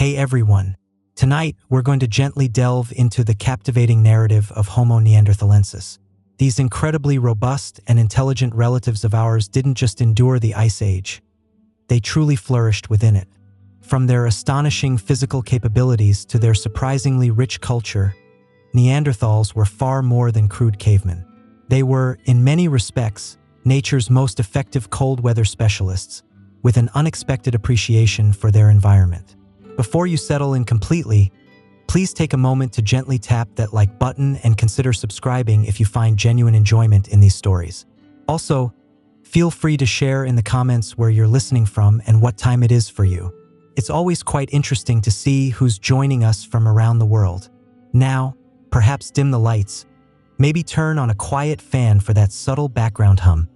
Hey everyone! Tonight, we're going to gently delve into the captivating narrative of Homo neanderthalensis. These incredibly robust and intelligent relatives of ours didn't just endure the Ice Age. They truly flourished within it. From their astonishing physical capabilities to their surprisingly rich culture, Neanderthals were far more than crude cavemen. They were, in many respects, nature's most effective cold weather specialists, with an unexpected appreciation for their environment. Before you settle in completely, please take a moment to gently tap that like button and consider subscribing if you find genuine enjoyment in these stories. Also, feel free to share in the comments where you're listening from and what time it is for you. It's always quite interesting to see who's joining us from around the world. Now, perhaps dim the lights, maybe turn on a quiet fan for that subtle background hum,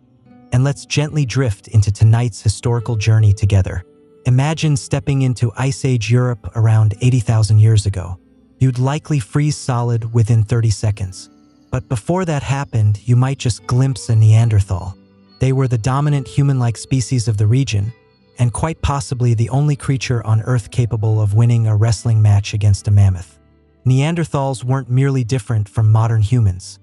and let's gently drift into tonight's historical journey together. Imagine stepping into Ice Age Europe around 80,000 years ago. You'd likely freeze solid within 30 seconds. But before that happened, you might just glimpse a Neanderthal. They were the dominant human-like species of the region, and quite possibly the only creature on Earth capable of winning a wrestling match against a mammoth. Neanderthals weren't merely different from modern humans.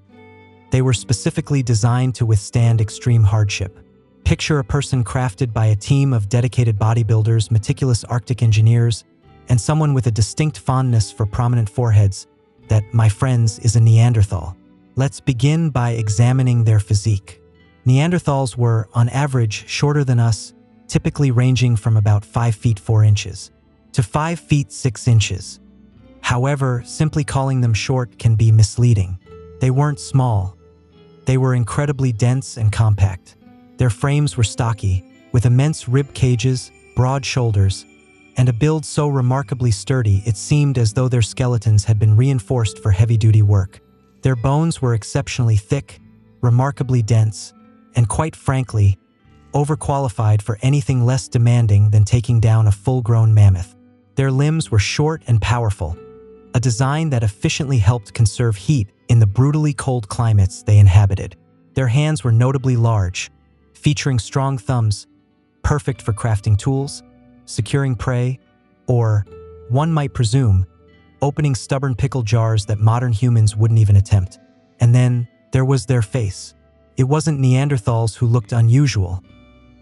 They were specifically designed to withstand extreme hardship. Picture a person crafted by a team of dedicated bodybuilders, meticulous Arctic engineers, and someone with a distinct fondness for prominent foreheads. That, my friends, is a Neanderthal. Let's begin by examining their physique. Neanderthals were, on average, shorter than us, typically ranging from about 5 feet 4 inches to 5 feet 6 inches. However, simply calling them short can be misleading. They weren't small. They were incredibly dense and compact. Their frames were stocky, with immense rib cages, broad shoulders, and a build so remarkably sturdy it seemed as though their skeletons had been reinforced for heavy-duty work. Their bones were exceptionally thick, remarkably dense, and quite frankly, overqualified for anything less demanding than taking down a full-grown mammoth. Their limbs were short and powerful, a design that efficiently helped conserve heat in the brutally cold climates they inhabited. Their hands were notably large, featuring strong thumbs, perfect for crafting tools, securing prey, or, one might presume, opening stubborn pickle jars that modern humans wouldn't even attempt. And then, there was their face. It wasn't Neanderthals who looked unusual.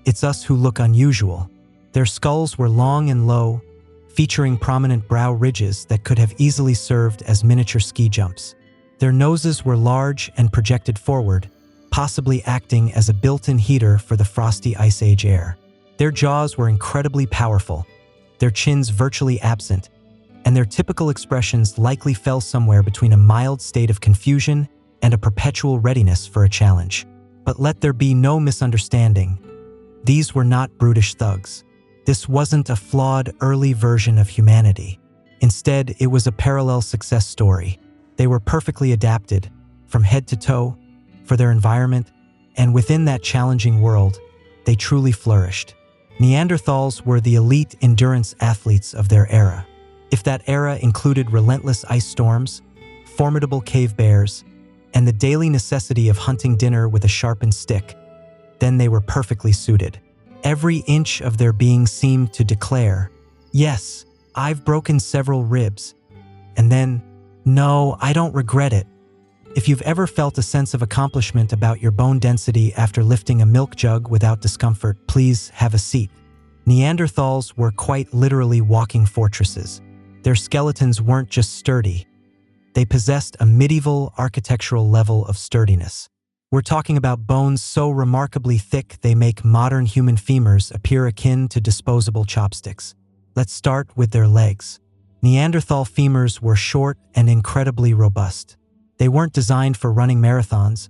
It's us who look unusual. Their skulls were long and low, featuring prominent brow ridges that could have easily served as miniature ski jumps. Their noses were large and projected forward, possibly acting as a built-in heater for the frosty Ice Age air. Their jaws were incredibly powerful, their chins virtually absent, and their typical expressions likely fell somewhere between a mild state of confusion and a perpetual readiness for a challenge. But let there be no misunderstanding. These were not brutish thugs. This wasn't a flawed early version of humanity. Instead, it was a parallel success story. They were perfectly adapted, from head to toe, for their environment, and within that challenging world, they truly flourished. Neanderthals were the elite endurance athletes of their era. If that era included relentless ice storms, formidable cave bears, and the daily necessity of hunting dinner with a sharpened stick, then they were perfectly suited. Every inch of their being seemed to declare, "Yes, I've broken several ribs," and then, "No, I don't regret it." If you've ever felt a sense of accomplishment about your bone density after lifting a milk jug without discomfort, please have a seat. Neanderthals were quite literally walking fortresses. Their skeletons weren't just sturdy. They possessed a medieval architectural level of sturdiness. We're talking about bones so remarkably thick they make modern human femurs appear akin to disposable chopsticks. Let's start with their legs. Neanderthal femurs were short and incredibly robust. They weren't designed for running marathons,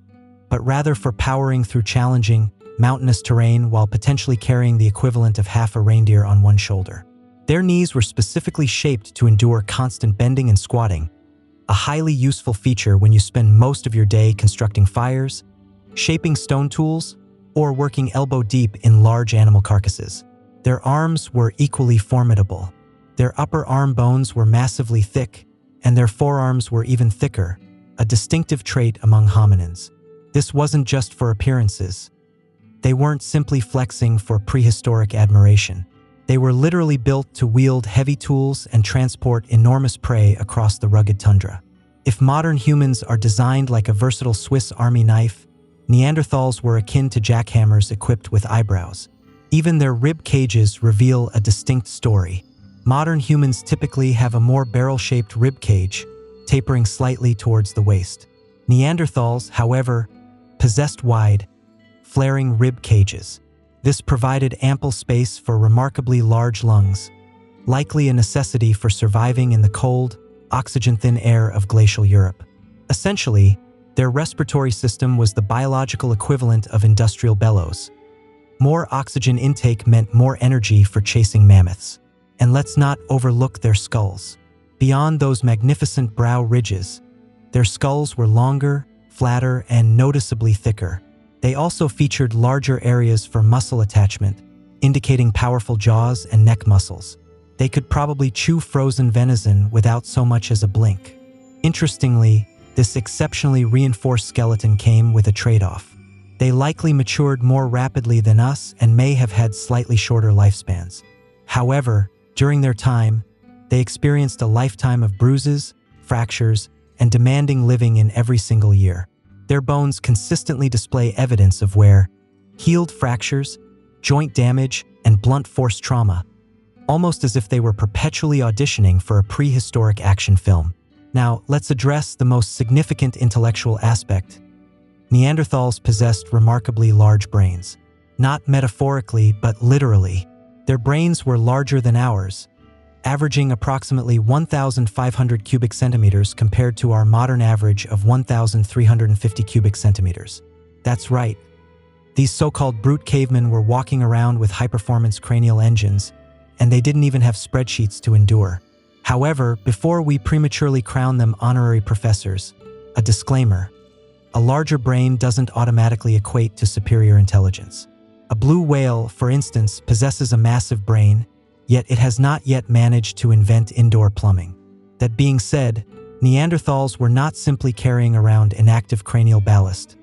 but rather for powering through challenging, mountainous terrain while potentially carrying the equivalent of half a reindeer on one shoulder. Their knees were specifically shaped to endure constant bending and squatting, a highly useful feature when you spend most of your day constructing fires, shaping stone tools, or working elbow-deep in large animal carcasses. Their arms were equally formidable. Their upper arm bones were massively thick, and their forearms were even thicker, a distinctive trait among hominins. This wasn't just for appearances. They weren't simply flexing for prehistoric admiration. They were literally built to wield heavy tools and transport enormous prey across the rugged tundra. If modern humans are designed like a versatile Swiss Army knife, Neanderthals were akin to jackhammers equipped with eyebrows. Even their rib cages reveal a distinct story. Modern humans typically have a more barrel-shaped rib cage, tapering slightly towards the waist. Neanderthals, however, possessed wide, flaring rib cages. This provided ample space for remarkably large lungs, likely a necessity for surviving in the cold, oxygen-thin air of glacial Europe. Essentially, their respiratory system was the biological equivalent of industrial bellows. More oxygen intake meant more energy for chasing mammoths. And let's not overlook their skulls. Beyond those magnificent brow ridges, their skulls were longer, flatter, and noticeably thicker. They also featured larger areas for muscle attachment, indicating powerful jaws and neck muscles. They could probably chew frozen venison without so much as a blink. Interestingly, this exceptionally reinforced skeleton came with a trade-off. They likely matured more rapidly than us and may have had slightly shorter lifespans. However, during their time, they experienced a lifetime of bruises, fractures, and demanding living in every single year. Their bones consistently display evidence of wear, healed fractures, joint damage, and blunt force trauma, almost as if they were perpetually auditioning for a prehistoric action film. Now, let's address the most significant intellectual aspect. Neanderthals possessed remarkably large brains. Not metaphorically, but literally. Their brains were larger than ours, averaging approximately 1,500 cubic centimeters compared to our modern average of 1,350 cubic centimeters. That's right. These so-called brute cavemen were walking around with high-performance cranial engines, and they didn't even have spreadsheets to endure. However, before we prematurely crown them honorary professors, a disclaimer: a larger brain doesn't automatically equate to superior intelligence. A blue whale, for instance, possesses a massive brain, yet it has not yet managed to invent indoor plumbing. That being said, Neanderthals were not simply carrying around inactive cranial ballast.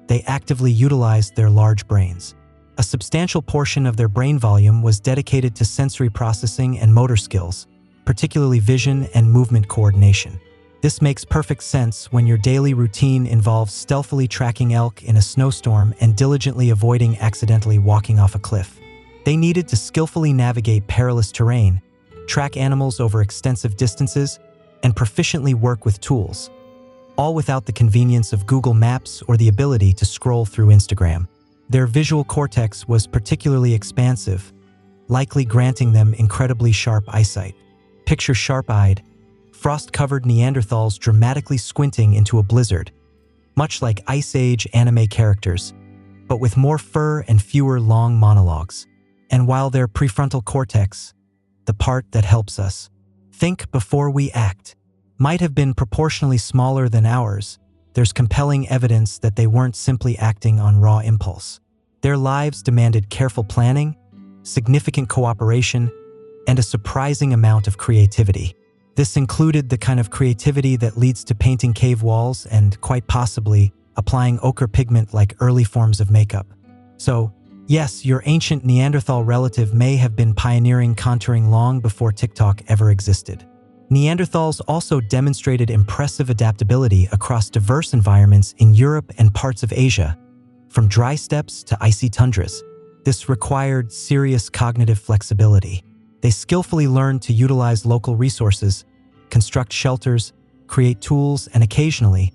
They actively utilized their large brains. A substantial portion of their brain volume was dedicated to sensory processing and motor skills, particularly vision and movement coordination. This makes perfect sense when your daily routine involves stealthily tracking elk in a snowstorm and diligently avoiding accidentally walking off a cliff. They needed to skillfully navigate perilous terrain, track animals over extensive distances, and proficiently work with tools, all without the convenience of Google Maps or the ability to scroll through Instagram. Their visual cortex was particularly expansive, likely granting them incredibly sharp eyesight. Picture sharp-eyed, frost-covered Neanderthals dramatically squinting into a blizzard, much like Ice Age anime characters, but with more fur and fewer long monologues. And while their prefrontal cortex, the part that helps us think before we act, might have been proportionally smaller than ours, there's compelling evidence that they weren't simply acting on raw impulse. Their lives demanded careful planning, significant cooperation, and a surprising amount of creativity. This included the kind of creativity that leads to painting cave walls and, quite possibly, applying ochre pigment like early forms of makeup. So, yes, your ancient Neanderthal relative may have been pioneering contouring long before TikTok ever existed. Neanderthals also demonstrated impressive adaptability across diverse environments in Europe and parts of Asia, from dry steppes to icy tundras. This required serious cognitive flexibility. They skillfully learned to utilize local resources, construct shelters, create tools, and occasionally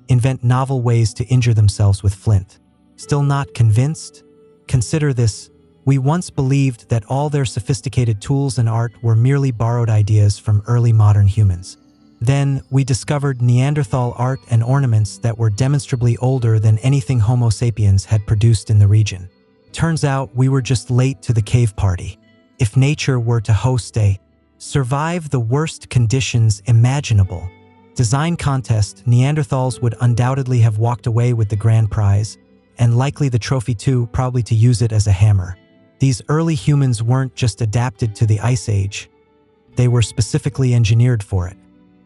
invent novel ways to injure themselves with flint. Still not convinced? Consider this: we once believed that all their sophisticated tools and art were merely borrowed ideas from early modern humans. Then, we discovered Neanderthal art and ornaments that were demonstrably older than anything Homo sapiens had produced in the region. Turns out we were just late to the cave party. If nature were to host a survive the worst conditions imaginable design contest, Neanderthals would undoubtedly have walked away with the grand prize, and likely the trophy too, probably to use it as a hammer. These early humans weren't just adapted to the Ice Age, they were specifically engineered for it.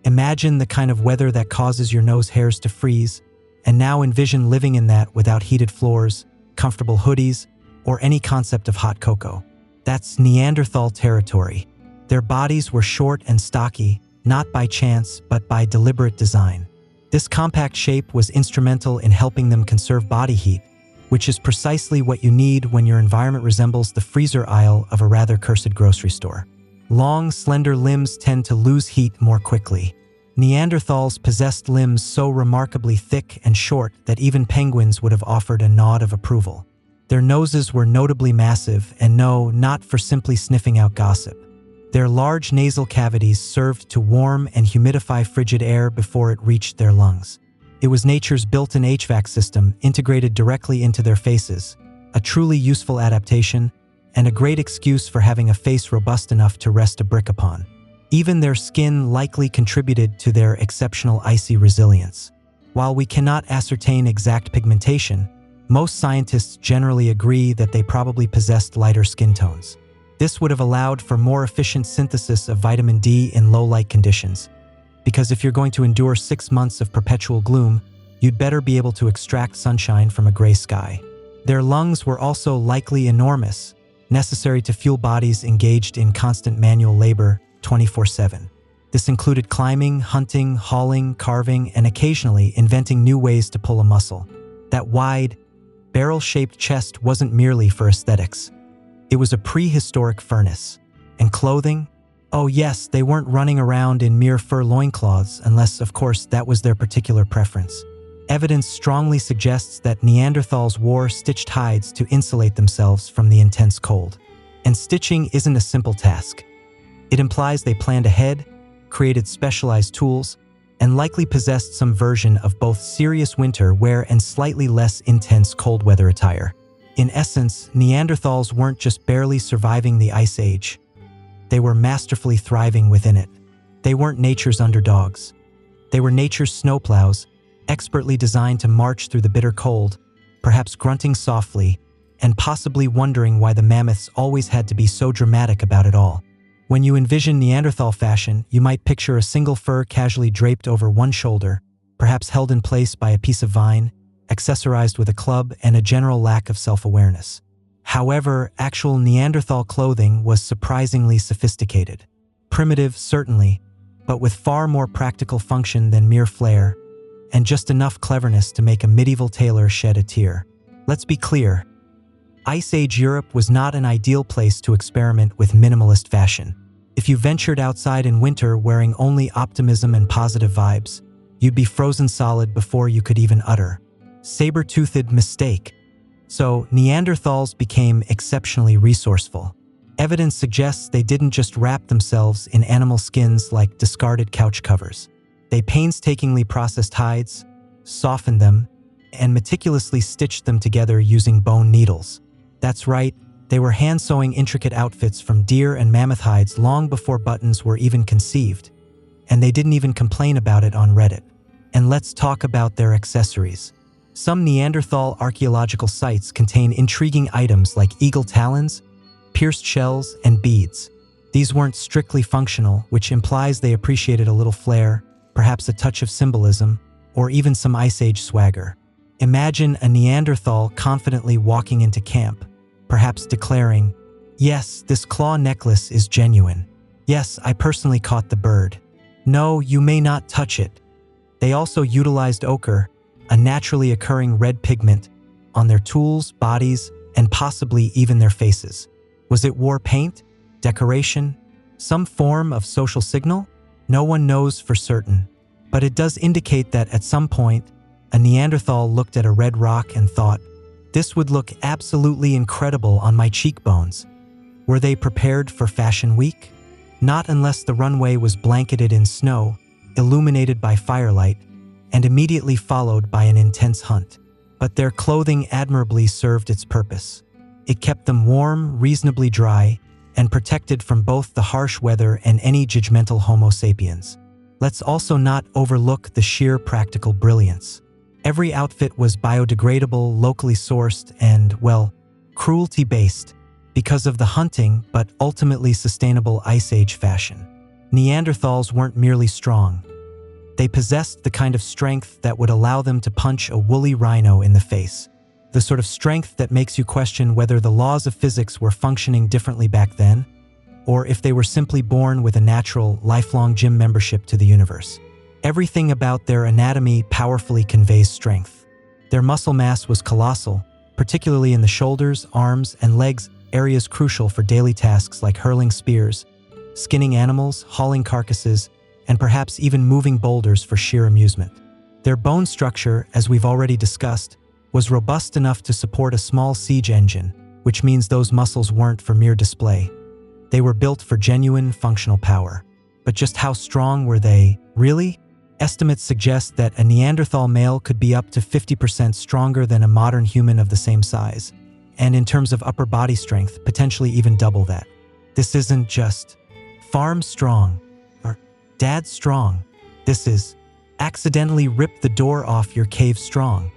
Imagine the kind of weather that causes your nose hairs to freeze, and now envision living in that without heated floors, comfortable hoodies, or any concept of hot cocoa. That's Neanderthal territory. Their bodies were short and stocky, not by chance, but by deliberate design. This compact shape was instrumental in helping them conserve body heat, which is precisely what you need when your environment resembles the freezer aisle of a rather cursed grocery store. Long, slender limbs tend to lose heat more quickly. Neanderthals possessed limbs so remarkably thick and short that even penguins would have offered a nod of approval. Their noses were notably massive, and no, not for simply sniffing out gossip. Their large nasal cavities served to warm and humidify frigid air before it reached their lungs. It was nature's built-in HVAC system integrated directly into their faces, a truly useful adaptation, and a great excuse for having a face robust enough to rest a brick upon. Even their skin likely contributed to their exceptional icy resilience. While we cannot ascertain exact pigmentation, most scientists generally agree that they probably possessed lighter skin tones. This would have allowed for more efficient synthesis of vitamin D in low-light conditions, because if you're going to endure 6 months of perpetual gloom, you'd better be able to extract sunshine from a gray sky. Their lungs were also likely enormous, necessary to fuel bodies engaged in constant manual labor 24/7. This included climbing, hunting, hauling, carving, and occasionally inventing new ways to pull a muscle. That wide, barrel-shaped chest wasn't merely for aesthetics. It was a prehistoric furnace. And clothing? Oh yes, they weren't running around in mere fur loincloths unless, of course, that was their particular preference. Evidence strongly suggests that Neanderthals wore stitched hides to insulate themselves from the intense cold. And stitching isn't a simple task. It implies they planned ahead, created specialized tools, and likely possessed some version of both serious winter wear and slightly less intense cold weather attire. In essence, Neanderthals weren't just barely surviving the Ice Age. They were masterfully thriving within it. They weren't nature's underdogs. They were nature's snowplows, expertly designed to march through the bitter cold, perhaps grunting softly, and possibly wondering why the mammoths always had to be so dramatic about it all. When you envision Neanderthal fashion, you might picture a single fur casually draped over one shoulder, perhaps held in place by a piece of vine, accessorized with a club, and a general lack of self-awareness. However, actual Neanderthal clothing was surprisingly sophisticated. Primitive, certainly, but with far more practical function than mere flair, and just enough cleverness to make a medieval tailor shed a tear. Let's be clear. Ice Age Europe was not an ideal place to experiment with minimalist fashion. If you ventured outside in winter wearing only optimism and positive vibes, you'd be frozen solid before you could even utter saber-toothed mistake. So, Neanderthals became exceptionally resourceful. Evidence suggests they didn't just wrap themselves in animal skins like discarded couch covers. They painstakingly processed hides, softened them, and meticulously stitched them together using bone needles. That's right, they were hand-sewing intricate outfits from deer and mammoth hides long before buttons were even conceived. And they didn't even complain about it on Reddit. And let's talk about their accessories. Some Neanderthal archaeological sites contain intriguing items like eagle talons, pierced shells, and beads. These weren't strictly functional, which implies they appreciated a little flair, perhaps a touch of symbolism, or even some Ice Age swagger. Imagine a Neanderthal confidently walking into camp, perhaps declaring, "Yes, this claw necklace is genuine. Yes, I personally caught the bird. No, you may not touch it." They also utilized ochre, a naturally occurring red pigment, on their tools, bodies, and possibly even their faces. Was it war paint? Decoration? Some form of social signal? No one knows for certain. But it does indicate that at some point, a Neanderthal looked at a red rock and thought, "This would look absolutely incredible on my cheekbones." Were they prepared for Fashion Week? Not unless the runway was blanketed in snow, illuminated by firelight, and immediately followed by an intense hunt. But their clothing admirably served its purpose. It kept them warm, reasonably dry, and protected from both the harsh weather and any judgmental Homo sapiens. Let's also not overlook the sheer practical brilliance. Every outfit was biodegradable, locally sourced, and, well, cruelty-based, because of the hunting but ultimately sustainable Ice Age fashion. Neanderthals weren't merely strong. They possessed the kind of strength that would allow them to punch a woolly rhino in the face. The sort of strength that makes you question whether the laws of physics were functioning differently back then, or if they were simply born with a natural, lifelong gym membership to the universe. Everything about their anatomy powerfully conveys strength. Their muscle mass was colossal, particularly in the shoulders, arms, and legs, areas crucial for daily tasks like hurling spears, skinning animals, hauling carcasses, and perhaps even moving boulders for sheer amusement. Their bone structure, as we've already discussed, was robust enough to support a small siege engine, which means those muscles weren't for mere display. They were built for genuine, functional power. But just how strong were they, really? Estimates suggest that a Neanderthal male could be up to 50% stronger than a modern human of the same size, and in terms of upper body strength, potentially even double that. This isn't just farm strong or dad strong. This is accidentally rip the door off your cave strong.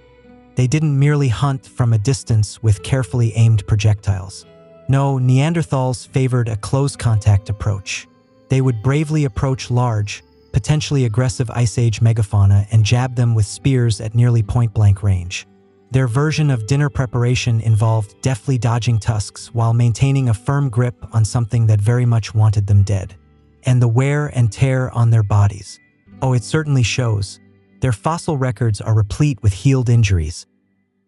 They didn't merely hunt from a distance with carefully aimed projectiles. No, Neanderthals favored a close contact approach. They would bravely approach large, potentially aggressive Ice Age megafauna and jab them with spears at nearly point-blank range. Their version of dinner preparation involved deftly dodging tusks while maintaining a firm grip on something that very much wanted them dead. And the wear and tear on their bodies. Oh, it certainly shows. Their fossil records are replete with healed injuries.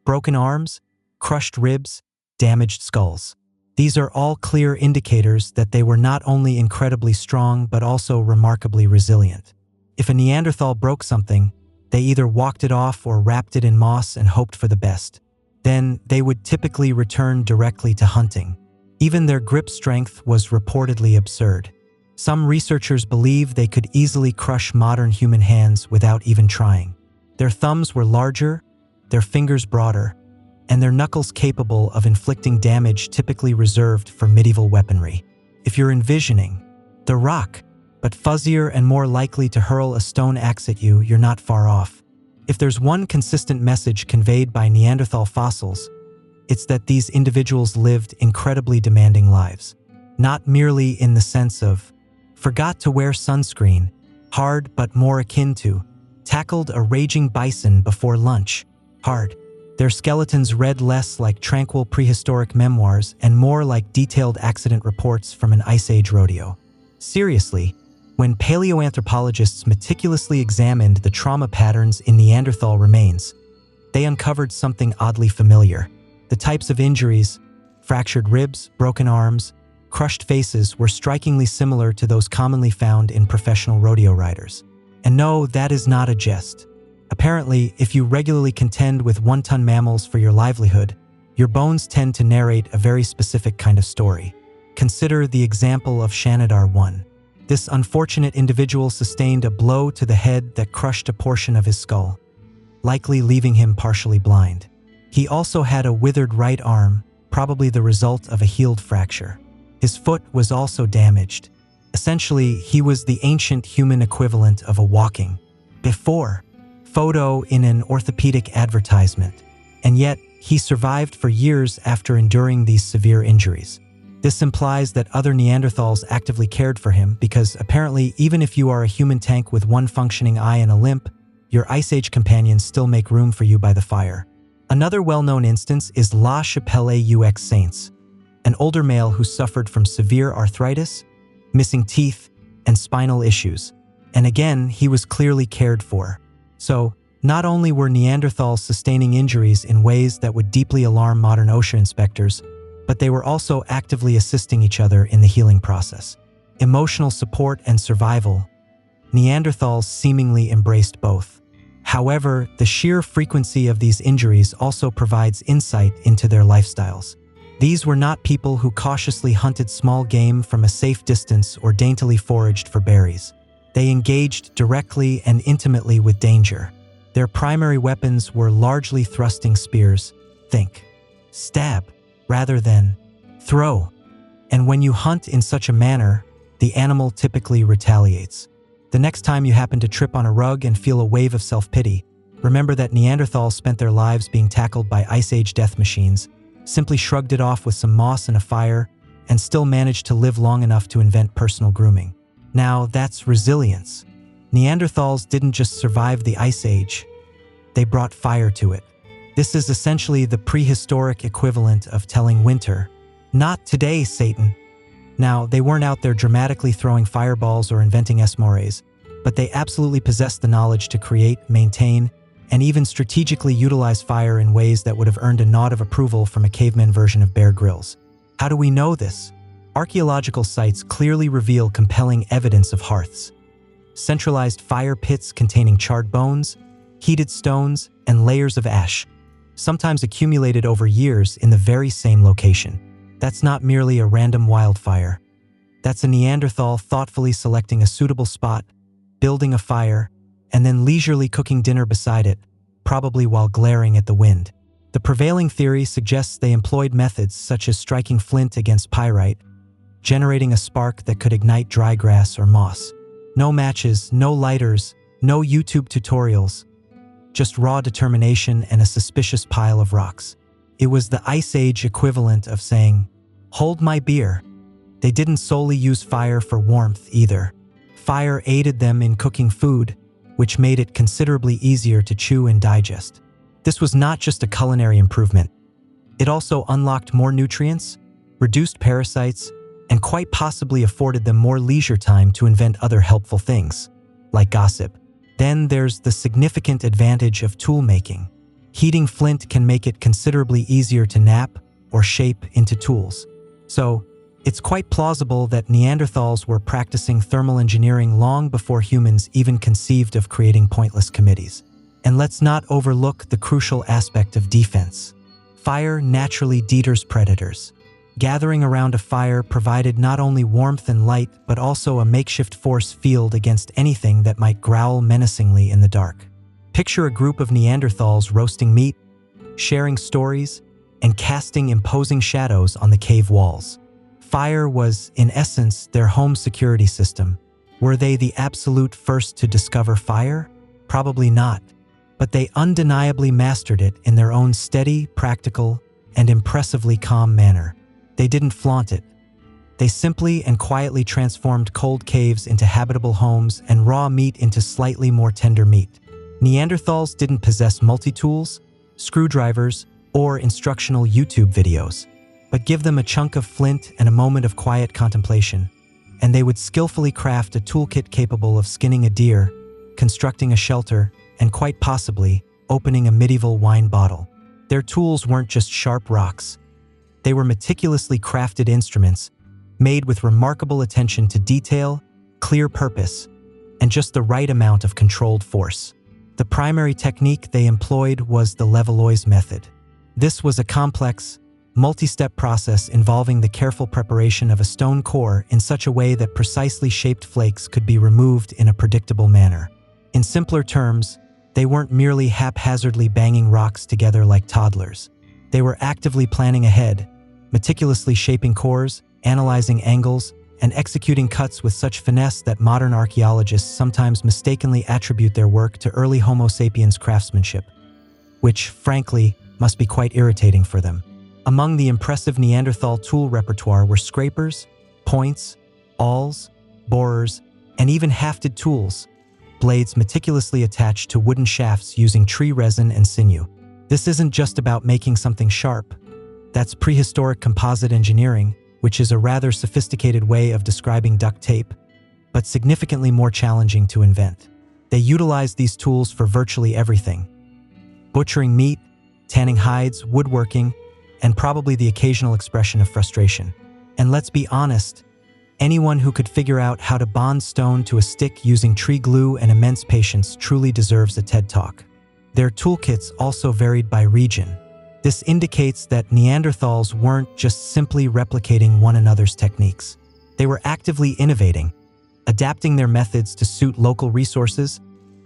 Broken arms, crushed ribs, damaged skulls. These are all clear indicators that they were not only incredibly strong but also remarkably resilient. If a Neanderthal broke something, they either walked it off or wrapped it in moss and hoped for the best. Then they would typically return directly to hunting. Even their grip strength was reportedly absurd. Some researchers believe they could easily crush modern human hands without even trying. Their thumbs were larger, their fingers broader, and their knuckles capable of inflicting damage typically reserved for medieval weaponry. If you're envisioning The Rock, but fuzzier and more likely to hurl a stone axe at you, you're not far off. If there's one consistent message conveyed by Neanderthal fossils, it's that these individuals lived incredibly demanding lives. Not merely in the sense of forgot to wear sunscreen, hard but more akin to tackled a raging bison before lunch, hard. Their skeletons read less like tranquil prehistoric memoirs and more like detailed accident reports from an Ice Age rodeo. Seriously, when paleoanthropologists meticulously examined the trauma patterns in Neanderthal remains, they uncovered something oddly familiar. The types of injuries, fractured ribs, broken arms, crushed faces, were strikingly similar to those commonly found in professional rodeo riders. And no, that is not a jest. Apparently, if you regularly contend with one-ton mammals for your livelihood, your bones tend to narrate a very specific kind of story. Consider the example of Shanidar 1. This unfortunate individual sustained a blow to the head that crushed a portion of his skull, likely leaving him partially blind. He also had a withered right arm, probably the result of a healed fracture. His foot was also damaged. Essentially, he was the ancient human equivalent of a walking before photo in an orthopedic advertisement, and yet he survived for years after enduring these severe injuries. This implies that other Neanderthals actively cared for him because apparently even if you are a human tank with one functioning eye and a limp, your Ice Age companions still make room for you by the fire. Another well-known instance is La Chapelle aux Saints, an older male who suffered from severe arthritis, missing teeth, and spinal issues. And again, he was clearly cared for. So, not only were Neanderthals sustaining injuries in ways that would deeply alarm modern OSHA inspectors, but they were also actively assisting each other in the healing process. Emotional support and survival. Neanderthals seemingly embraced both. However, the sheer frequency of these injuries also provides insight into their lifestyles. These were not people who cautiously hunted small game from a safe distance or daintily foraged for berries. They engaged directly and intimately with danger. Their primary weapons were largely thrusting spears. Think, stab, rather than throw. And when you hunt in such a manner, the animal typically retaliates. The next time you happen to trip on a rug and feel a wave of self-pity, remember that Neanderthals spent their lives being tackled by Ice Age death machines, simply shrugged it off with some moss and a fire, and still managed to live long enough to invent personal grooming. Now, that's resilience. Neanderthals didn't just survive the Ice Age, they brought fire to it. This is essentially the prehistoric equivalent of telling winter, "Not today, Satan." Now, they weren't out there dramatically throwing fireballs or inventing s'mores, but they absolutely possessed the knowledge to create, maintain, and even strategically utilize fire in ways that would have earned a nod of approval from a caveman version of Bear Grylls. How do we know this? Archaeological sites clearly reveal compelling evidence of hearths. Centralized fire pits containing charred bones, heated stones, and layers of ash, sometimes accumulated over years in the very same location. That's not merely a random wildfire. That's a Neanderthal thoughtfully selecting a suitable spot, building a fire, and then leisurely cooking dinner beside it, probably while glaring at the wind. The prevailing theory suggests they employed methods such as striking flint against pyrite, generating a spark that could ignite dry grass or moss. No matches, no lighters, no YouTube tutorials, just raw determination and a suspicious pile of rocks. It was the Ice Age equivalent of saying, "Hold my beer." They didn't solely use fire for warmth either. Fire aided them in cooking food, which made it considerably easier to chew and digest. This was not just a culinary improvement. It also unlocked more nutrients, reduced parasites, and quite possibly afforded them more leisure time to invent other helpful things, like gossip. Then there's the significant advantage of tool making. Heating flint can make it considerably easier to nap or shape into tools. So, it's quite plausible that Neanderthals were practicing thermal engineering long before humans even conceived of creating pointless committees. And let's not overlook the crucial aspect of defense. Fire naturally deters predators. Gathering around a fire provided not only warmth and light, but also a makeshift force field against anything that might growl menacingly in the dark. Picture a group of Neanderthals roasting meat, sharing stories, and casting imposing shadows on the cave walls. Fire was, in essence, their home security system. Were they the absolute first to discover fire? Probably not. But they undeniably mastered it in their own steady, practical, and impressively calm manner. They didn't flaunt it. They simply and quietly transformed cold caves into habitable homes and raw meat into slightly more tender meat. Neanderthals didn't possess multi-tools, screwdrivers, or instructional YouTube videos, but give them a chunk of flint and a moment of quiet contemplation, and they would skillfully craft a toolkit capable of skinning a deer, constructing a shelter, and quite possibly opening a medieval wine bottle. Their tools weren't just sharp rocks. They were meticulously crafted instruments, made with remarkable attention to detail, clear purpose, and just the right amount of controlled force. The primary technique they employed was the Levallois method. This was a complex, multi-step process involving the careful preparation of a stone core in such a way that precisely shaped flakes could be removed in a predictable manner. In simpler terms, they weren't merely haphazardly banging rocks together like toddlers. They were actively planning ahead, meticulously shaping cores, analyzing angles, and executing cuts with such finesse that modern archaeologists sometimes mistakenly attribute their work to early Homo sapiens craftsmanship, which, frankly, must be quite irritating for them. Among the impressive Neanderthal tool repertoire were scrapers, points, awls, borers, and even hafted tools, blades meticulously attached to wooden shafts using tree resin and sinew. This isn't just about making something sharp. That's prehistoric composite engineering, which is a rather sophisticated way of describing duct tape, but significantly more challenging to invent. They utilized these tools for virtually everything: butchering meat, tanning hides, woodworking, and probably the occasional expression of frustration. And let's be honest, anyone who could figure out how to bond stone to a stick using tree glue and immense patience truly deserves a TED Talk. Their toolkits also varied by region. This indicates that Neanderthals weren't just simply replicating one another's techniques. They were actively innovating, adapting their methods to suit local resources,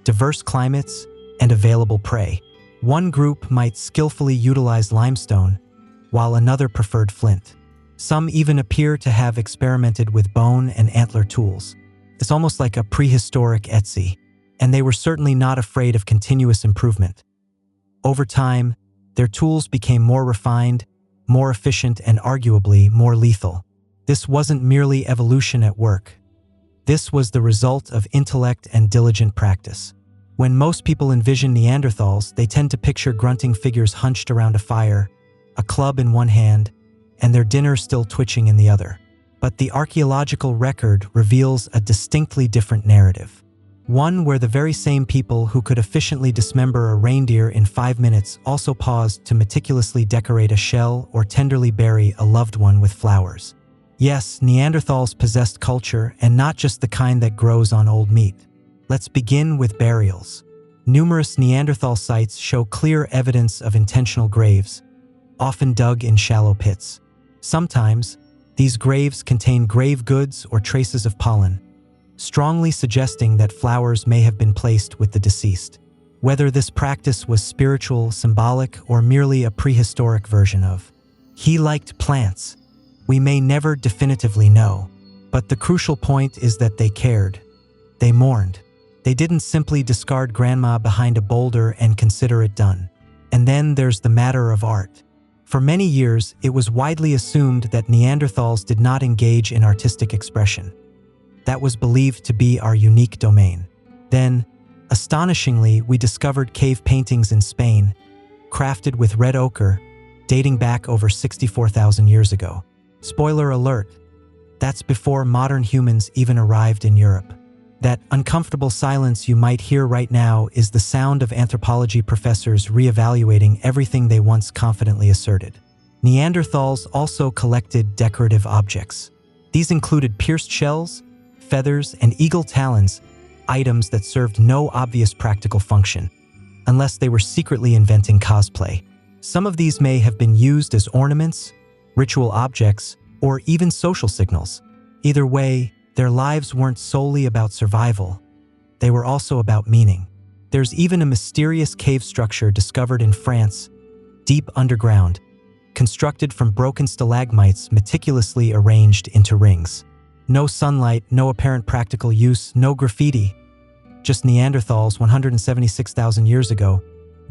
diverse climates, and available prey. One group might skillfully utilize limestone, while another preferred flint. Some even appear to have experimented with bone and antler tools. It's almost like a prehistoric Etsy, and they were certainly not afraid of continuous improvement. Over time, their tools became more refined, more efficient, and arguably more lethal. This wasn't merely evolution at work. This was the result of intellect and diligent practice. When most people envision Neanderthals, they tend to picture grunting figures hunched around a fire, a club in one hand, and their dinner still twitching in the other. But the archaeological record reveals a distinctly different narrative. One where the very same people who could efficiently dismember a reindeer in 5 minutes also paused to meticulously decorate a shell or tenderly bury a loved one with flowers. Yes, Neanderthals possessed culture, and not just the kind that grows on old meat. Let's begin with burials. Numerous Neanderthal sites show clear evidence of intentional graves, often dug in shallow pits. Sometimes, these graves contain grave goods or traces of pollen, strongly suggesting that flowers may have been placed with the deceased. Whether this practice was spiritual, symbolic, or merely a prehistoric version of "he liked plants," we may never definitively know. But the crucial point is that they cared. They mourned. They didn't simply discard grandma behind a boulder and consider it done. And then there's the matter of art. For many years, it was widely assumed that Neanderthals did not engage in artistic expression. That was believed to be our unique domain. Then, astonishingly, we discovered cave paintings in Spain, crafted with red ochre, dating back over 64,000 years ago. Spoiler alert, that's before modern humans even arrived in Europe. That uncomfortable silence you might hear right now is the sound of anthropology professors reevaluating everything they once confidently asserted. Neanderthals also collected decorative objects. These included pierced shells, feathers, and eagle talons, items that served no obvious practical function, unless they were secretly inventing cosplay. Some of these may have been used as ornaments, ritual objects, or even social signals. Either way, their lives weren't solely about survival. They were also about meaning. There's even a mysterious cave structure discovered in France, deep underground, constructed from broken stalagmites meticulously arranged into rings. No sunlight, no apparent practical use, no graffiti. Just Neanderthals 176,000 years ago,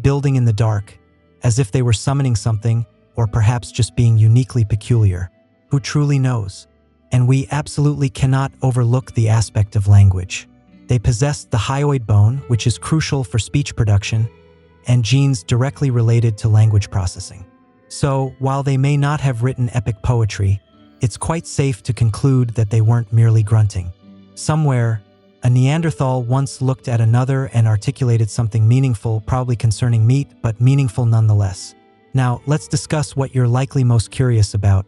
building in the dark, as if they were summoning something, or perhaps just being uniquely peculiar. Who truly knows? And we absolutely cannot overlook the aspect of language. They possessed the hyoid bone, which is crucial for speech production, and genes directly related to language processing. So, while they may not have written epic poetry, it's quite safe to conclude that they weren't merely grunting. Somewhere, a Neanderthal once looked at another and articulated something meaningful, probably concerning meat, but meaningful nonetheless. Now, let's discuss what you're likely most curious about.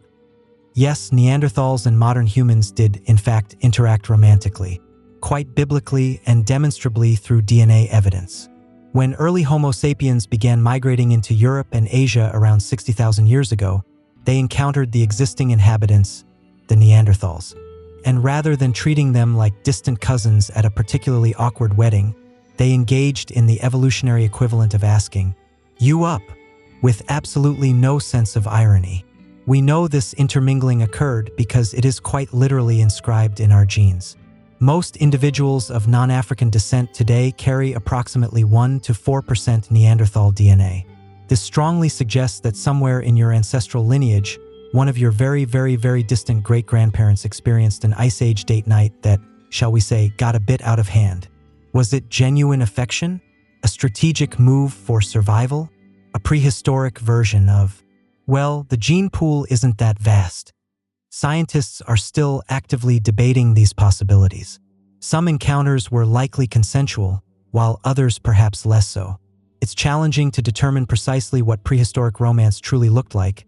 Yes, Neanderthals and modern humans did, in fact, interact romantically, quite biblically and demonstrably through DNA evidence. When early Homo sapiens began migrating into Europe and Asia around 60,000 years ago, they encountered the existing inhabitants, the Neanderthals. And rather than treating them like distant cousins at a particularly awkward wedding, they engaged in the evolutionary equivalent of asking, "You up?" with absolutely no sense of irony. We know this intermingling occurred because it is quite literally inscribed in our genes. Most individuals of non-African descent today carry approximately 1 to 4% Neanderthal DNA. This strongly suggests that somewhere in your ancestral lineage, one of your very distant great-grandparents experienced an Ice Age date night that, shall we say, got a bit out of hand. Was it genuine affection? A strategic move for survival? A prehistoric version of, well, the gene pool isn't that vast. Scientists are still actively debating these possibilities. Some encounters were likely consensual, while others perhaps less so. It's challenging to determine precisely what prehistoric romance truly looked like,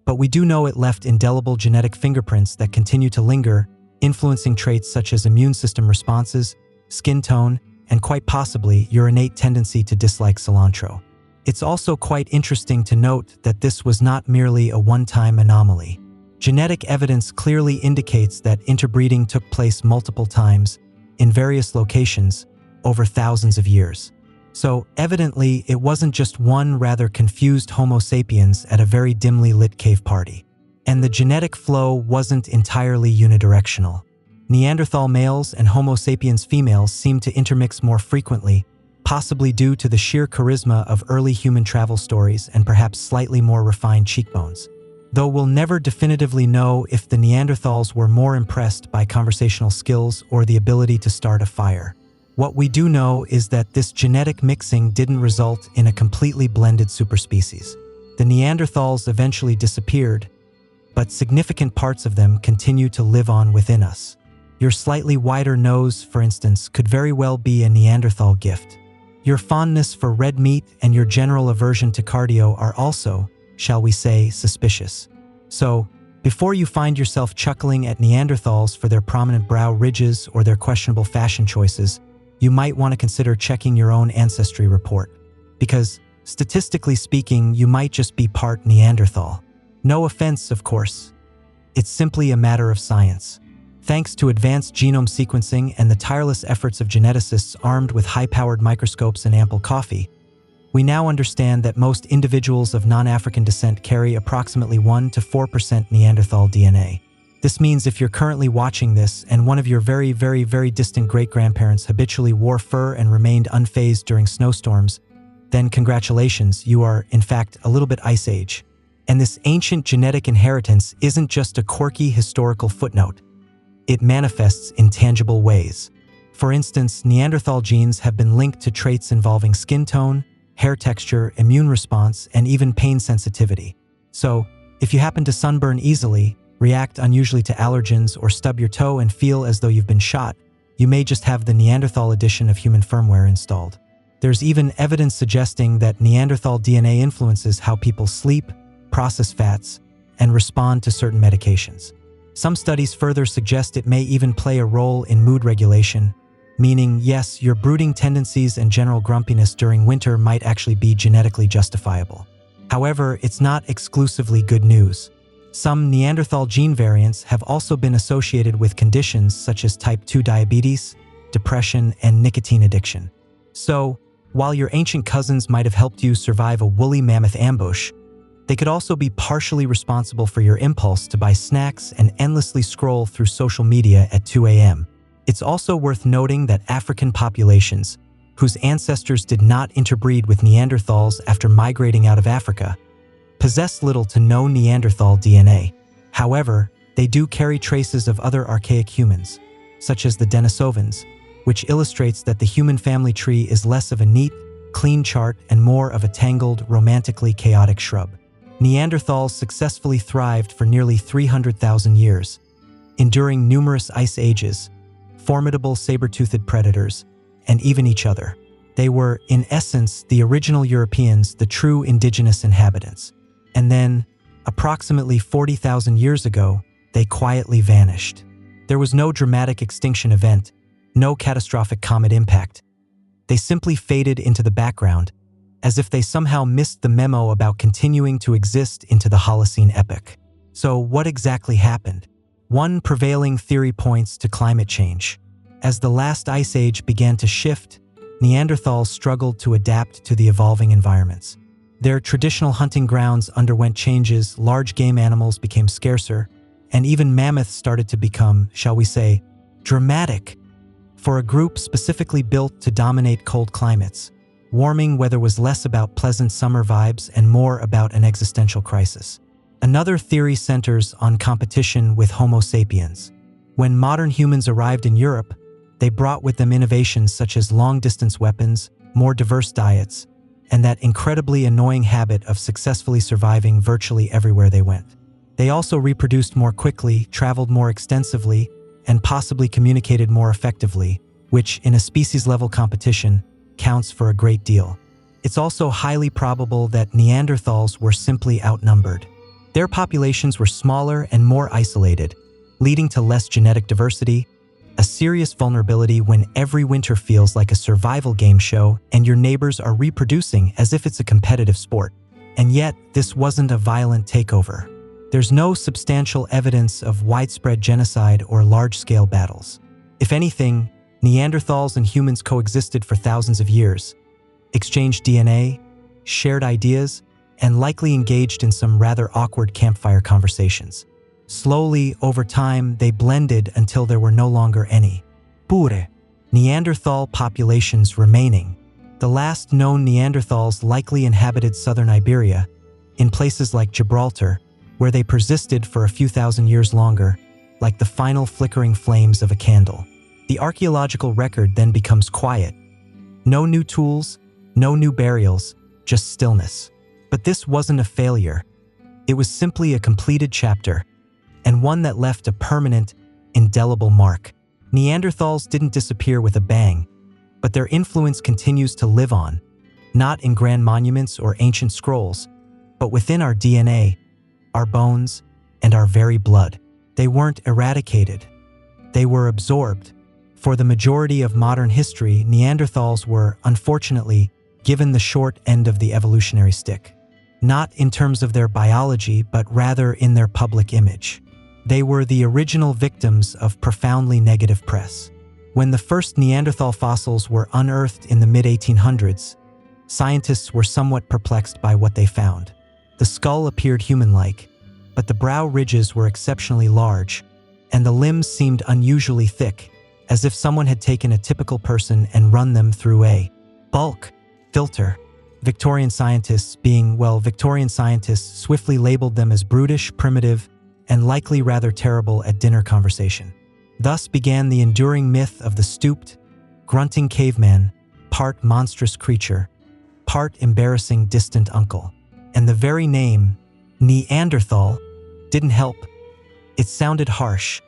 but we do know it left indelible genetic fingerprints that continue to linger, influencing traits such as immune system responses, skin tone, and quite possibly your innate tendency to dislike cilantro. It's also quite interesting to note that this was not merely a one-time anomaly. Genetic evidence clearly indicates that interbreeding took place multiple times, in various locations, over thousands of years. So, evidently, it wasn't just one rather confused Homo sapiens at a very dimly lit cave party. And the genetic flow wasn't entirely unidirectional. Neanderthal males and Homo sapiens females seemed to intermix more frequently, possibly due to the sheer charisma of early human travel stories and perhaps slightly more refined cheekbones. Though we'll never definitively know if the Neanderthals were more impressed by conversational skills or the ability to start a fire. What we do know is that this genetic mixing didn't result in a completely blended superspecies. The Neanderthals eventually disappeared, but significant parts of them continue to live on within us. Your slightly wider nose, for instance, could very well be a Neanderthal gift. Your fondness for red meat and your general aversion to cardio are also, shall we say, suspicious. So, before you find yourself chuckling at Neanderthals for their prominent brow ridges or their questionable fashion choices, you might want to consider checking your own ancestry report. Because, statistically speaking, you might just be part Neanderthal. No offense, of course. It's simply a matter of science. Thanks to advanced genome sequencing and the tireless efforts of geneticists armed with high-powered microscopes and ample coffee, we now understand that most individuals of non-African descent carry approximately 1 to 4% Neanderthal DNA. This means if you're currently watching this and one of your very, very, very distant great-grandparents habitually wore fur and remained unfazed during snowstorms, then congratulations, you are, in fact, a little bit Ice Age. And this ancient genetic inheritance isn't just a quirky historical footnote. It manifests in tangible ways. For instance, Neanderthal genes have been linked to traits involving skin tone, hair texture, immune response, and even pain sensitivity. So, if you happen to sunburn easily, react unusually to allergens, or stub your toe and feel as though you've been shot, you may just have the Neanderthal edition of human firmware installed. There's even evidence suggesting that Neanderthal DNA influences how people sleep, process fats, and respond to certain medications. Some studies further suggest it may even play a role in mood regulation, meaning, yes, your brooding tendencies and general grumpiness during winter might actually be genetically justifiable. However, it's not exclusively good news. Some Neanderthal gene variants have also been associated with conditions such as type 2 diabetes, depression, and nicotine addiction. So, while your ancient cousins might have helped you survive a woolly mammoth ambush, they could also be partially responsible for your impulse to buy snacks and endlessly scroll through social media at 2 a.m. It's also worth noting that African populations, whose ancestors did not interbreed with Neanderthals after migrating out of Africa, possess little to no Neanderthal DNA. However, they do carry traces of other archaic humans, such as the Denisovans, which illustrates that the human family tree is less of a neat, clean chart and more of a tangled, romantically chaotic shrub. Neanderthals successfully thrived for nearly 300,000 years, enduring numerous ice ages, formidable saber-toothed predators, and even each other. They were, in essence, the original Europeans, the true indigenous inhabitants. And then, approximately 40,000 years ago, they quietly vanished. There was no dramatic extinction event, no catastrophic comet impact. They simply faded into the background, as if they somehow missed the memo about continuing to exist into the Holocene epoch. So what exactly happened? One prevailing theory points to climate change. As the last ice age began to shift, Neanderthals struggled to adapt to the evolving environments. Their traditional hunting grounds underwent changes, large game animals became scarcer, and even mammoths started to become, shall we say, dramatic. For a group specifically built to dominate cold climates, warming weather was less about pleasant summer vibes and more about an existential crisis. Another theory centers on competition with Homo sapiens. When modern humans arrived in Europe, they brought with them innovations such as long-distance weapons, more diverse diets, and that incredibly annoying habit of successfully surviving virtually everywhere they went. They also reproduced more quickly, traveled more extensively, and possibly communicated more effectively, which, in a species-level competition, counts for a great deal. It's also highly probable that Neanderthals were simply outnumbered. Their populations were smaller and more isolated, leading to less genetic diversity, a serious vulnerability when every winter feels like a survival game show and your neighbors are reproducing as if it's a competitive sport. And yet, this wasn't a violent takeover. There's no substantial evidence of widespread genocide or large-scale battles. If anything, Neanderthals and humans coexisted for thousands of years, exchanged DNA, shared ideas, and likely engaged in some rather awkward campfire conversations. Slowly, over time, they blended until there were no longer any pure Neanderthal populations remaining. The last known Neanderthals likely inhabited southern Iberia, in places like Gibraltar, where they persisted for a few thousand years longer, like the final flickering flames of a candle. The archaeological record then becomes quiet. No new tools, no new burials, just stillness. But this wasn't a failure. It was simply a completed chapter, and one that left a permanent, indelible mark. Neanderthals didn't disappear with a bang, but their influence continues to live on, not in grand monuments or ancient scrolls, but within our DNA, our bones, and our very blood. They weren't eradicated. They were absorbed. For the majority of modern history, Neanderthals were, unfortunately, given the short end of the evolutionary stick. Not in terms of their biology, but rather in their public image. They were the original victims of profoundly negative press. When the first Neanderthal fossils were unearthed in the mid-1800s, scientists were somewhat perplexed by what they found. The skull appeared human-like, but the brow ridges were exceptionally large, and the limbs seemed unusually thick, as if someone had taken a typical person and run them through a bulk filter. Victorian scientists swiftly labeled them as brutish, primitive, and likely rather terrible at dinner conversation. Thus began the enduring myth of the stooped, grunting caveman, part monstrous creature, part embarrassing distant uncle. And the very name, Neanderthal, didn't help. It sounded harsh,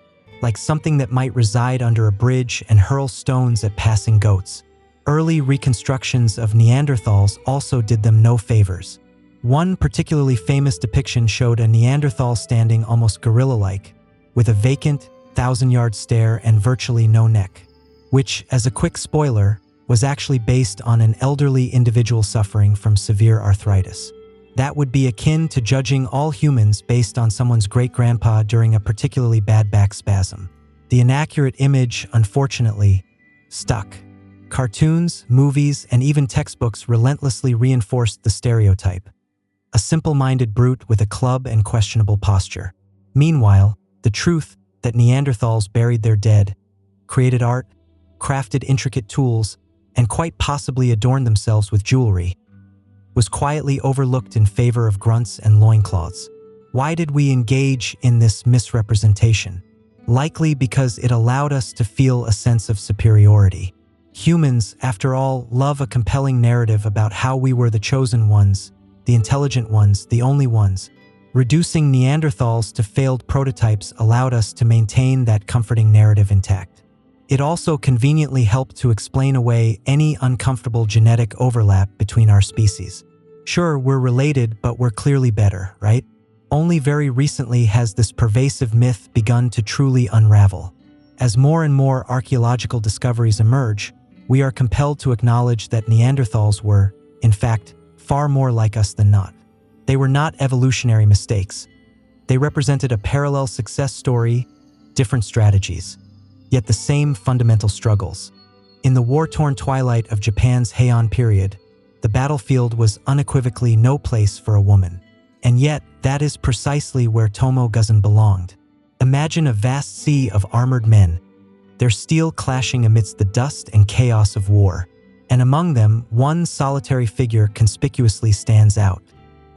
like something that might reside under a bridge and hurl stones at passing goats. Early reconstructions of Neanderthals also did them no favors. One particularly famous depiction showed a Neanderthal standing almost gorilla-like, with a vacant, thousand-yard stare and virtually no neck, which, as a quick spoiler, was actually based on an elderly individual suffering from severe arthritis. That would be akin to judging all humans based on someone's great-grandpa during a particularly bad back spasm. The inaccurate image, unfortunately, stuck. Cartoons, movies, and even textbooks relentlessly reinforced the stereotype. A simple-minded brute with a club and questionable posture. Meanwhile, the truth that Neanderthals buried their dead, created art, crafted intricate tools, and quite possibly adorned themselves with jewelry, was quietly overlooked in favor of grunts and loincloths. Why did we engage in this misrepresentation? Likely because it allowed us to feel a sense of superiority. Humans, after all, love a compelling narrative about how we were the chosen ones, the intelligent ones, the only ones. Reducing Neanderthals to failed prototypes allowed us to maintain that comforting narrative intact. It also conveniently helped to explain away any uncomfortable genetic overlap between our species. Sure, we're related, but we're clearly better, right? Only very recently has this pervasive myth begun to truly unravel. As more and more archaeological discoveries emerge, we are compelled to acknowledge that Neanderthals were, in fact, far more like us than not. They were not evolutionary mistakes. They represented a parallel success story, different strategies, yet the same fundamental struggles. In the war-torn twilight of Japan's Heian period, the battlefield was unequivocally no place for a woman. And yet, that is precisely where Tomo Guzan belonged. Imagine a vast sea of armored men, their steel clashing amidst the dust and chaos of war. And among them, one solitary figure conspicuously stands out.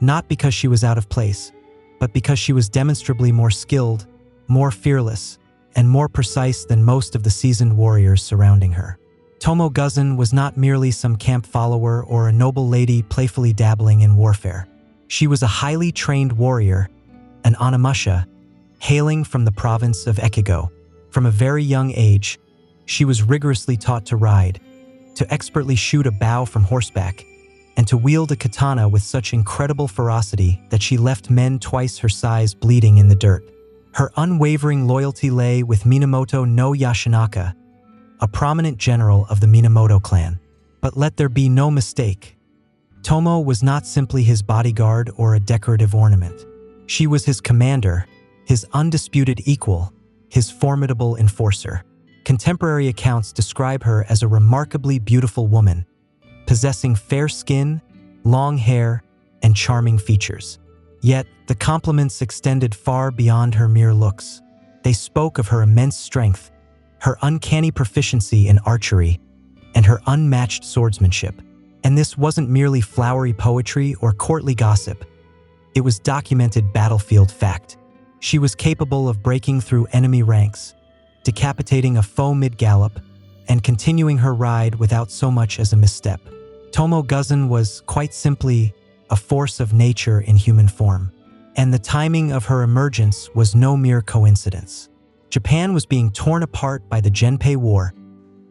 Not because she was out of place, but because she was demonstrably more skilled, more fearless, and more precise than most of the seasoned warriors surrounding her. Tomo Guzan was not merely some camp follower or a noble lady playfully dabbling in warfare. She was a highly trained warrior, an Onimusha, hailing from the province of Echigo. From a very young age, she was rigorously taught to ride, to expertly shoot a bow from horseback, and to wield a katana with such incredible ferocity that she left men twice her size bleeding in the dirt. Her unwavering loyalty lay with Minamoto no Yashinaka, a prominent general of the Minamoto clan. But let there be no mistake. Tomo was not simply his bodyguard or a decorative ornament. She was his commander, his undisputed equal, his formidable enforcer. Contemporary accounts describe her as a remarkably beautiful woman, possessing fair skin, long hair, and charming features. Yet, the compliments extended far beyond her mere looks. They spoke of her immense strength, her uncanny proficiency in archery, and her unmatched swordsmanship. And this wasn't merely flowery poetry or courtly gossip. It was documented battlefield fact. She was capable of breaking through enemy ranks, decapitating a foe mid-gallop and continuing her ride without so much as a misstep. Tomo Guzan was, quite simply, a force of nature in human form, and the timing of her emergence was no mere coincidence. Japan was being torn apart by the Genpei War,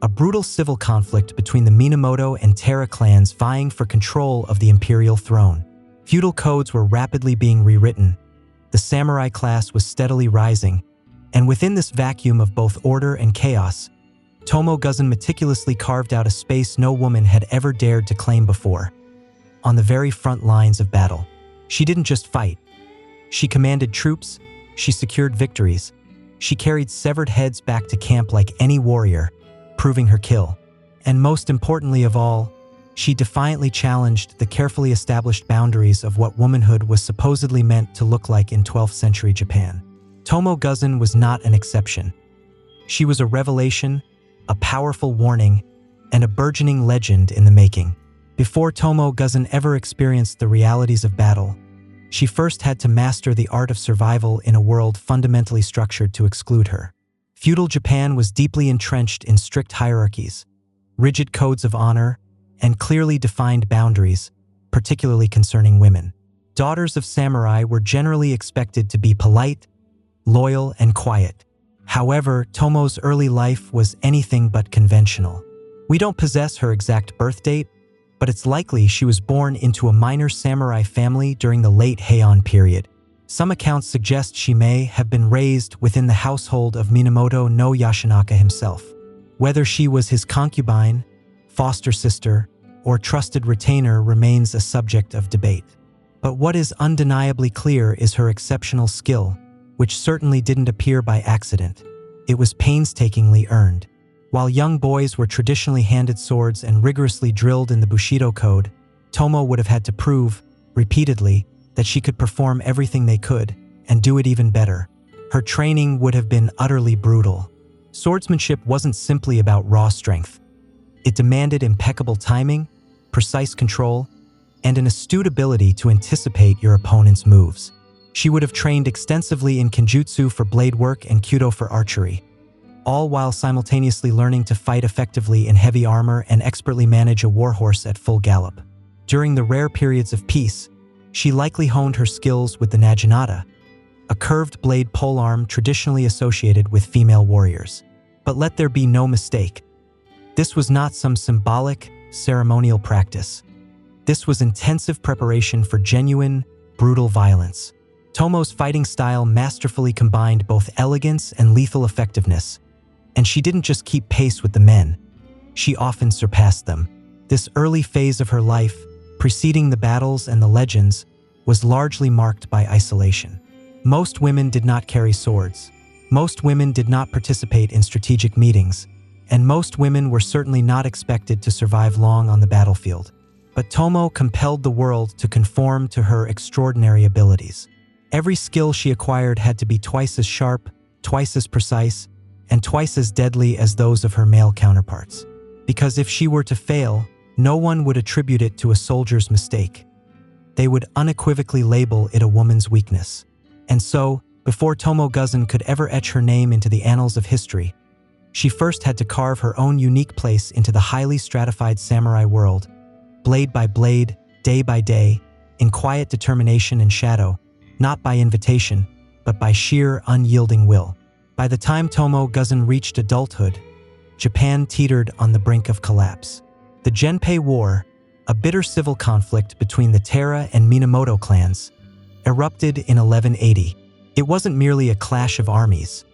a brutal civil conflict between the Minamoto and Taira clans vying for control of the imperial throne. Feudal codes were rapidly being rewritten, the samurai class was steadily rising, and within this vacuum of both order and chaos, Tomo Guzan meticulously carved out a space no woman had ever dared to claim before. On the very front lines of battle, she didn't just fight. She commanded troops, she secured victories, she carried severed heads back to camp like any warrior, proving her kill. And most importantly of all, she defiantly challenged the carefully established boundaries of what womanhood was supposedly meant to look like in 12th century Japan. Tomo Guzan was not an exception. She was a revelation, a powerful warning, and a burgeoning legend in the making. Before Tomo Guzan ever experienced the realities of battle, she first had to master the art of survival in a world fundamentally structured to exclude her. Feudal Japan was deeply entrenched in strict hierarchies, rigid codes of honor, and clearly defined boundaries, particularly concerning women. Daughters of samurai were generally expected to be polite, loyal, and quiet. However, Tomo's early life was anything but conventional. We don't possess her exact birth date, but it's likely she was born into a minor samurai family during the late Heian period. Some accounts suggest she may have been raised within the household of Minamoto no Yashinaka himself. Whether she was his concubine, foster sister, or trusted retainer remains a subject of debate. But what is undeniably clear is her exceptional skill, which certainly didn't appear by accident. It was painstakingly earned. While young boys were traditionally handed swords and rigorously drilled in the Bushido code, Tomo would have had to prove, repeatedly, that she could perform everything they could, and do it even better. Her training would have been utterly brutal. Swordsmanship wasn't simply about raw strength. It demanded impeccable timing, precise control, and an astute ability to anticipate your opponent's moves. She would have trained extensively in Kenjutsu for blade work and Kyudo for archery, all while simultaneously learning to fight effectively in heavy armor and expertly manage a warhorse at full gallop. During the rare periods of peace, she likely honed her skills with the naginata, a curved blade polearm traditionally associated with female warriors. But let there be no mistake. This was not some symbolic, ceremonial practice. This was intensive preparation for genuine, brutal violence. Tomo's fighting style masterfully combined both elegance and lethal effectiveness, and she didn't just keep pace with the men, she often surpassed them. This early phase of her life, preceding the battles and the legends, was largely marked by isolation. Most women did not carry swords. Most women did not participate in strategic meetings, and most women were certainly not expected to survive long on the battlefield. But Tomo compelled the world to conform to her extraordinary abilities. Every skill she acquired had to be twice as sharp, twice as precise, and twice as deadly as those of her male counterparts. Because if she were to fail, no one would attribute it to a soldier's mistake. They would unequivocally label it a woman's weakness. And so, before Tomo Guzan could ever etch her name into the annals of history, she first had to carve her own unique place into the highly stratified samurai world, blade by blade, day by day, in quiet determination and shadow, not by invitation, but by sheer, unyielding will. By the time Tomo Guzan reached adulthood, Japan teetered on the brink of collapse. The Genpei War, a bitter civil conflict between the Taira and Minamoto clans, erupted in 1180. It wasn't merely a clash of armies.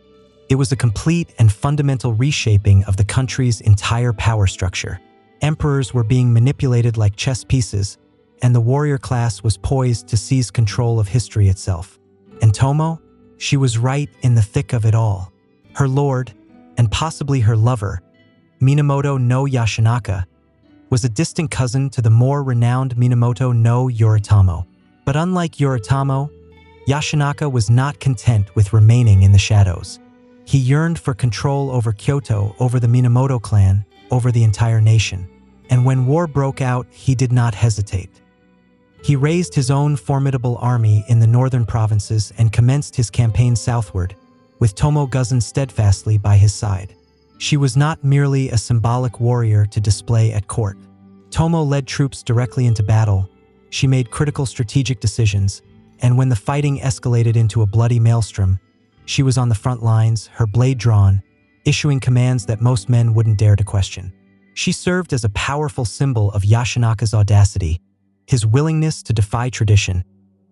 It was a complete and fundamental reshaping of the country's entire power structure. Emperors were being manipulated like chess pieces, and the warrior class was poised to seize control of history itself. And Tomo? She was right in the thick of it all. Her lord, and possibly her lover, Minamoto no Yashinaka, was a distant cousin to the more renowned Minamoto no Yoritomo. But unlike Yoritomo, Yashinaka was not content with remaining in the shadows. He yearned for control over Kyoto, over the Minamoto clan, over the entire nation. And when war broke out, he did not hesitate. He raised his own formidable army in the northern provinces and commenced his campaign southward, with Tomo Guzan steadfastly by his side. She was not merely a symbolic warrior to display at court. Tomo led troops directly into battle. She made critical strategic decisions, and when the fighting escalated into a bloody maelstrom, she was on the front lines, her blade drawn, issuing commands that most men wouldn't dare to question. She served as a powerful symbol of Yashinaka's audacity, his willingness to defy tradition,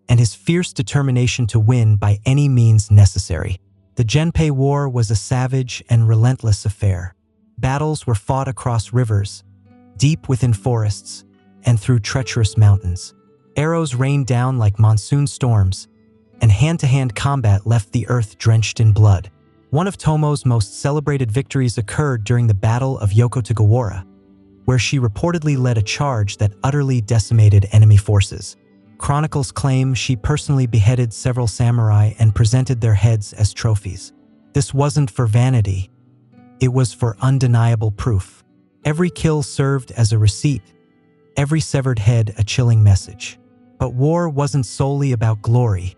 and his fierce determination to win by any means necessary. The Genpei War was a savage and relentless affair. Battles were fought across rivers, deep within forests, and through treacherous mountains. Arrows rained down like monsoon storms, and hand-to-hand combat left the earth drenched in blood. One of Tomo's most celebrated victories occurred during the Battle of Yokotogawara, where she reportedly led a charge that utterly decimated enemy forces. Chronicles claim she personally beheaded several samurai and presented their heads as trophies. This wasn't for vanity. It was for undeniable proof. Every kill served as a receipt, every severed head a chilling message. But war wasn't solely about glory.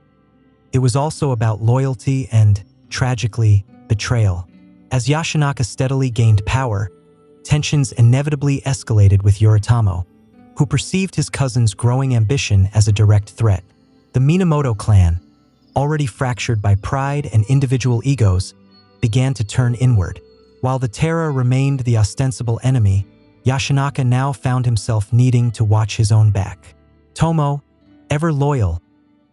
It was also about loyalty and, tragically, betrayal. As Yashinaka steadily gained power, tensions inevitably escalated with Yoritomo, who perceived his cousin's growing ambition as a direct threat. The Minamoto clan, already fractured by pride and individual egos, began to turn inward. While the Terra remained the ostensible enemy, Yashinaka now found himself needing to watch his own back. Tomo, ever loyal,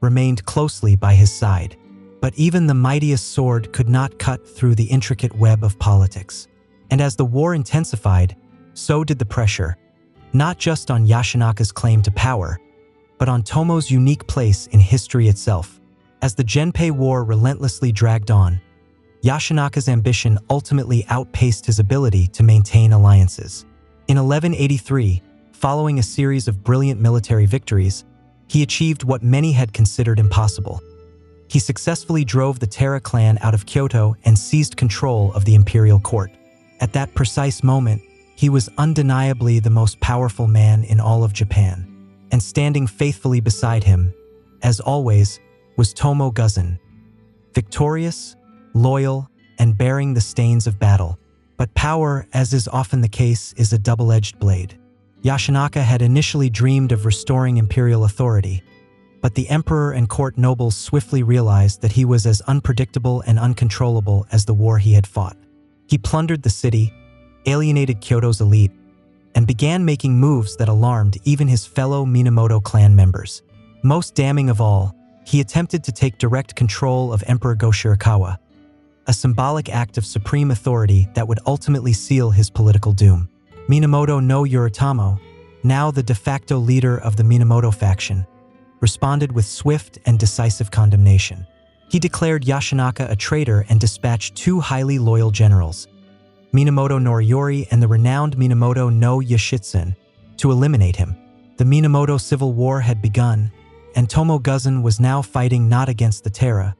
remained closely by his side. But even the mightiest sword could not cut through the intricate web of politics. And as the war intensified, so did the pressure, not just on Yashinaka's claim to power, but on Tomo's unique place in history itself. As the Genpei War relentlessly dragged on, Yashinaka's ambition ultimately outpaced his ability to maintain alliances. In 1183, following a series of brilliant military victories, he achieved what many had considered impossible. He successfully drove the Terra clan out of Kyoto and seized control of the imperial court. At that precise moment, he was undeniably the most powerful man in all of Japan. And standing faithfully beside him, as always, was Tomo Guzan. Victorious, loyal, and bearing the stains of battle. But power, as is often the case, is a double-edged blade. Yashinaka had initially dreamed of restoring imperial authority, but the emperor and court nobles swiftly realized that he was as unpredictable and uncontrollable as the war he had fought. He plundered the city, alienated Kyoto's elite, and began making moves that alarmed even his fellow Minamoto clan members. Most damning of all, he attempted to take direct control of Emperor Go-Shirakawa, a symbolic act of supreme authority that would ultimately seal his political doom. Minamoto no Yoritomo, now the de facto leader of the Minamoto faction, responded with swift and decisive condemnation. He declared Yashinaka a traitor and dispatched two highly loyal generals, Minamoto Noriyori and the renowned Minamoto no Yoshitsune, to eliminate him. The Minamoto Civil War had begun, and Tomo Guzan was now fighting not against the Terra,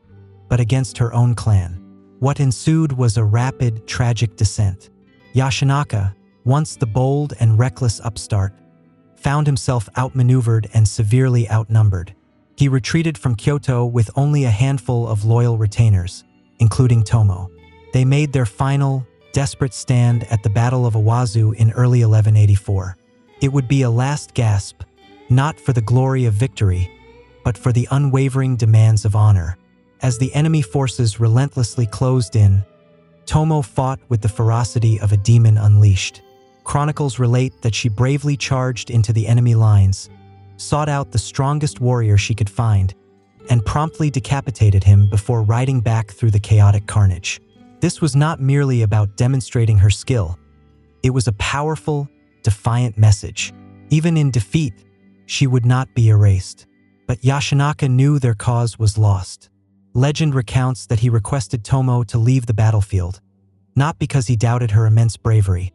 but against her own clan. What ensued was a rapid, tragic descent. Yashinaka, once the bold and reckless upstart, found himself outmaneuvered and severely outnumbered. He retreated from Kyoto with only a handful of loyal retainers, including Tomo. They made their final, desperate stand at the Battle of Awazu in early 1184. It would be a last gasp, not for the glory of victory, but for the unwavering demands of honor. As the enemy forces relentlessly closed in, Tomo fought with the ferocity of a demon unleashed. Chronicles relate that she bravely charged into the enemy lines, sought out the strongest warrior she could find, and promptly decapitated him before riding back through the chaotic carnage. This was not merely about demonstrating her skill. It was a powerful, defiant message. Even in defeat, she would not be erased. But Yashinaka knew their cause was lost. Legend recounts that he requested Tomo to leave the battlefield, not because he doubted her immense bravery,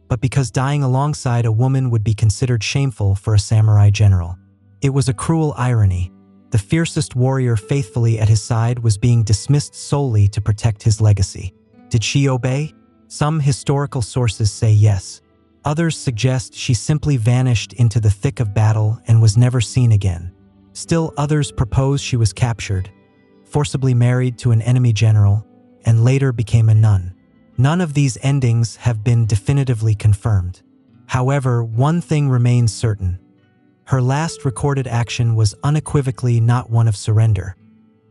but because dying alongside a woman would be considered shameful for a samurai general. It was a cruel irony. The fiercest warrior faithfully at his side was being dismissed solely to protect his legacy. Did she obey? Some historical sources say yes. Others suggest she simply vanished into the thick of battle and was never seen again. Still others propose she was captured, forcibly married to an enemy general, and later became a nun. None of these endings have been definitively confirmed. However, one thing remains certain. Her last recorded action was unequivocally not one of surrender.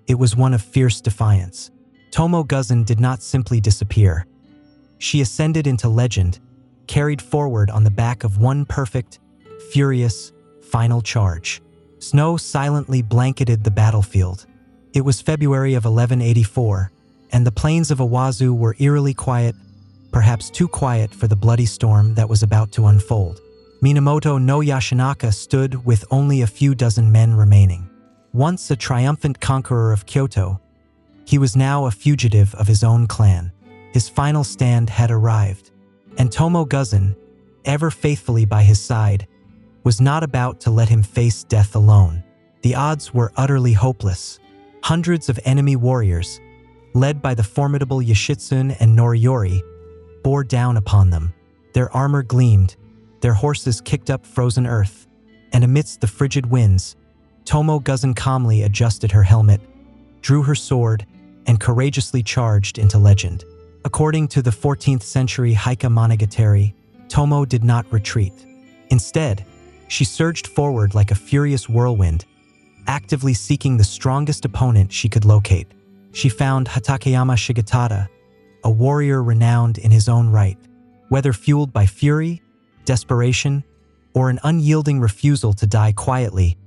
It was one of fierce defiance. Tomo Guzan did not simply disappear. She ascended into legend, carried forward on the back of one perfect, furious, final charge. Snow silently blanketed the battlefield. It was February of 1184, and the plains of Owazu were eerily quiet, perhaps too quiet for the bloody storm that was about to unfold. Minamoto no Yashinaka stood with only a few dozen men remaining. Once a triumphant conqueror of Kyoto, he was now a fugitive of his own clan. His final stand had arrived, and Tomo Guzan, ever faithfully by his side, was not about to let him face death alone. The odds were utterly hopeless. Hundreds of enemy warriors, led by the formidable Yoshitsune and Noriyori, bore down upon them. Their armor gleamed, their horses kicked up frozen earth, and amidst the frigid winds, Tomo Guzan calmly adjusted her helmet, drew her sword, and courageously charged into legend. According to the 14th century Heike Monogatari, Tomo did not retreat. Instead, she surged forward like a furious whirlwind, actively seeking the strongest opponent she could locate. She found Hatakeyama Shigetada, a warrior renowned in his own right. Whether fueled by fury, desperation, or an unyielding refusal to die quietly,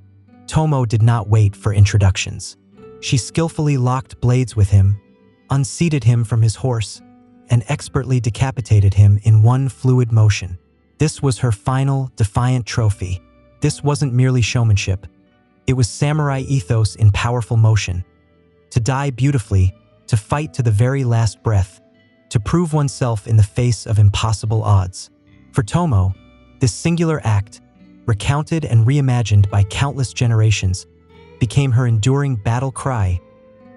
Tomo did not wait for introductions. She skillfully locked blades with him, unseated him from his horse, and expertly decapitated him in one fluid motion. This was her final, defiant trophy. This wasn't merely showmanship. It was samurai ethos in powerful motion. To die beautifully, to fight to the very last breath, to prove oneself in the face of impossible odds. For Tomo, this singular act, recounted and reimagined by countless generations, became her enduring battle cry,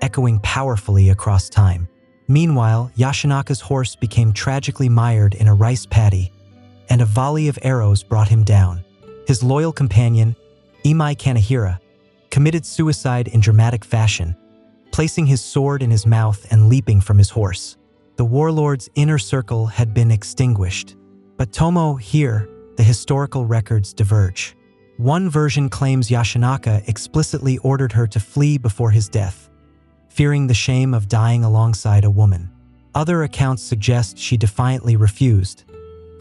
echoing powerfully across time. Meanwhile, Yashinaka's horse became tragically mired in a rice paddy, and a volley of arrows brought him down. His loyal companion, Imai Kanehira, committed suicide in dramatic fashion, placing his sword in his mouth and leaping from his horse. The warlord's inner circle had been extinguished. But Tomo, here, the historical records diverge. One version claims Yashinaka explicitly ordered her to flee before his death, fearing the shame of dying alongside a woman. Other accounts suggest she defiantly refused,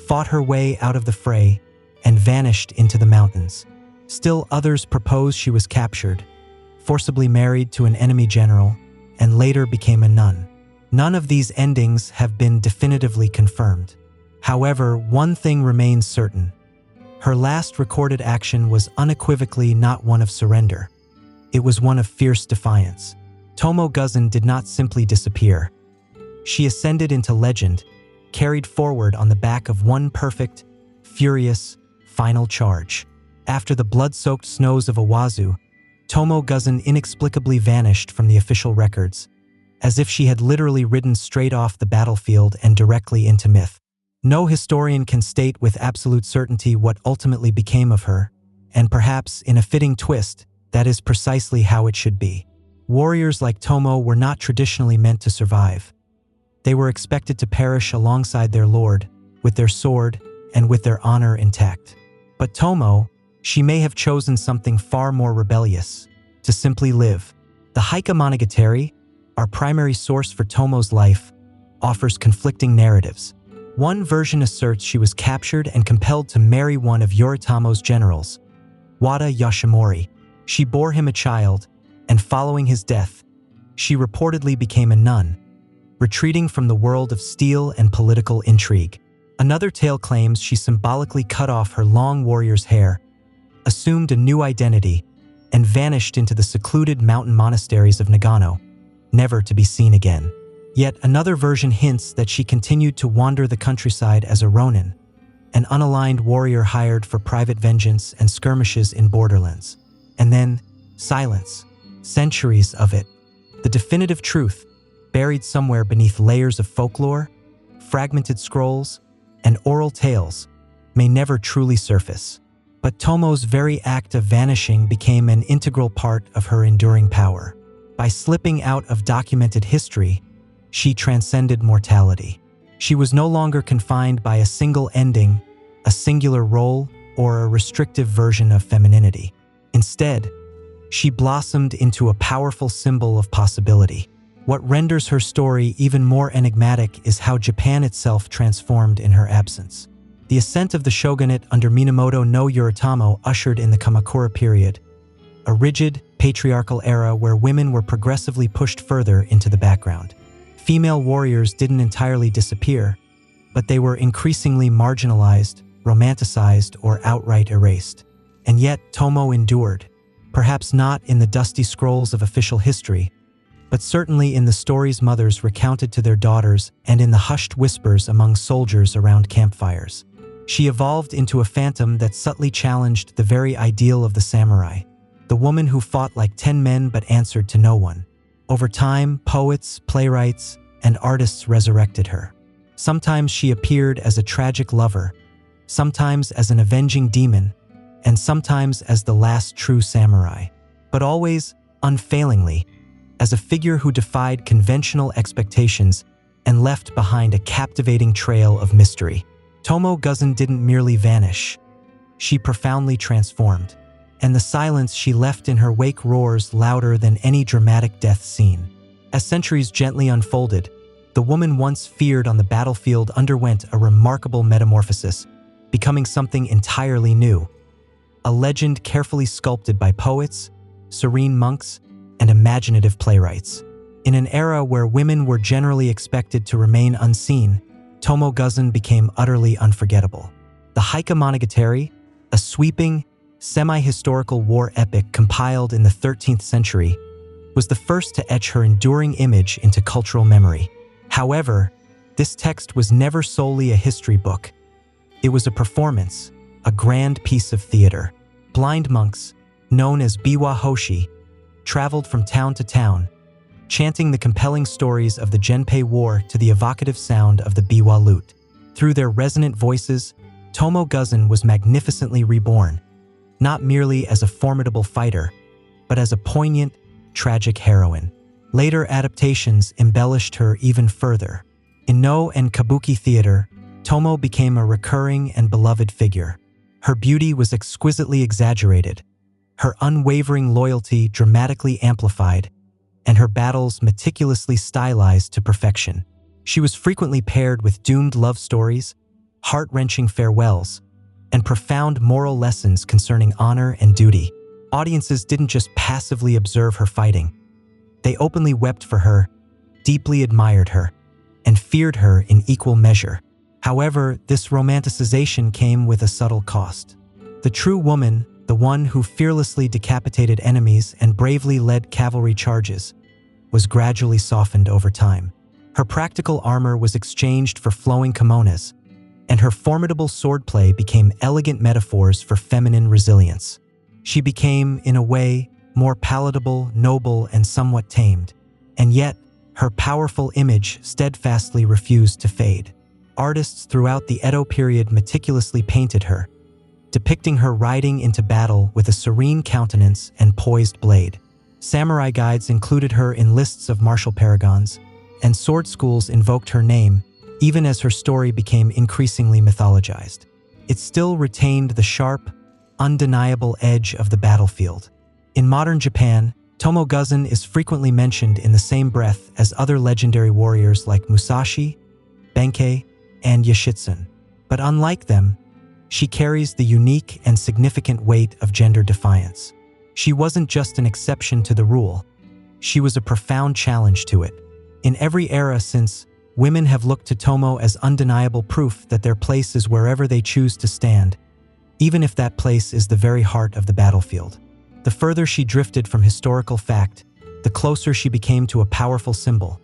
fought her way out of the fray, and vanished into the mountains. Still others propose she was captured, forcibly married to an enemy general, and later became a nun. None of these endings have been definitively confirmed. However, one thing remains certain. Her last recorded action was unequivocally not one of surrender. It was one of fierce defiance. Tomo Guzan did not simply disappear. She ascended into legend, carried forward on the back of one perfect, furious, final charge. After the blood-soaked snows of Owazu, Tomo Guzan inexplicably vanished from the official records, as if she had literally ridden straight off the battlefield and directly into myth. No historian can state with absolute certainty what ultimately became of her, and perhaps, in a fitting twist, that is precisely how it should be. Warriors like Tomo were not traditionally meant to survive. They were expected to perish alongside their lord, with their sword and with their honor intact. But Tomo, she may have chosen something far more rebellious, to simply live. The Heike Monogatari, our primary source for Tomo's life, offers conflicting narratives. One version asserts she was captured and compelled to marry one of Yoritomo's generals, Wada Yoshimori. She bore him a child, and following his death, she reportedly became a nun, retreating from the world of steel and political intrigue. Another tale claims she symbolically cut off her long warrior's hair, assumed a new identity, and vanished into the secluded mountain monasteries of Nagano, never to be seen again. Yet another version hints that she continued to wander the countryside as a ronin, an unaligned warrior hired for private vengeance and skirmishes in borderlands. And then, silence. Centuries of it. The definitive truth, buried somewhere beneath layers of folklore, fragmented scrolls, and oral tales, may never truly surface. But Tomo's very act of vanishing became an integral part of her enduring power. By slipping out of documented history, she transcended mortality. She was no longer confined by a single ending, a singular role, or a restrictive version of femininity. Instead, she blossomed into a powerful symbol of possibility. What renders her story even more enigmatic is how Japan itself transformed in her absence. The ascent of the shogunate under Minamoto no Yoritomo ushered in the Kamakura period, a rigid, patriarchal era where women were progressively pushed further into the background. Female warriors didn't entirely disappear, but they were increasingly marginalized, romanticized, or outright erased. And yet, Tomo endured, perhaps not in the dusty scrolls of official history, but certainly in the stories mothers recounted to their daughters and in the hushed whispers among soldiers around campfires. She evolved into a phantom that subtly challenged the very ideal of the samurai, the woman who fought like 10 men but answered to no one. Over time, poets, playwrights, and artists resurrected her. Sometimes she appeared as a tragic lover, sometimes as an avenging demon, and sometimes as the last true samurai, but always, unfailingly, as a figure who defied conventional expectations and left behind a captivating trail of mystery. Tomo Guzan didn't merely vanish. She profoundly transformed, and the silence she left in her wake roars louder than any dramatic death scene. As centuries gently unfolded, the woman once feared on the battlefield underwent a remarkable metamorphosis, becoming something entirely new. A legend carefully sculpted by poets, serene monks, and imaginative playwrights. In an era where women were generally expected to remain unseen, Tomo Guzan became utterly unforgettable. The Heike Monogatari, a sweeping, semi-historical war epic compiled in the 13th century, was the first to etch her enduring image into cultural memory. However, this text was never solely a history book. It was a performance, a grand piece of theater. Blind monks, known as biwa hoshi, traveled from town to town, chanting the compelling stories of the Genpei War to the evocative sound of the biwa lute. Through their resonant voices, Tomo Guzan was magnificently reborn, not merely as a formidable fighter, but as a poignant, tragic heroine. Later adaptations embellished her even further. In No and Kabuki theater, Tomo became a recurring and beloved figure. Her beauty was exquisitely exaggerated, her unwavering loyalty dramatically amplified, and her battles meticulously stylized to perfection. She was frequently paired with doomed love stories, heart-wrenching farewells, and profound moral lessons concerning honor and duty. Audiences didn't just passively observe her fighting. They openly wept for her, deeply admired her, and feared her in equal measure. However, this romanticization came with a subtle cost. The true woman, the one who fearlessly decapitated enemies and bravely led cavalry charges, was gradually softened over time. Her practical armor was exchanged for flowing kimonos, and her formidable swordplay became elegant metaphors for feminine resilience. She became, in a way, more palatable, noble, and somewhat tamed, and yet, her powerful image steadfastly refused to fade. Artists throughout the Edo period meticulously painted her, depicting her riding into battle with a serene countenance and poised blade. Samurai guides included her in lists of martial paragons, and sword schools invoked her name, even as her story became increasingly mythologized. It still retained the sharp, undeniable edge of the battlefield. In modern Japan, Tomo Guzan is frequently mentioned in the same breath as other legendary warriors like Musashi, Benkei, and Yoshitsune. But unlike them, she carries the unique and significant weight of gender defiance. She wasn't just an exception to the rule. She was a profound challenge to it. In every era since, women have looked to Tomo as undeniable proof that their place is wherever they choose to stand, even if that place is the very heart of the battlefield. The further she drifted from historical fact, the closer she became to a powerful symbol.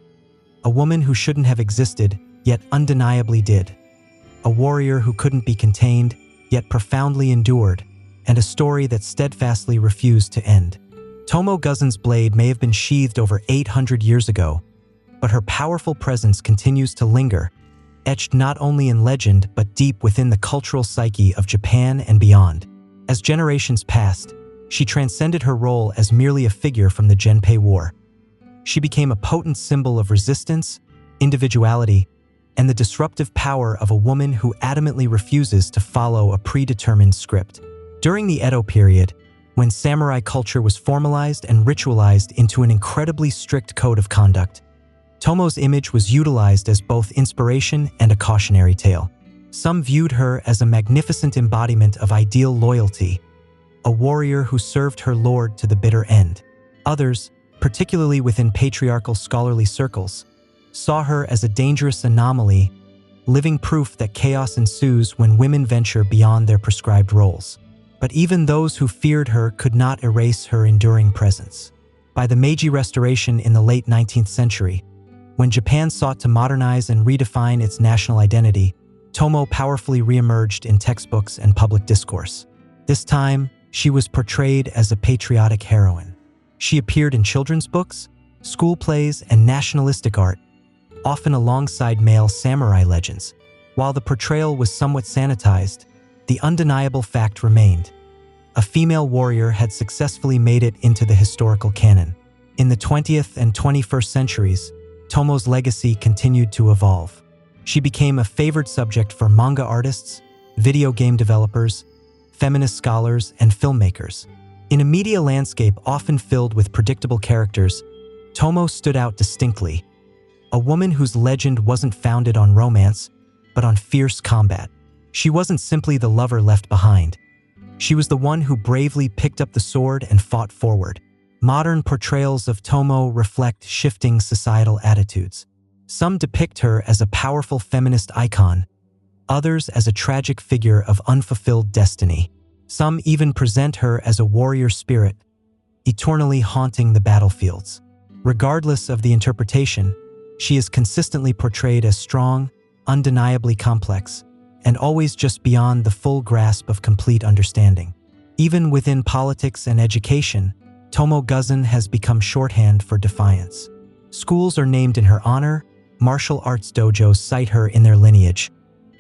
A woman who shouldn't have existed, yet undeniably did. A warrior who couldn't be contained, yet profoundly endured, and a story that steadfastly refused to end. Tomo Guzan's blade may have been sheathed over 800 years ago, but her powerful presence continues to linger, etched not only in legend but deep within the cultural psyche of Japan and beyond. As generations passed, she transcended her role as merely a figure from the Genpei War. She became a potent symbol of resistance, individuality, and the disruptive power of a woman who adamantly refuses to follow a predetermined script. During the Edo period, when samurai culture was formalized and ritualized into an incredibly strict code of conduct, Tomo's image was utilized as both inspiration and a cautionary tale. Some viewed her as a magnificent embodiment of ideal loyalty, a warrior who served her lord to the bitter end. Others, particularly within patriarchal scholarly circles, saw her as a dangerous anomaly, living proof that chaos ensues when women venture beyond their prescribed roles. But even those who feared her could not erase her enduring presence. By the Meiji Restoration in the late 19th century, when Japan sought to modernize and redefine its national identity, Tomo powerfully reemerged in textbooks and public discourse. This time, she was portrayed as a patriotic heroine. She appeared in children's books, school plays, and nationalistic art, often alongside male samurai legends. While the portrayal was somewhat sanitized, the undeniable fact remained. A female warrior had successfully made it into the historical canon. In the 20th and 21st centuries, Tomo's legacy continued to evolve. She became a favored subject for manga artists, video game developers, feminist scholars, and filmmakers. In a media landscape often filled with predictable characters, Tomo stood out distinctly. A woman whose legend wasn't founded on romance, but on fierce combat. She wasn't simply the lover left behind. She was the one who bravely picked up the sword and fought forward. Modern portrayals of Tomo reflect shifting societal attitudes. Some depict her as a powerful feminist icon, others as a tragic figure of unfulfilled destiny. Some even present her as a warrior spirit, eternally haunting the battlefields. Regardless of the interpretation, she is consistently portrayed as strong, undeniably complex, and always just beyond the full grasp of complete understanding. Even within politics and education, Tomo Guzan has become shorthand for defiance. Schools are named in her honor, martial arts dojos cite her in their lineage,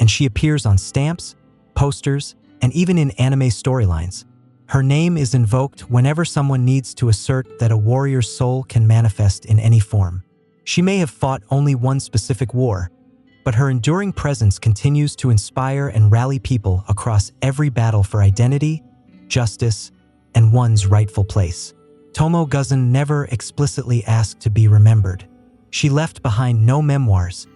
and she appears on stamps, posters, and even in anime storylines. Her name is invoked whenever someone needs to assert that a warrior's soul can manifest in any form. She may have fought only one specific war, but her enduring presence continues to inspire and rally people across every battle for identity, justice, and one's rightful place. Tomo Guzan never explicitly asked to be remembered. She left behind no memoirs,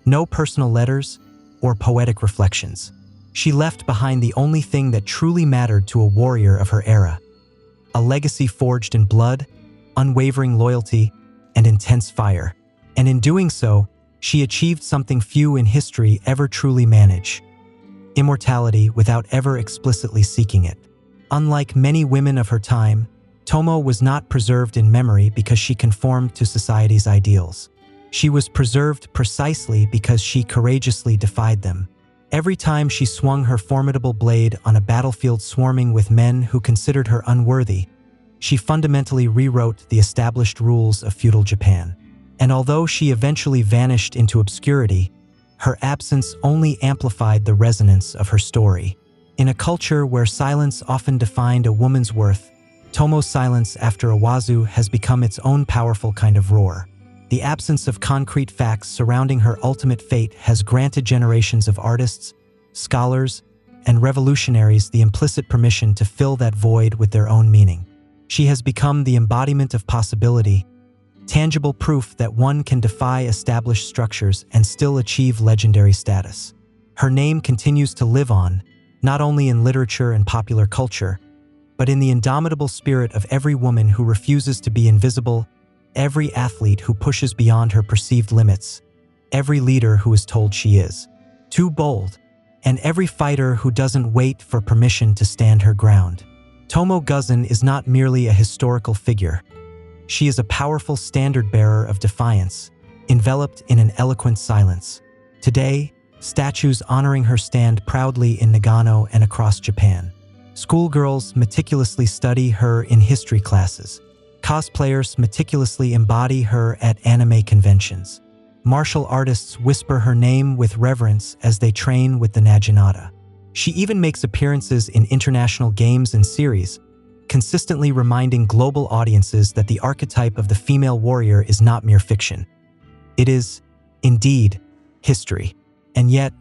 no personal letters, or poetic reflections. She left behind the only thing that truly mattered to a warrior of her era: a legacy forged in blood, unwavering loyalty, and intense fire. And in doing so, she achieved something few in history ever truly manage: immortality without ever explicitly seeking it. Unlike many women of her time, Tomo was not preserved in memory because she conformed to society's ideals. She was preserved precisely because she courageously defied them. Every time she swung her formidable blade on a battlefield swarming with men who considered her unworthy, she fundamentally rewrote the established rules of feudal Japan. And although she eventually vanished into obscurity, her absence only amplified the resonance of her story. In a culture where silence often defined a woman's worth, Tomo's silence after Iwazu has become its own powerful kind of roar. The absence of concrete facts surrounding her ultimate fate has granted generations of artists, scholars, and revolutionaries the implicit permission to fill that void with their own meaning. She has become the embodiment of possibility, tangible proof that one can defy established structures and still achieve legendary status. Her name continues to live on, not only in literature and popular culture, but in the indomitable spirit of every woman who refuses to be invisible, every athlete who pushes beyond her perceived limits, every leader who is told she is too bold, and every fighter who doesn't wait for permission to stand her ground. Tomo Guzan is not merely a historical figure. She is a powerful standard-bearer of defiance, enveloped in an eloquent silence. Today, statues honoring her stand proudly in Nagano and across Japan. Schoolgirls meticulously study her in history classes. Cosplayers meticulously embody her at anime conventions. Martial artists whisper her name with reverence as they train with the Naginata. She even makes appearances in international games and series, consistently reminding global audiences that the archetype of the female warrior is not mere fiction. It is Indeed, history. And yet,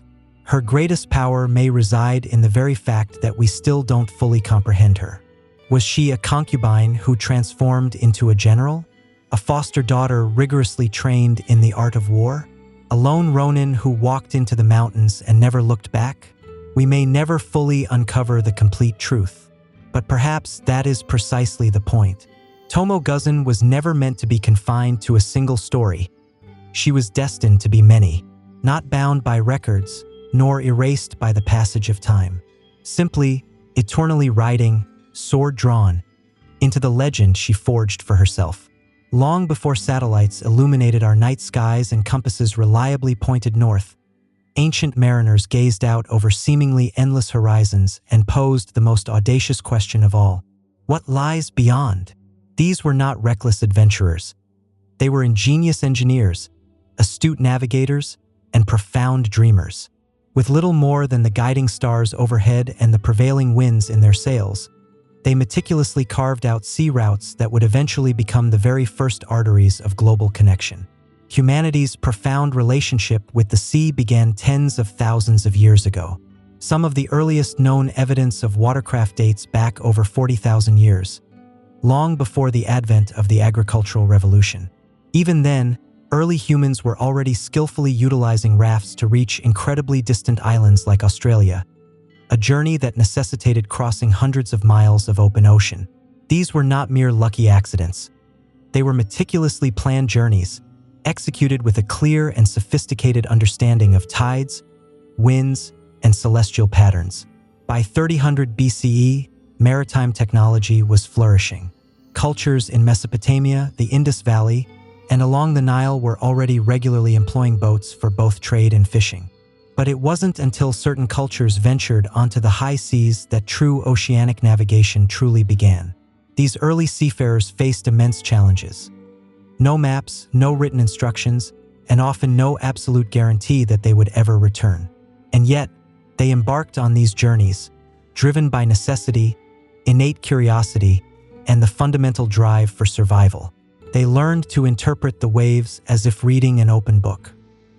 her greatest power may reside in the very fact that we still don't fully comprehend her. Was she a concubine who transformed into a general? A foster daughter rigorously trained in the art of war? A lone Ronin who walked into the mountains and never looked back? We may never fully uncover the complete truth, but perhaps that is precisely the point. Tomo Guzan was never meant to be confined to a single story. She was destined to be many, not bound by records, nor erased by the passage of time. Simply, eternally riding, sword drawn, into the legend she forged for herself. Long before satellites illuminated our night skies and compasses reliably pointed north, ancient mariners gazed out over seemingly endless horizons and posed the most audacious question of all: what lies beyond? These were not reckless adventurers. They were ingenious engineers, astute navigators, and profound dreamers. With little more than the guiding stars overhead and the prevailing winds in their sails, they meticulously carved out sea routes that would eventually become the very first arteries of global connection. Humanity's profound relationship with the sea began tens of thousands of years ago. Some of the earliest known evidence of watercraft dates back over 40,000 years, long before the advent of the agricultural revolution. Even then, early humans were already skillfully utilizing rafts to reach incredibly distant islands like Australia, a journey that necessitated crossing hundreds of miles of open ocean. These were not mere lucky accidents. They were meticulously planned journeys, executed with a clear and sophisticated understanding of tides, winds, and celestial patterns. By 3000 BCE, maritime technology was flourishing. Cultures in Mesopotamia, the Indus Valley, and along the Nile were already regularly employing boats for both trade and fishing. But it wasn't until certain cultures ventured onto the high seas that true oceanic navigation truly began. These early seafarers faced immense challenges. No maps, no written instructions, and often no absolute guarantee that they would ever return. And yet, they embarked on these journeys, driven by necessity, innate curiosity, and the fundamental drive for survival. They learned to interpret the waves as if reading an open book.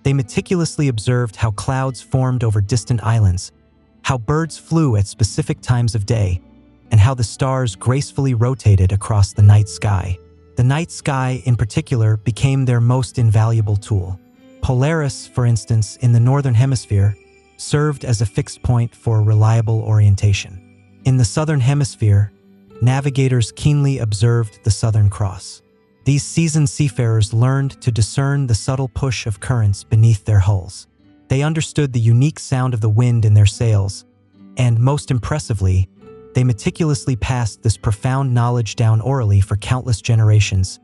They meticulously observed how clouds formed over distant islands, how birds flew at specific times of day, and how the stars gracefully rotated across the night sky. The night sky, in particular, became their most invaluable tool. Polaris, for instance, in the northern hemisphere, served as a fixed point for reliable orientation. In the southern hemisphere, navigators keenly observed the Southern Cross. These seasoned seafarers learned to discern the subtle push of currents beneath their hulls. They understood the unique sound of the wind in their sails, and most impressively, they meticulously passed this profound knowledge down orally for countless generations,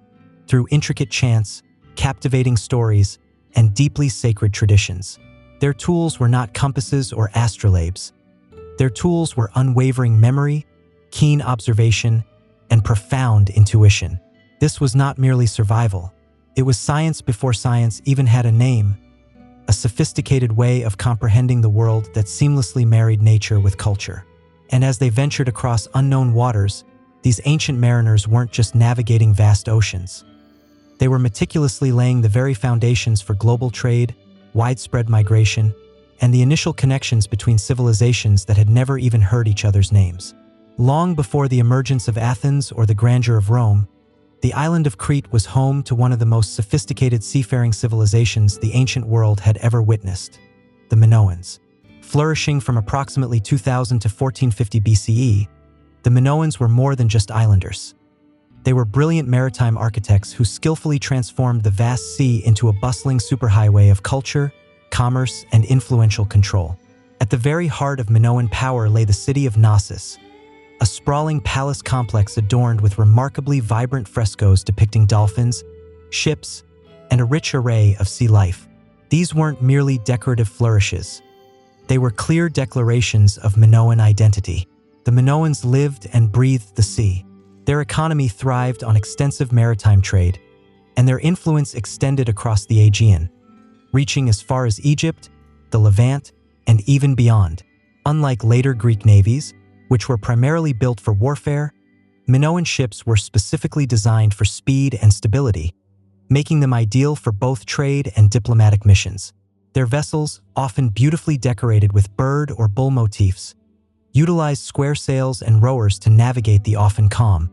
through intricate chants, captivating stories, and deeply sacred traditions. Their tools were not compasses or astrolabes. Their tools were unwavering memory, keen observation, and profound intuition. This was not merely survival. It was science before science even had a name, a sophisticated way of comprehending the world that seamlessly married nature with culture. And as they ventured across unknown waters, these ancient mariners weren't just navigating vast oceans. They were meticulously laying the very foundations for global trade, widespread migration, and the initial connections between civilizations that had never even heard each other's names. Long before the emergence of Athens or the grandeur of Rome, the island of Crete was home to one of the most sophisticated seafaring civilizations the ancient world had ever witnessed, the Minoans. Flourishing from approximately 2000 to 1450 BCE, the Minoans were more than just islanders. They were brilliant maritime architects who skillfully transformed the vast sea into a bustling superhighway of culture, commerce, and influential control. At the very heart of Minoan power lay the city of Knossos, a sprawling palace complex adorned with remarkably vibrant frescoes depicting dolphins, ships, and a rich array of sea life. These weren't merely decorative flourishes. They were clear declarations of Minoan identity. The Minoans lived and breathed the sea. Their economy thrived on extensive maritime trade, and their influence extended across the Aegean, reaching as far as Egypt, the Levant, and even beyond. Unlike later Greek navies, which were primarily built for warfare, Minoan ships were specifically designed for speed and stability, making them ideal for both trade and diplomatic missions. Their vessels, often beautifully decorated with bird or bull motifs, utilized square sails and rowers to navigate the often calm,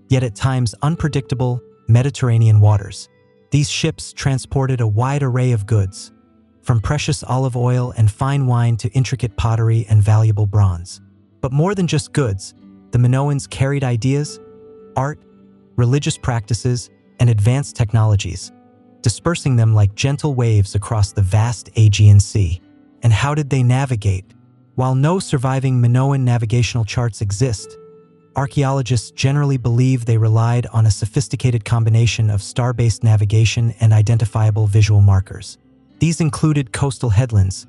yet at times unpredictable, Mediterranean waters. These ships transported a wide array of goods, from precious olive oil and fine wine to intricate pottery and valuable bronze. But more than just goods, the Minoans carried ideas, art, religious practices, and advanced technologies, dispersing them like gentle waves across the vast Aegean Sea. And how did they navigate? While no surviving Minoan navigational charts exist, archaeologists generally believe they relied on a sophisticated combination of star-based navigation and identifiable visual markers. These included coastal headlands,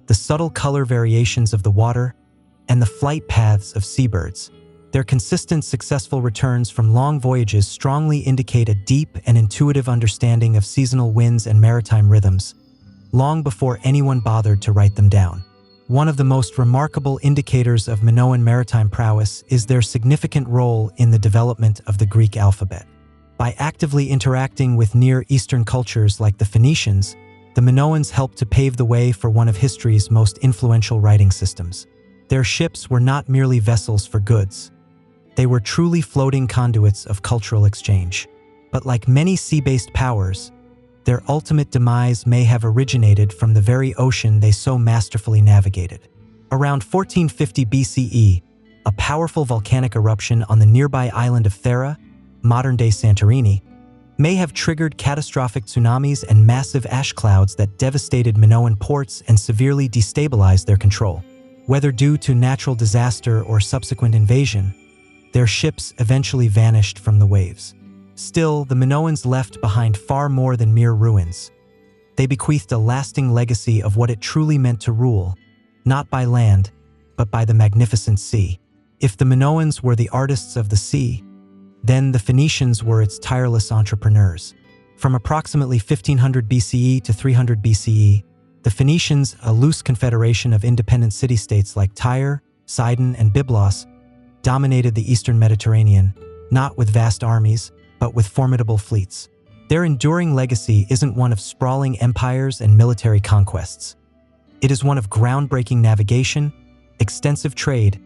the subtle color variations of the water, and the flight paths of seabirds. Their consistent, successful returns from long voyages strongly indicate a deep and intuitive understanding of seasonal winds and maritime rhythms, long before anyone bothered to write them down. One of the most remarkable indicators of Minoan maritime prowess is their significant role in the development of the Greek alphabet. By actively interacting with Near Eastern cultures like the Phoenicians, the Minoans helped to pave the way for one of history's most influential writing systems. Their ships were not merely vessels for goods. They were truly floating conduits of cultural exchange. But like many sea-based powers, their ultimate demise may have originated from the very ocean they so masterfully navigated. Around 1450 BCE, a powerful volcanic eruption on the nearby island of Thera, modern-day Santorini, may have triggered catastrophic tsunamis and massive ash clouds that devastated Minoan ports and severely destabilized their control. Whether due to natural disaster or subsequent invasion, their ships eventually vanished from the waves. Still, the Minoans left behind far more than mere ruins. They bequeathed a lasting legacy of what it truly meant to rule, not by land, but by the magnificent sea. If the Minoans were the artists of the sea, then the Phoenicians were its tireless entrepreneurs. From approximately 1500 BCE to 300 BCE, the Phoenicians, a loose confederation of independent city-states like Tyre, Sidon, and Byblos, dominated the eastern Mediterranean, not with vast armies, but with formidable fleets. Their enduring legacy isn't one of sprawling empires and military conquests. It is one of groundbreaking navigation, extensive trade,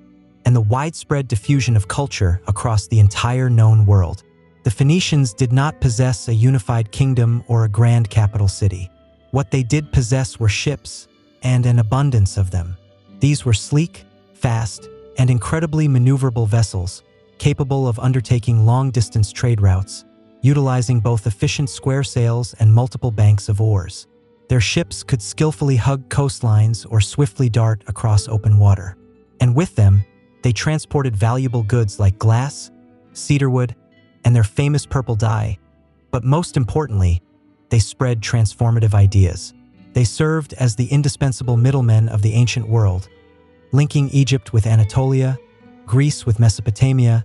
and the widespread diffusion of culture across the entire known world. The Phoenicians did not possess a unified kingdom or a grand capital city. What they did possess were ships, and an abundance of them. These were sleek, fast, and incredibly maneuverable vessels, capable of undertaking long-distance trade routes, utilizing both efficient square sails and multiple banks of oars. Their ships could skillfully hug coastlines or swiftly dart across open water. And with them, they transported valuable goods like glass, cedarwood, and their famous purple dye. But most importantly, they spread transformative ideas. They served as the indispensable middlemen of the ancient world, linking Egypt with Anatolia, Greece with Mesopotamia,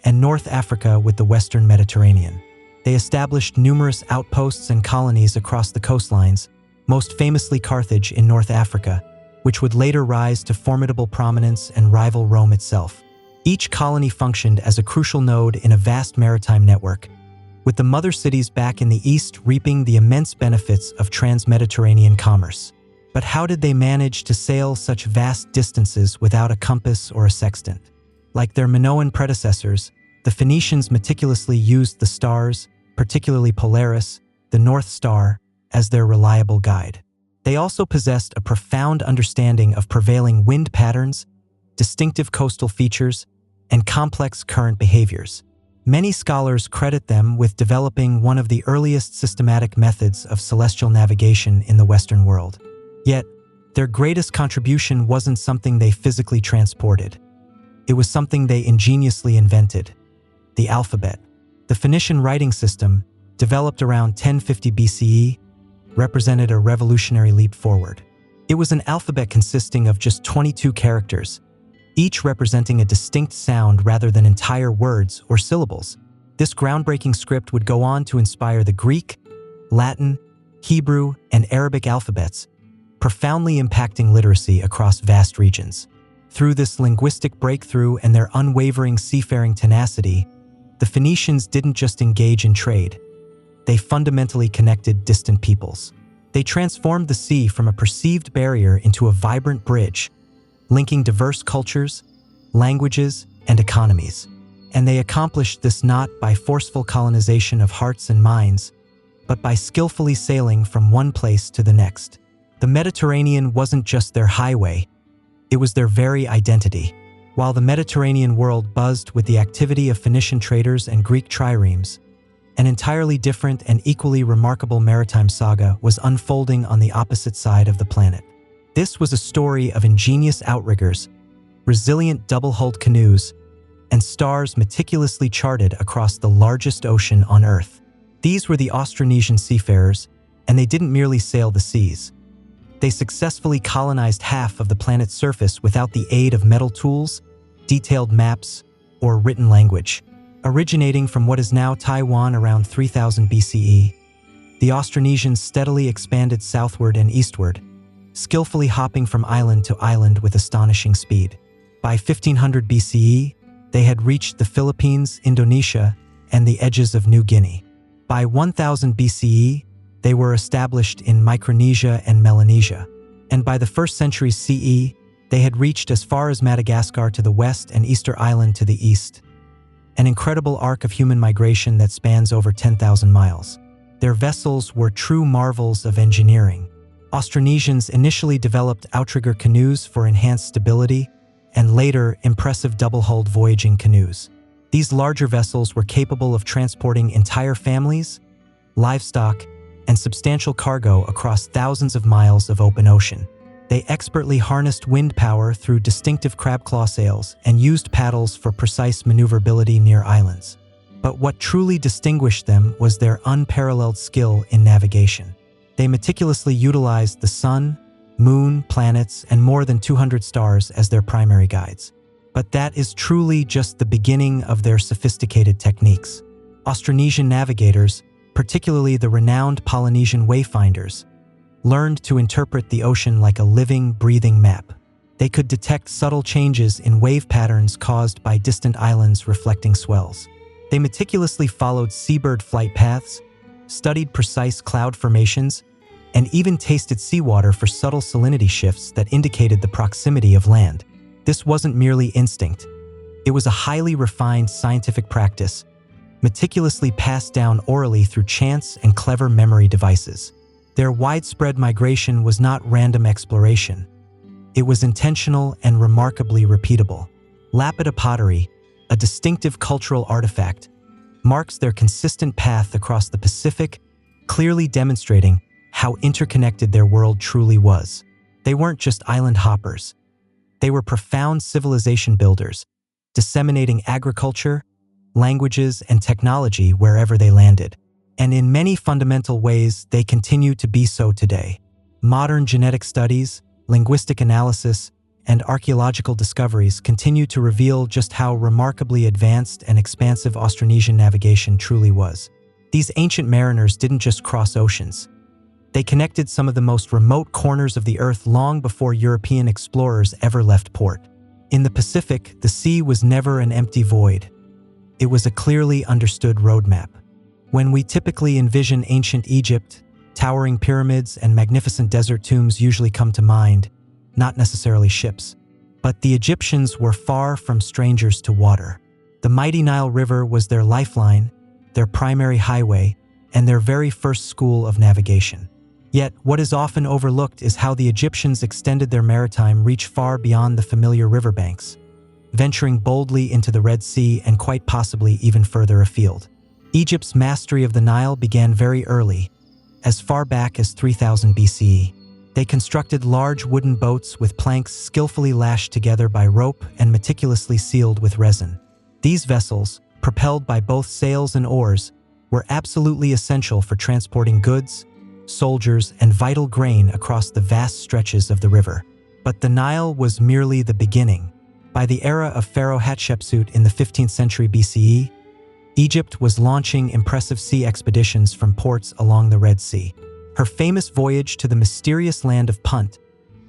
and North Africa with the Western Mediterranean. They established numerous outposts and colonies across the coastlines, most famously Carthage in North Africa, which would later rise to formidable prominence and rival Rome itself. Each colony functioned as a crucial node in a vast maritime network, with the mother cities back in the east reaping the immense benefits of trans-Mediterranean commerce. But how did they manage to sail such vast distances without a compass or a sextant? Like their Minoan predecessors, the Phoenicians meticulously used the stars, particularly Polaris, the North Star, as their reliable guide. They also possessed a profound understanding of prevailing wind patterns, distinctive coastal features, and complex current behaviors. Many scholars credit them with developing one of the earliest systematic methods of celestial navigation in the Western world. Yet, their greatest contribution wasn't something they physically transported. It was something they ingeniously invented: the alphabet. The Phoenician writing system, developed around 1050 BCE, represented a revolutionary leap forward. It was an alphabet consisting of just 22 characters, each representing a distinct sound rather than entire words or syllables. This groundbreaking script would go on to inspire the Greek, Latin, Hebrew, and Arabic alphabets, profoundly impacting literacy across vast regions. Through this linguistic breakthrough and their unwavering seafaring tenacity, the Phoenicians didn't just engage in trade. they fundamentally connected distant peoples. They transformed the sea from a perceived barrier into a vibrant bridge, linking diverse cultures, languages, and economies. And they accomplished this not by forceful colonization of hearts and minds, but by skillfully sailing from one place to the next. The Mediterranean wasn't just their highway, it was their very identity. While the Mediterranean world buzzed with the activity of Phoenician traders and Greek triremes, an entirely different and equally remarkable maritime saga was unfolding on the opposite side of the planet. This was a story of ingenious outriggers, resilient double-hulled canoes, and stars meticulously charted across the largest ocean on Earth. These were the Austronesian seafarers, and they didn't merely sail the seas. They successfully colonized half of the planet's surface without the aid of metal tools, detailed maps, or written language. Originating from what is now Taiwan around 3000 BCE, the Austronesians steadily expanded southward and eastward, skillfully hopping from island to island with astonishing speed. By 1500 BCE, they had reached the Philippines, Indonesia, and the edges of New Guinea. By 1000 BCE, they were established in Micronesia and Melanesia. And by the 1st century CE, they had reached as far as Madagascar to the west and Easter Island to the east. An incredible arc of human migration that spans over 10,000 miles. Their vessels were true marvels of engineering. Austronesians initially developed outrigger canoes for enhanced stability, and later impressive double-hulled voyaging canoes. These larger vessels were capable of transporting entire families, livestock, and substantial cargo across thousands of miles of open ocean. They expertly harnessed wind power through distinctive crab-claw sails and used paddles for precise maneuverability near islands. But what truly distinguished them was their unparalleled skill in navigation. They meticulously utilized the sun, moon, planets, and more than 200 stars as their primary guides. But that is truly just the beginning of their sophisticated techniques. Austronesian navigators, particularly the renowned Polynesian wayfinders, learned to interpret the ocean like a living, breathing map. They could detect subtle changes in wave patterns caused by distant islands reflecting swells. They meticulously followed seabird flight paths, studied precise cloud formations, and even tasted seawater for subtle salinity shifts that indicated the proximity of land. This wasn't merely instinct. It was a highly refined scientific practice, meticulously passed down orally through chance and clever memory devices. Their widespread migration was not random exploration. It was intentional and remarkably repeatable. Lapita pottery, a distinctive cultural artifact, marks their consistent path across the Pacific, clearly demonstrating how interconnected their world truly was. They weren't just island hoppers. They were profound civilization builders, disseminating agriculture, languages, and technology wherever they landed. And in many fundamental ways, they continue to be so today. Modern genetic studies, linguistic analysis, and archaeological discoveries continue to reveal just how remarkably advanced and expansive Austronesian navigation truly was. These ancient mariners didn't just cross oceans. They connected some of the most remote corners of the Earth long before European explorers ever left port. In the Pacific, the sea was never an empty void. It was a clearly understood roadmap. When we typically envision ancient Egypt, towering pyramids and magnificent desert tombs usually come to mind, not necessarily ships. But the Egyptians were far from strangers to water. The mighty Nile River was their lifeline, their primary highway, and their very first school of navigation. Yet, what is often overlooked is how the Egyptians extended their maritime reach far beyond the familiar riverbanks, venturing boldly into the Red Sea and quite possibly even further afield. Egypt's mastery of the Nile began very early, as far back as 3000 BCE. They constructed large wooden boats with planks skillfully lashed together by rope and meticulously sealed with resin. These vessels, propelled by both sails and oars, were absolutely essential for transporting goods, soldiers, and vital grain across the vast stretches of the river. But the Nile was merely the beginning. By the era of Pharaoh Hatshepsut in the 15th century BCE, Egypt was launching impressive sea expeditions from ports along the Red Sea. Her famous voyage to the mysterious land of Punt,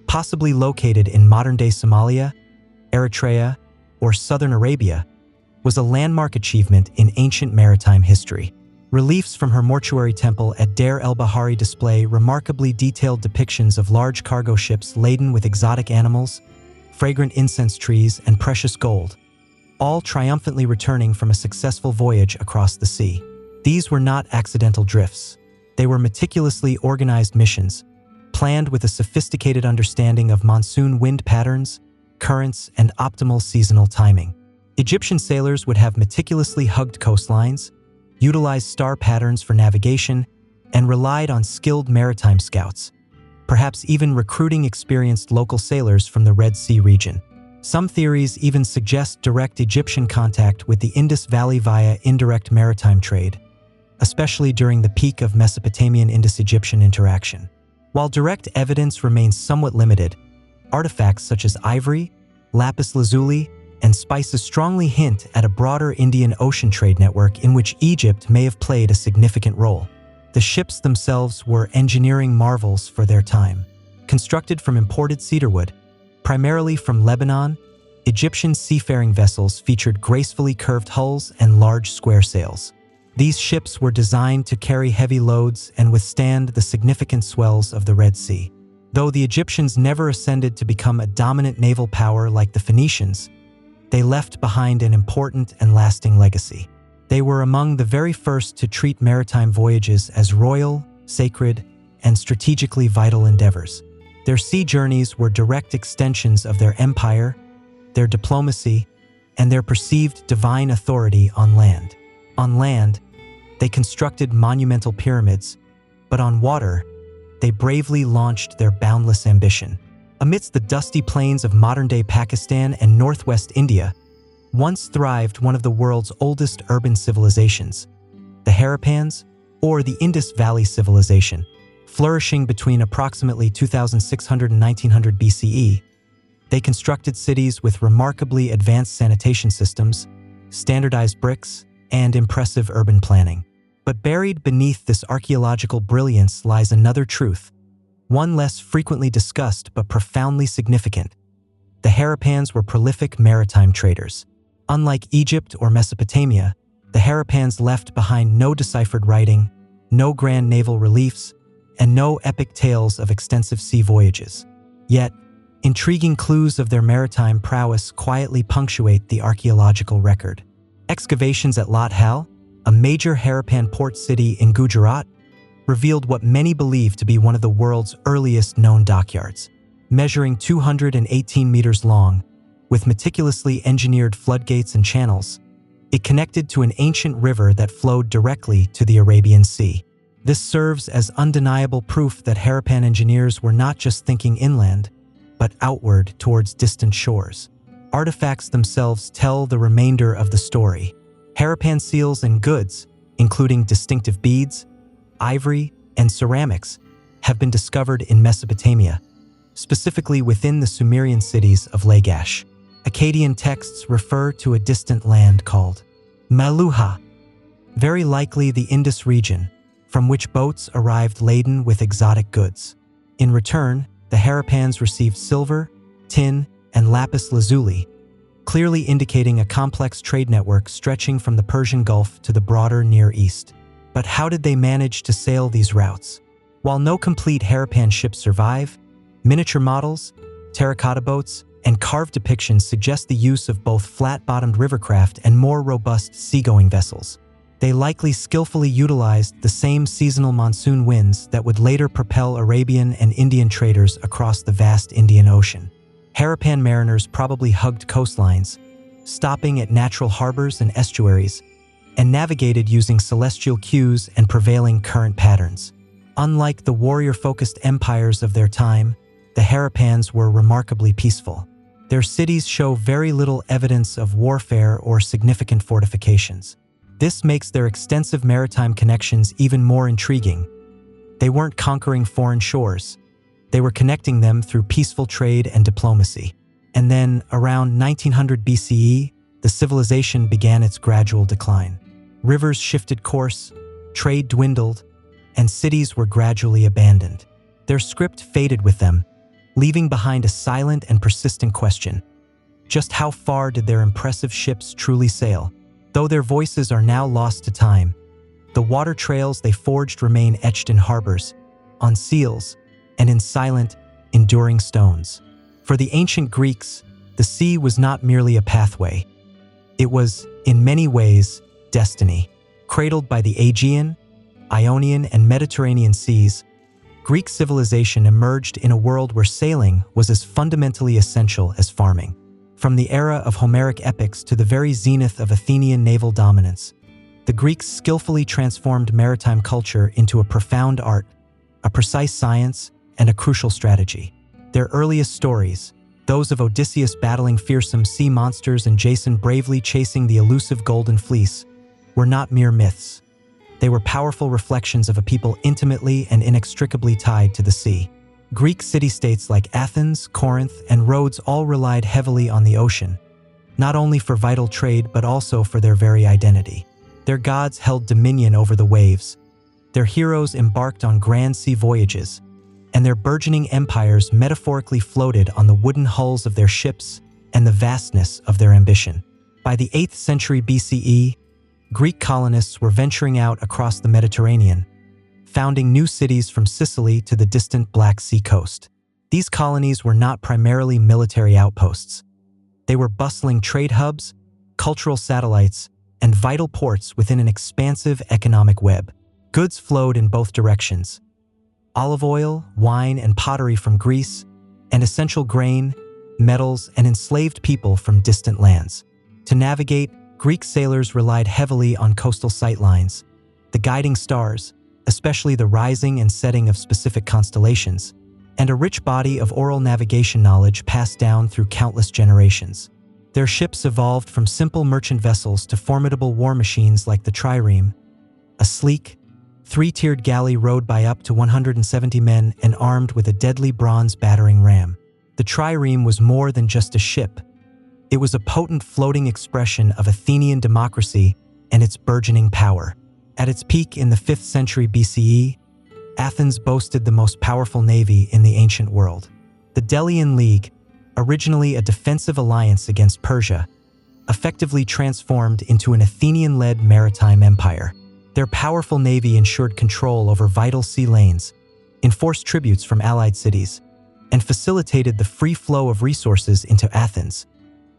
possibly located in modern-day Somalia, Eritrea, or southern Arabia, was a landmark achievement in ancient maritime history. Reliefs from her mortuary temple at Deir el-Bahari display remarkably detailed depictions of large cargo ships laden with exotic animals, fragrant incense trees, and precious gold, all triumphantly returning from a successful voyage across the sea. These were not accidental drifts. They were meticulously organized missions, planned with a sophisticated understanding of monsoon wind patterns, currents, and optimal seasonal timing. Egyptian sailors would have meticulously hugged coastlines, utilized star patterns for navigation, and relied on skilled maritime scouts, perhaps even recruiting experienced local sailors from the Red Sea region. Some theories even suggest direct Egyptian contact with the Indus Valley via indirect maritime trade, especially during the peak of Mesopotamian Indus-Egyptian interaction. While direct evidence remains somewhat limited, artifacts such as ivory, lapis lazuli, and spices strongly hint at a broader Indian Ocean trade network in which Egypt may have played a significant role. The ships themselves were engineering marvels for their time. Constructed from imported cedarwood, primarily from Lebanon, Egyptian seafaring vessels featured gracefully curved hulls and large square sails. These ships were designed to carry heavy loads and withstand the significant swells of the Red Sea. Though the Egyptians never ascended to become a dominant naval power like the Phoenicians, they left behind an important and lasting legacy. They were among the very first to treat maritime voyages as royal, sacred, and strategically vital endeavors. Their sea journeys were direct extensions of their empire, their diplomacy, and their perceived divine authority on land. On land, they constructed monumental pyramids, but on water, they bravely launched their boundless ambition. Amidst the dusty plains of modern-day Pakistan and northwest India, once thrived one of the world's oldest urban civilizations, the Harappans, or the Indus Valley Civilization. Flourishing between approximately 2600 and 1900 BCE, they constructed cities with remarkably advanced sanitation systems, standardized bricks, and impressive urban planning. But buried beneath this archaeological brilliance lies another truth, one less frequently discussed but profoundly significant. The Harappans were prolific maritime traders. Unlike Egypt or Mesopotamia, the Harappans left behind no deciphered writing, no grand naval reliefs, and no epic tales of extensive sea voyages. Yet, intriguing clues of their maritime prowess quietly punctuate the archaeological record. Excavations at Lathal, a major Harappan port city in Gujarat, revealed what many believe to be one of the world's earliest known dockyards. Measuring 218 meters long, with meticulously engineered floodgates and channels, it connected to an ancient river that flowed directly to the Arabian Sea. This serves as undeniable proof that Harappan engineers were not just thinking inland, but outward towards distant shores. Artifacts themselves tell the remainder of the story. Harappan seals and goods, including distinctive beads, ivory, and ceramics, have been discovered in Mesopotamia, specifically within the Sumerian cities of Lagash. Akkadian texts refer to a distant land called Maluha, very likely the Indus region, from which boats arrived laden with exotic goods. In return, the Harappans received silver, tin, and lapis lazuli, clearly indicating a complex trade network stretching from the Persian Gulf to the broader Near East. But how did they manage to sail these routes? While no complete Harappan ships survive, miniature models, terracotta boats, and carved depictions suggest the use of both flat-bottomed rivercraft and more robust seagoing vessels. They likely skillfully utilized the same seasonal monsoon winds that would later propel Arabian and Indian traders across the vast Indian Ocean. Harappan mariners probably hugged coastlines, stopping at natural harbors and estuaries, and navigated using celestial cues and prevailing current patterns. Unlike the warrior-focused empires of their time, the Harappans were remarkably peaceful. Their cities show very little evidence of warfare or significant fortifications. This makes their extensive maritime connections even more intriguing. They weren't conquering foreign shores. They were connecting them through peaceful trade and diplomacy. And then, around 1900 BCE, the civilization began its gradual decline. Rivers shifted course, trade dwindled, and cities were gradually abandoned. Their script faded with them, leaving behind a silent and persistent question. Just how far did their impressive ships truly sail? Though their voices are now lost to time, The water trails they forged remain etched in harbors, on seals, and in silent, enduring stones. For the ancient Greeks, the sea was not merely a pathway. It was, in many ways, destiny. Cradled by the Aegean, Ionian, and Mediterranean seas, Greek civilization emerged in a world where sailing was as fundamentally essential as farming. From the era of Homeric epics to the very zenith of Athenian naval dominance, the Greeks skillfully transformed maritime culture into a profound art, a precise science, and a crucial strategy. Their earliest stories, those of Odysseus battling fearsome sea monsters and Jason bravely chasing the elusive golden fleece, were not mere myths. They were powerful reflections of a people intimately and inextricably tied to the sea. Greek city-states like Athens, Corinth, and Rhodes all relied heavily on the ocean, not only for vital trade but also for their very identity. Their gods held dominion over the waves, their heroes embarked on grand sea voyages, and their burgeoning empires metaphorically floated on the wooden hulls of their ships and the vastness of their ambition. By the 8th century BCE, Greek colonists were venturing out across the Mediterranean, founding new cities from Sicily to the distant Black Sea coast. These colonies were not primarily military outposts. They were bustling trade hubs, cultural satellites, and vital ports within an expansive economic web. Goods flowed in both directions: olive oil, wine, and pottery from Greece, and essential grain, metals, and enslaved people from distant lands. To navigate, Greek sailors relied heavily on coastal sightlines, the guiding stars, especially the rising and setting of specific constellations, and a rich body of oral navigation knowledge passed down through countless generations. Their ships evolved from simple merchant vessels to formidable war machines like the trireme, a sleek, three-tiered galley rowed by up to 170 men and armed with a deadly bronze battering ram. The trireme was more than just a ship. It was a potent floating expression of Athenian democracy and its burgeoning power. At its peak in the 5th century BCE, Athens boasted the most powerful navy in the ancient world. The Delian League, originally a defensive alliance against Persia, effectively transformed into an Athenian-led maritime empire. Their powerful navy ensured control over vital sea lanes, enforced tributes from allied cities, and facilitated the free flow of resources into Athens,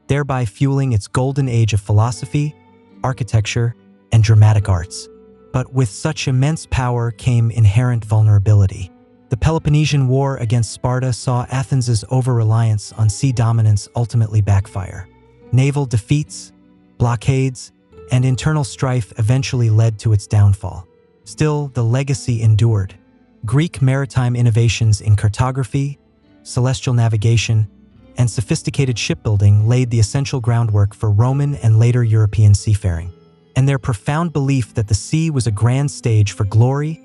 thereby fueling its golden age of philosophy, architecture, and dramatic arts. But with such immense power came inherent vulnerability. The Peloponnesian War against Sparta saw Athens's over-reliance on sea dominance ultimately backfire. Naval defeats, blockades, and internal strife eventually led to its downfall. Still, the legacy endured. Greek maritime innovations in cartography, celestial navigation, and sophisticated shipbuilding laid the essential groundwork for Roman and later European seafaring. And their profound belief that the sea was a grand stage for glory,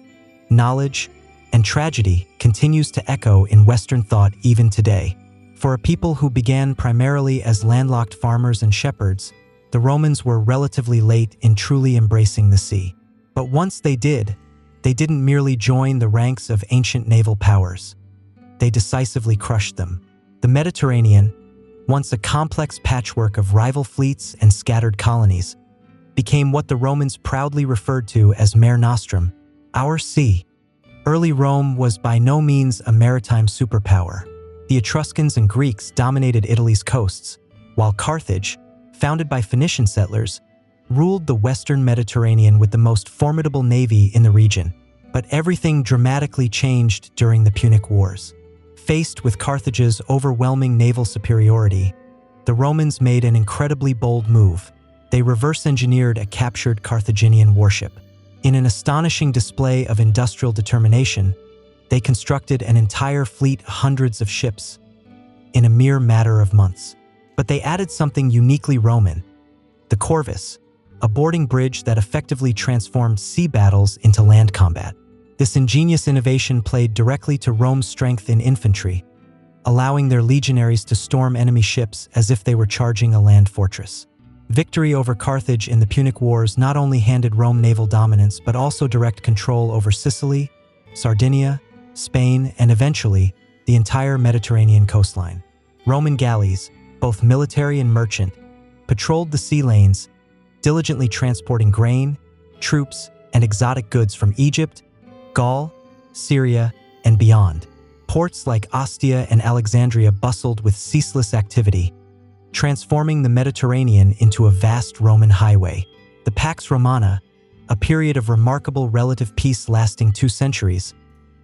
knowledge, and tragedy continues to echo in Western thought even today. For a people who began primarily as landlocked farmers and shepherds, the Romans were relatively late in truly embracing the sea. But once they did, they didn't merely join the ranks of ancient naval powers. They decisively crushed them. The Mediterranean, once a complex patchwork of rival fleets and scattered colonies, became what the Romans proudly referred to as Mare Nostrum, our sea. Early Rome was by no means a maritime superpower. The Etruscans and Greeks dominated Italy's coasts, while Carthage, founded by Phoenician settlers, ruled the western Mediterranean with the most formidable navy in the region. But everything dramatically changed during the Punic Wars. Faced with Carthage's overwhelming naval superiority, the Romans made an incredibly bold move. They reverse-engineered a captured Carthaginian warship. In an astonishing display of industrial determination, they constructed an entire fleet, hundreds of ships, in a mere matter of months. But they added something uniquely Roman: the corvus, a boarding bridge that effectively transformed sea battles into land combat. This ingenious innovation played directly to Rome's strength in infantry, allowing their legionaries to storm enemy ships as if they were charging a land fortress. Victory over Carthage in the Punic Wars not only handed Rome naval dominance but also direct control over Sicily, Sardinia, Spain, and eventually the entire Mediterranean coastline. Roman galleys, both military and merchant, patrolled the sea lanes, diligently transporting grain, troops, and exotic goods from Egypt, Gaul, Syria, and beyond. Ports like Ostia and Alexandria bustled with ceaseless activity, transforming the Mediterranean into a vast Roman highway. The Pax Romana, a period of remarkable relative peace lasting 2 centuries,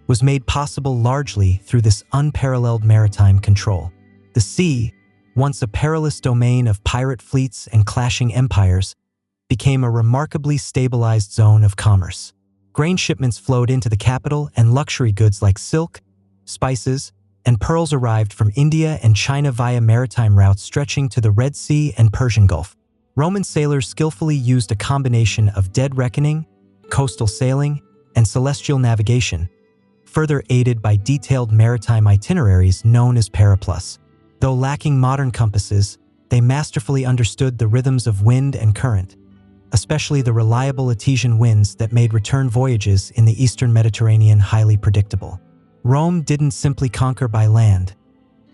was made possible largely through this unparalleled maritime control. The sea, once a perilous domain of pirate fleets and clashing empires, became a remarkably stabilized zone of commerce. Grain shipments flowed into the capital, and luxury goods like silk, spices, and pearls arrived from India and China via maritime routes stretching to the Red Sea and Persian Gulf. Roman sailors skillfully used a combination of dead reckoning, coastal sailing, and celestial navigation, further aided by detailed maritime itineraries known as periplus. Though lacking modern compasses, they masterfully understood the rhythms of wind and current, especially the reliable Etesian winds that made return voyages in the eastern Mediterranean highly predictable. Rome didn't simply conquer by land.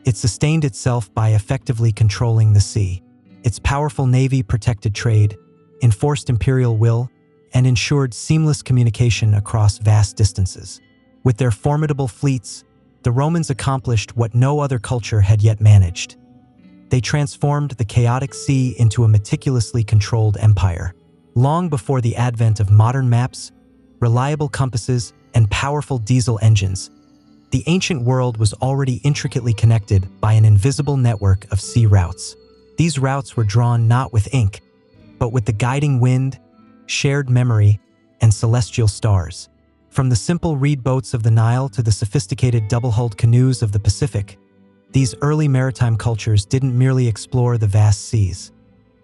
It sustained itself by effectively controlling the sea. Its powerful navy protected trade, enforced imperial will, and ensured seamless communication across vast distances. With their formidable fleets, the Romans accomplished what no other culture had yet managed. They transformed the chaotic sea into a meticulously controlled empire. Long before the advent of modern maps, reliable compasses, and powerful diesel engines, the ancient world was already intricately connected by an invisible network of sea routes. These routes were drawn not with ink, but with the guiding wind, shared memory, and celestial stars. From the simple reed boats of the Nile to the sophisticated double-hulled canoes of the Pacific, these early maritime cultures didn't merely explore the vast seas.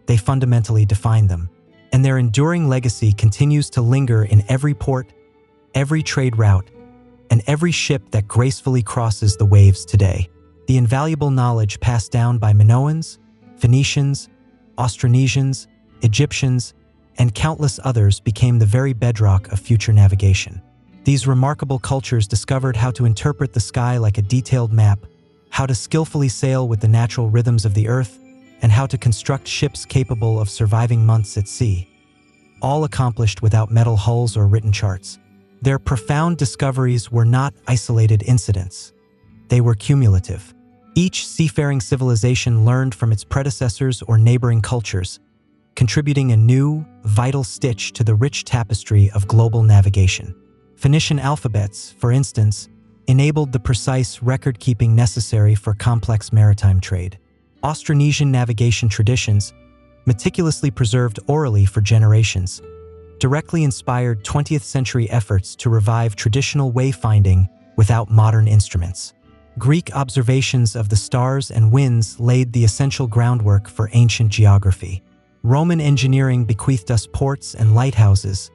They fundamentally defined them. And their enduring legacy continues to linger in every port, every trade route, and every ship that gracefully crosses the waves today. The invaluable knowledge passed down by Minoans, Phoenicians, Austronesians, Egyptians, and countless others became the very bedrock of future navigation. These remarkable cultures discovered how to interpret the sky like a detailed map, how to skillfully sail with the natural rhythms of the earth, and how to construct ships capable of surviving months at sea, all accomplished without metal hulls or written charts. Their profound discoveries were not isolated incidents. They were cumulative. Each seafaring civilization learned from its predecessors or neighboring cultures, contributing a new, vital stitch to the rich tapestry of global navigation. Phoenician alphabets, for instance, enabled the precise record-keeping necessary for complex maritime trade. Austronesian navigation traditions, meticulously preserved orally for generations, directly inspired 20th-century efforts to revive traditional wayfinding without modern instruments. Greek observations of the stars and winds laid the essential groundwork for ancient geography. Roman engineering bequeathed us ports and lighthouses,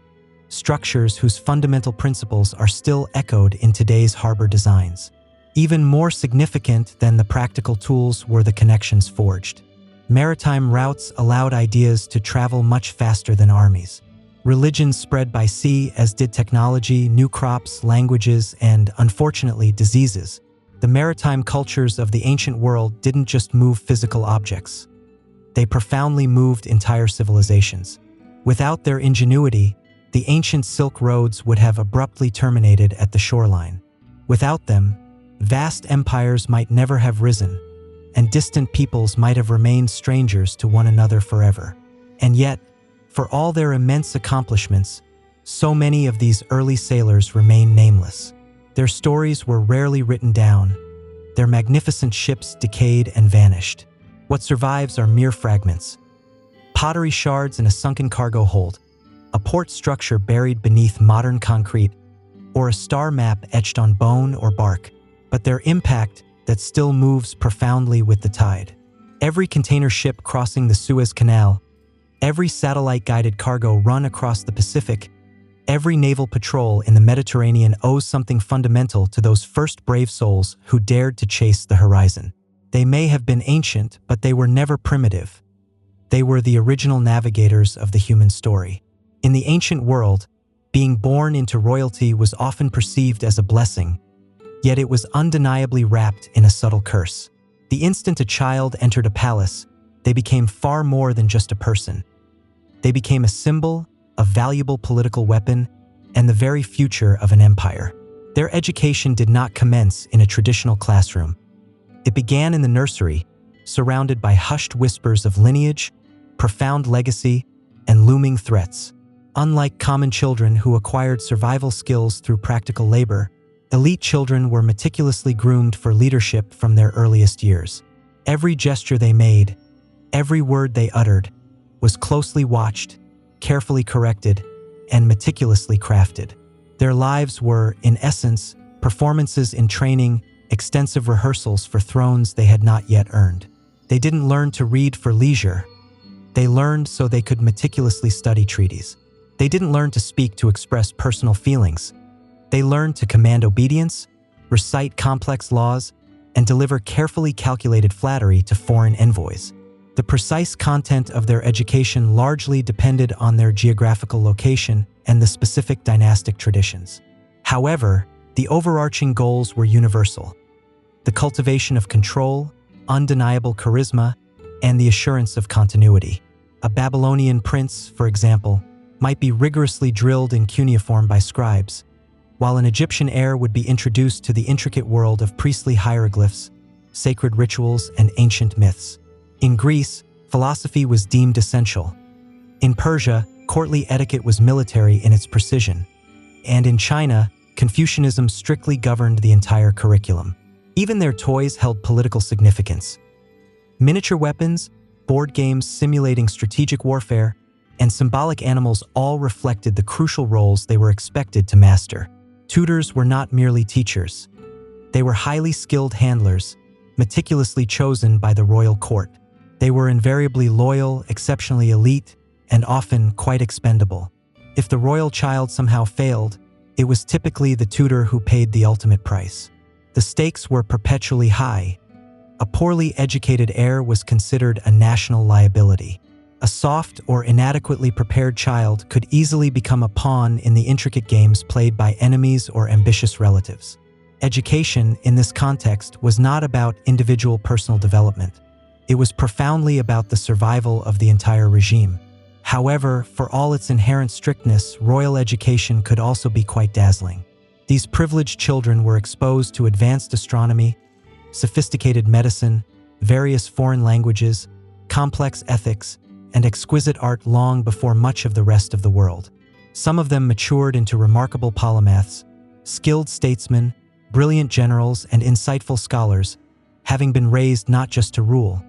structures whose fundamental principles are still echoed in today's harbor designs. Even more significant than the practical tools were the connections forged. Maritime routes allowed ideas to travel much faster than armies. Religions spread by sea, as did technology, new crops, languages, and, unfortunately, diseases. The maritime cultures of the ancient world didn't just move physical objects. They profoundly moved entire civilizations. Without their ingenuity, the ancient Silk Roads would have abruptly terminated at the shoreline. Without them, vast empires might never have risen, and distant peoples might have remained strangers to one another forever. And yet, for all their immense accomplishments, so many of these early sailors remain nameless. Their stories were rarely written down. Their magnificent ships decayed and vanished. What survives are mere fragments: pottery shards in a sunken cargo hold, a port structure buried beneath modern concrete, or a star map etched on bone or bark. But their impact that still moves profoundly with the tide. Every container ship crossing the Suez Canal, every satellite-guided cargo run across the Pacific, every naval patrol in the Mediterranean owes something fundamental to those first brave souls who dared to chase the horizon. They may have been ancient, but they were never primitive. They were the original navigators of the human story. In the ancient world, being born into royalty was often perceived as a blessing, yet it was undeniably wrapped in a subtle curse. The instant a child entered a palace, they became far more than just a person. They became a symbol, a valuable political weapon, and the very future of an empire. Their education did not commence in a traditional classroom. It began in the nursery, surrounded by hushed whispers of lineage, profound legacy, and looming threats. Unlike common children who acquired survival skills through practical labor, elite children were meticulously groomed for leadership from their earliest years. Every gesture they made, every word they uttered, was closely watched, carefully corrected, and meticulously crafted. Their lives were, in essence, performances in training, extensive rehearsals for thrones they had not yet earned. They didn't learn to read for leisure. They learned so they could meticulously study treaties. They didn't learn to speak to express personal feelings. They learned to command obedience, recite complex laws, and deliver carefully calculated flattery to foreign envoys. The precise content of their education largely depended on their geographical location and the specific dynastic traditions. However, the overarching goals were universal: the cultivation of control, undeniable charisma, and the assurance of continuity. A Babylonian prince, for example, might be rigorously drilled in cuneiform by scribes, while an Egyptian heir would be introduced to the intricate world of priestly hieroglyphs, sacred rituals, and ancient myths. In Greece, philosophy was deemed essential. In Persia, courtly etiquette was military in its precision. And in China, Confucianism strictly governed the entire curriculum. Even their toys held political significance. Miniature weapons, board games simulating strategic warfare, and symbolic animals all reflected the crucial roles they were expected to master. Tutors were not merely teachers. They were highly skilled handlers, meticulously chosen by the royal court. They were invariably loyal, exceptionally elite, and often quite expendable. If the royal child somehow failed, it was typically the tutor who paid the ultimate price. The stakes were perpetually high. A poorly educated heir was considered a national liability. A soft or inadequately prepared child could easily become a pawn in the intricate games played by enemies or ambitious relatives. Education, in this context, was not about individual personal development. It was profoundly about the survival of the entire regime. However, for all its inherent strictness, royal education could also be quite dazzling. These privileged children were exposed to advanced astronomy, sophisticated medicine, various foreign languages, complex ethics, and exquisite art long before much of the rest of the world. Some of them matured into remarkable polymaths, skilled statesmen, brilliant generals, and insightful scholars, having been raised not just to rule,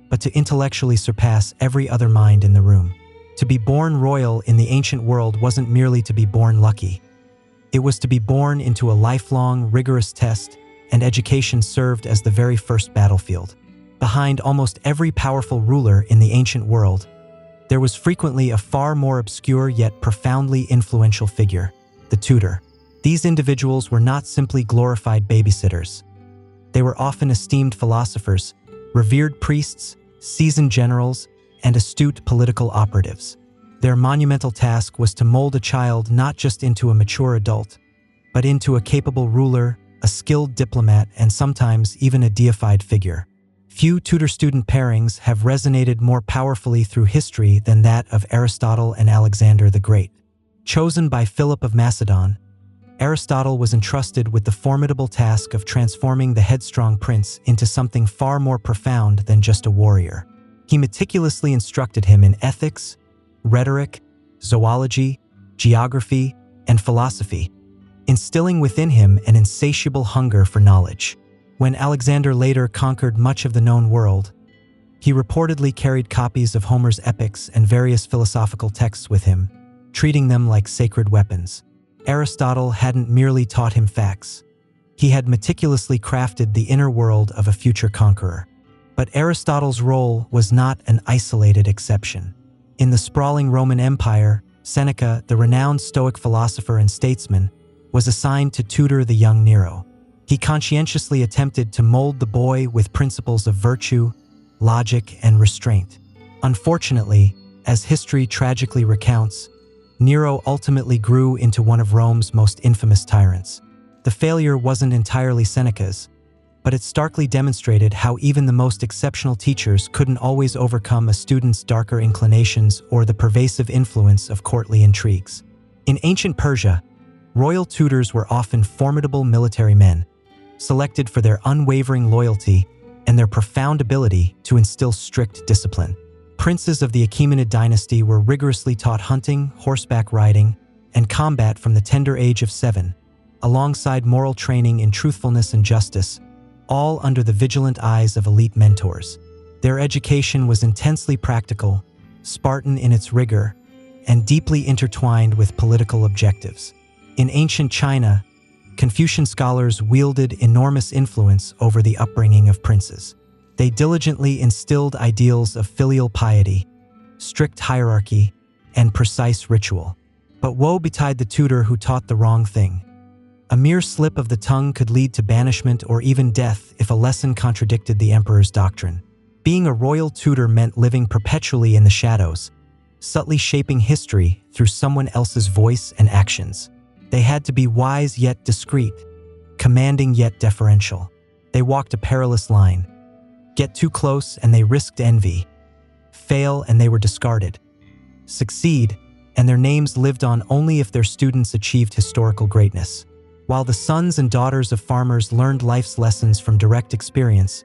but to intellectually surpass every other mind in the room. To be born royal in the ancient world wasn't merely to be born lucky. It was to be born into a lifelong, rigorous test, and education served as the very first battlefield. Behind almost every powerful ruler in the ancient world, there was frequently a far more obscure yet profoundly influential figure, the tutor. These individuals were not simply glorified babysitters. They were often esteemed philosophers, revered priests, seasoned generals, and astute political operatives. Their monumental task was to mold a child not just into a mature adult, but into a capable ruler, a skilled diplomat, and sometimes even a deified figure. Few tutor-student pairings have resonated more powerfully through history than that of Aristotle and Alexander the Great. Chosen by Philip of Macedon, Aristotle was entrusted with the formidable task of transforming the headstrong prince into something far more profound than just a warrior. He meticulously instructed him in ethics, rhetoric, zoology, geography, and philosophy, instilling within him an insatiable hunger for knowledge. When Alexander later conquered much of the known world, he reportedly carried copies of Homer's epics and various philosophical texts with him, treating them like sacred weapons. Aristotle hadn't merely taught him facts. He had meticulously crafted the inner world of a future conqueror. But Aristotle's role was not an isolated exception. In the sprawling Roman Empire, Seneca, the renowned Stoic philosopher and statesman, was assigned to tutor the young Nero. He conscientiously attempted to mold the boy with principles of virtue, logic, and restraint. Unfortunately, as history tragically recounts, Nero ultimately grew into one of Rome's most infamous tyrants. The failure wasn't entirely Seneca's. but it starkly demonstrated how even the most exceptional teachers couldn't always overcome a student's darker inclinations or the pervasive influence of courtly intrigues. In ancient Persia, royal tutors were often formidable military men, selected for their unwavering loyalty and their profound ability to instill strict discipline. Princes of the Achaemenid dynasty were rigorously taught hunting, horseback riding, and combat from the tender age of 7, alongside moral training in truthfulness and justice, all under the vigilant eyes of elite mentors. Their education was intensely practical, Spartan in its rigor, and deeply intertwined with political objectives. In ancient China, Confucian scholars wielded enormous influence over the upbringing of princes. They diligently instilled ideals of filial piety, strict hierarchy, and precise ritual. But woe betide the tutor who taught the wrong thing. A mere slip of the tongue could lead to banishment or even death if a lesson contradicted the emperor's doctrine. Being a royal tutor meant living perpetually in the shadows, subtly shaping history through someone else's voice and actions. They had to be wise yet discreet, commanding yet deferential. They walked a perilous line. Get too close and they risked envy. Fail and they were discarded. Succeed, and their names lived on only if their students achieved historical greatness. While the sons and daughters of farmers learned life's lessons from direct experience,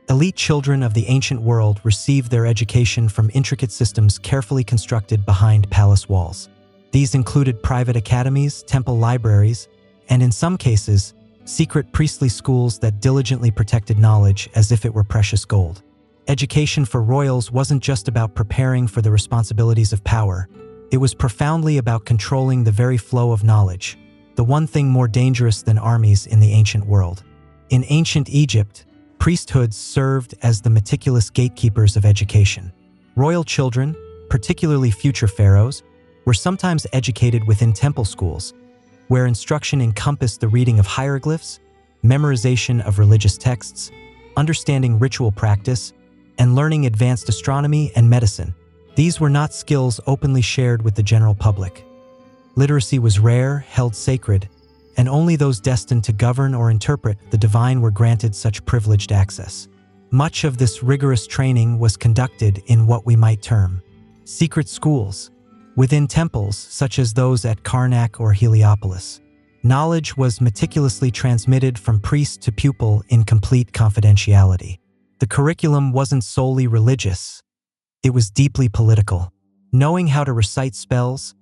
elite children of the ancient world received their education from intricate systems carefully constructed behind palace walls. These included private academies, temple libraries, and in some cases, secret priestly schools that diligently protected knowledge as if it were precious gold. Education for royals wasn't just about preparing for the responsibilities of power. It was profoundly about controlling the very flow of knowledge, the one thing more dangerous than armies in the ancient world. In ancient Egypt, priesthoods served as the meticulous gatekeepers of education. Royal children, particularly future pharaohs, were sometimes educated within temple schools, where instruction encompassed the reading of hieroglyphs, memorization of religious texts, understanding ritual practice, and learning advanced astronomy and medicine. These were not skills openly shared with the general public. Literacy was rare, held sacred, and only those destined to govern or interpret the divine were granted such privileged access. Much of this rigorous training was conducted in what we might term secret schools, within temples such as those at Karnak or Heliopolis. Knowledge was meticulously transmitted from priest to pupil in complete confidentiality. The curriculum wasn't solely religious. It was deeply political. Knowing how to recite spells,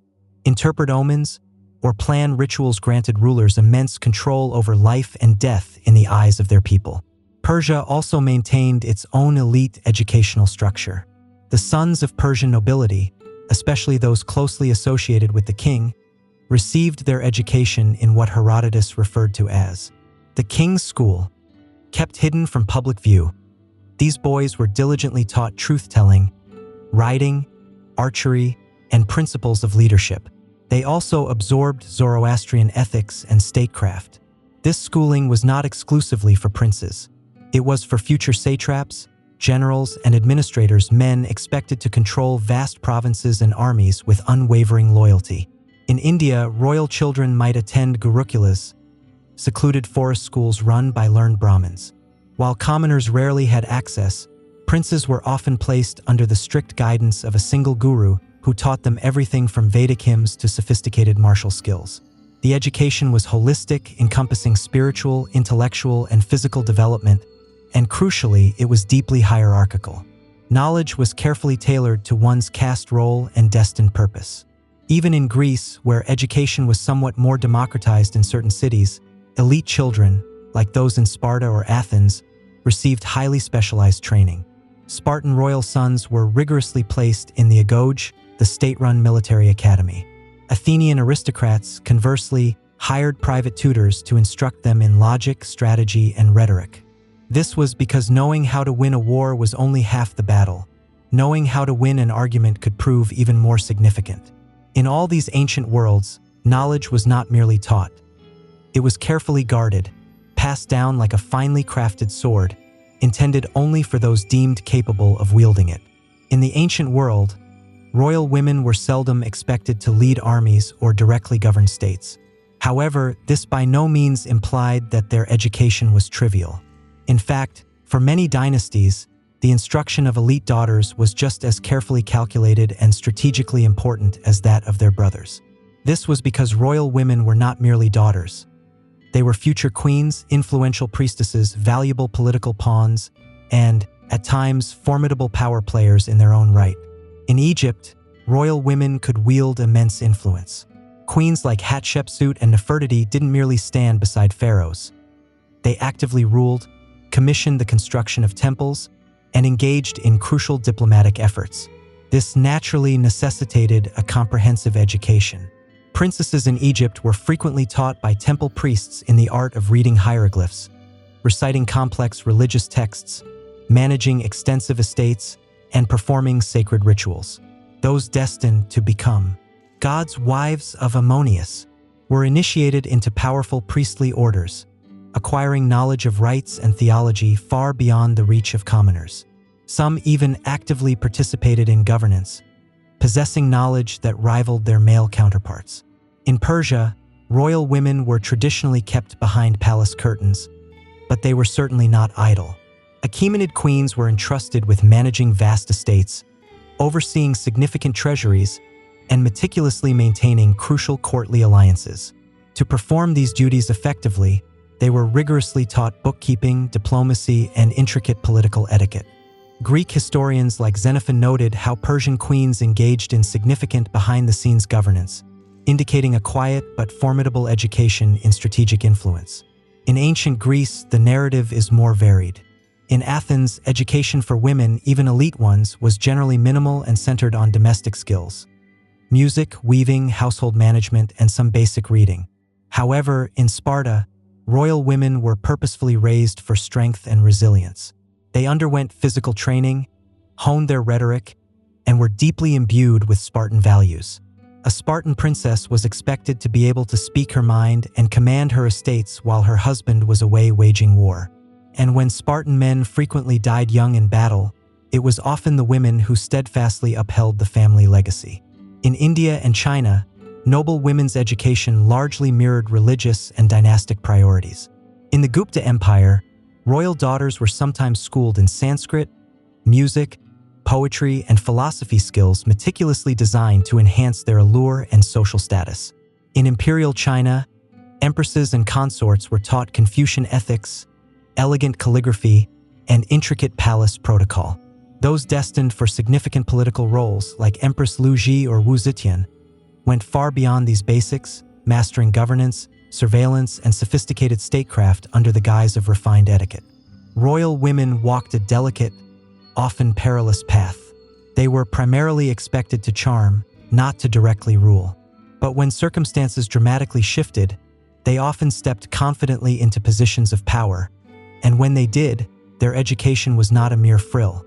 interpret omens, or plan rituals granted rulers immense control over life and death in the eyes of their people. Persia also maintained its own elite educational structure. The sons of Persian nobility, especially those closely associated with the king, received their education in what Herodotus referred to as the king's school. Kept hidden from public view, these boys were diligently taught truth-telling, writing, archery, and principles of leadership. They also absorbed Zoroastrian ethics and statecraft. This schooling was not exclusively for princes. It was for future satraps, generals, and administrators, men expected to control vast provinces and armies with unwavering loyalty. In India, royal children might attend gurukulas, secluded forest schools run by learned Brahmins. While commoners rarely had access, princes were often placed under the strict guidance of a single guru who taught them everything from Vedic hymns to sophisticated martial skills. The education was holistic, encompassing spiritual, intellectual, and physical development, and crucially, it was deeply hierarchical. Knowledge was carefully tailored to one's caste role and destined purpose. Even in Greece, where education was somewhat more democratized in certain cities, elite children, like those in Sparta or Athens, received highly specialized training. Spartan royal sons were rigorously placed in the Agoge, the state-run military academy. Athenian aristocrats, conversely, hired private tutors to instruct them in logic, strategy, and rhetoric. This was because knowing how to win a war was only half the battle. Knowing how to win an argument could prove even more significant. In all these ancient worlds, knowledge was not merely taught. It was carefully guarded, passed down like a finely crafted sword, intended only for those deemed capable of wielding it. In the ancient world, royal women were seldom expected to lead armies or directly govern states. However, this by no means implied that their education was trivial. In fact, for many dynasties, the instruction of elite daughters was just as carefully calculated and strategically important as that of their brothers. This was because royal women were not merely daughters. They were future queens, influential priestesses, valuable political pawns, and, at times, formidable power players in their own right. In Egypt, royal women could wield immense influence. Queens like Hatshepsut and Nefertiti didn't merely stand beside pharaohs. They actively ruled, commissioned the construction of temples, and engaged in crucial diplomatic efforts. This naturally necessitated a comprehensive education. Princesses in Egypt were frequently taught by temple priests in the art of reading hieroglyphs, reciting complex religious texts, managing extensive estates, and performing sacred rituals. Those destined to become God's wives of Ammonius were initiated into powerful priestly orders, acquiring knowledge of rites and theology far beyond the reach of commoners. Some even actively participated in governance, possessing knowledge that rivaled their male counterparts. In Persia, royal women were traditionally kept behind palace curtains, but they were certainly not idle. Achaemenid queens were entrusted with managing vast estates, overseeing significant treasuries, and meticulously maintaining crucial courtly alliances. To perform these duties effectively, they were rigorously taught bookkeeping, diplomacy, and intricate political etiquette. Greek historians like Xenophon noted how Persian queens engaged in significant behind-the-scenes governance, indicating a quiet but formidable education in strategic influence. In ancient Greece, the narrative is more varied. In Athens, education for women, even elite ones, was generally minimal and centered on domestic skills: music, weaving, household management, and some basic reading. However, in Sparta, royal women were purposefully raised for strength and resilience. They underwent physical training, honed their rhetoric, and were deeply imbued with Spartan values. A Spartan princess was expected to be able to speak her mind and command her estates while her husband was away waging war. And when Spartan men frequently died young in battle, it was often the women who steadfastly upheld the family legacy. In India and China, noble women's education largely mirrored religious and dynastic priorities. In the Gupta Empire, royal daughters were sometimes schooled in Sanskrit, music, poetry, and philosophy skills meticulously designed to enhance their allure and social status. In imperial China, empresses and consorts were taught Confucian ethics, elegant calligraphy, and intricate palace protocol. Those destined for significant political roles, like Empress Liu Ji or Wu Zetian, went far beyond these basics, mastering governance, surveillance, and sophisticated statecraft under the guise of refined etiquette. Royal women walked a delicate, often perilous path. They were primarily expected to charm, not to directly rule. But when circumstances dramatically shifted, they often stepped confidently into positions of power, and when they did, their education was not a mere frill.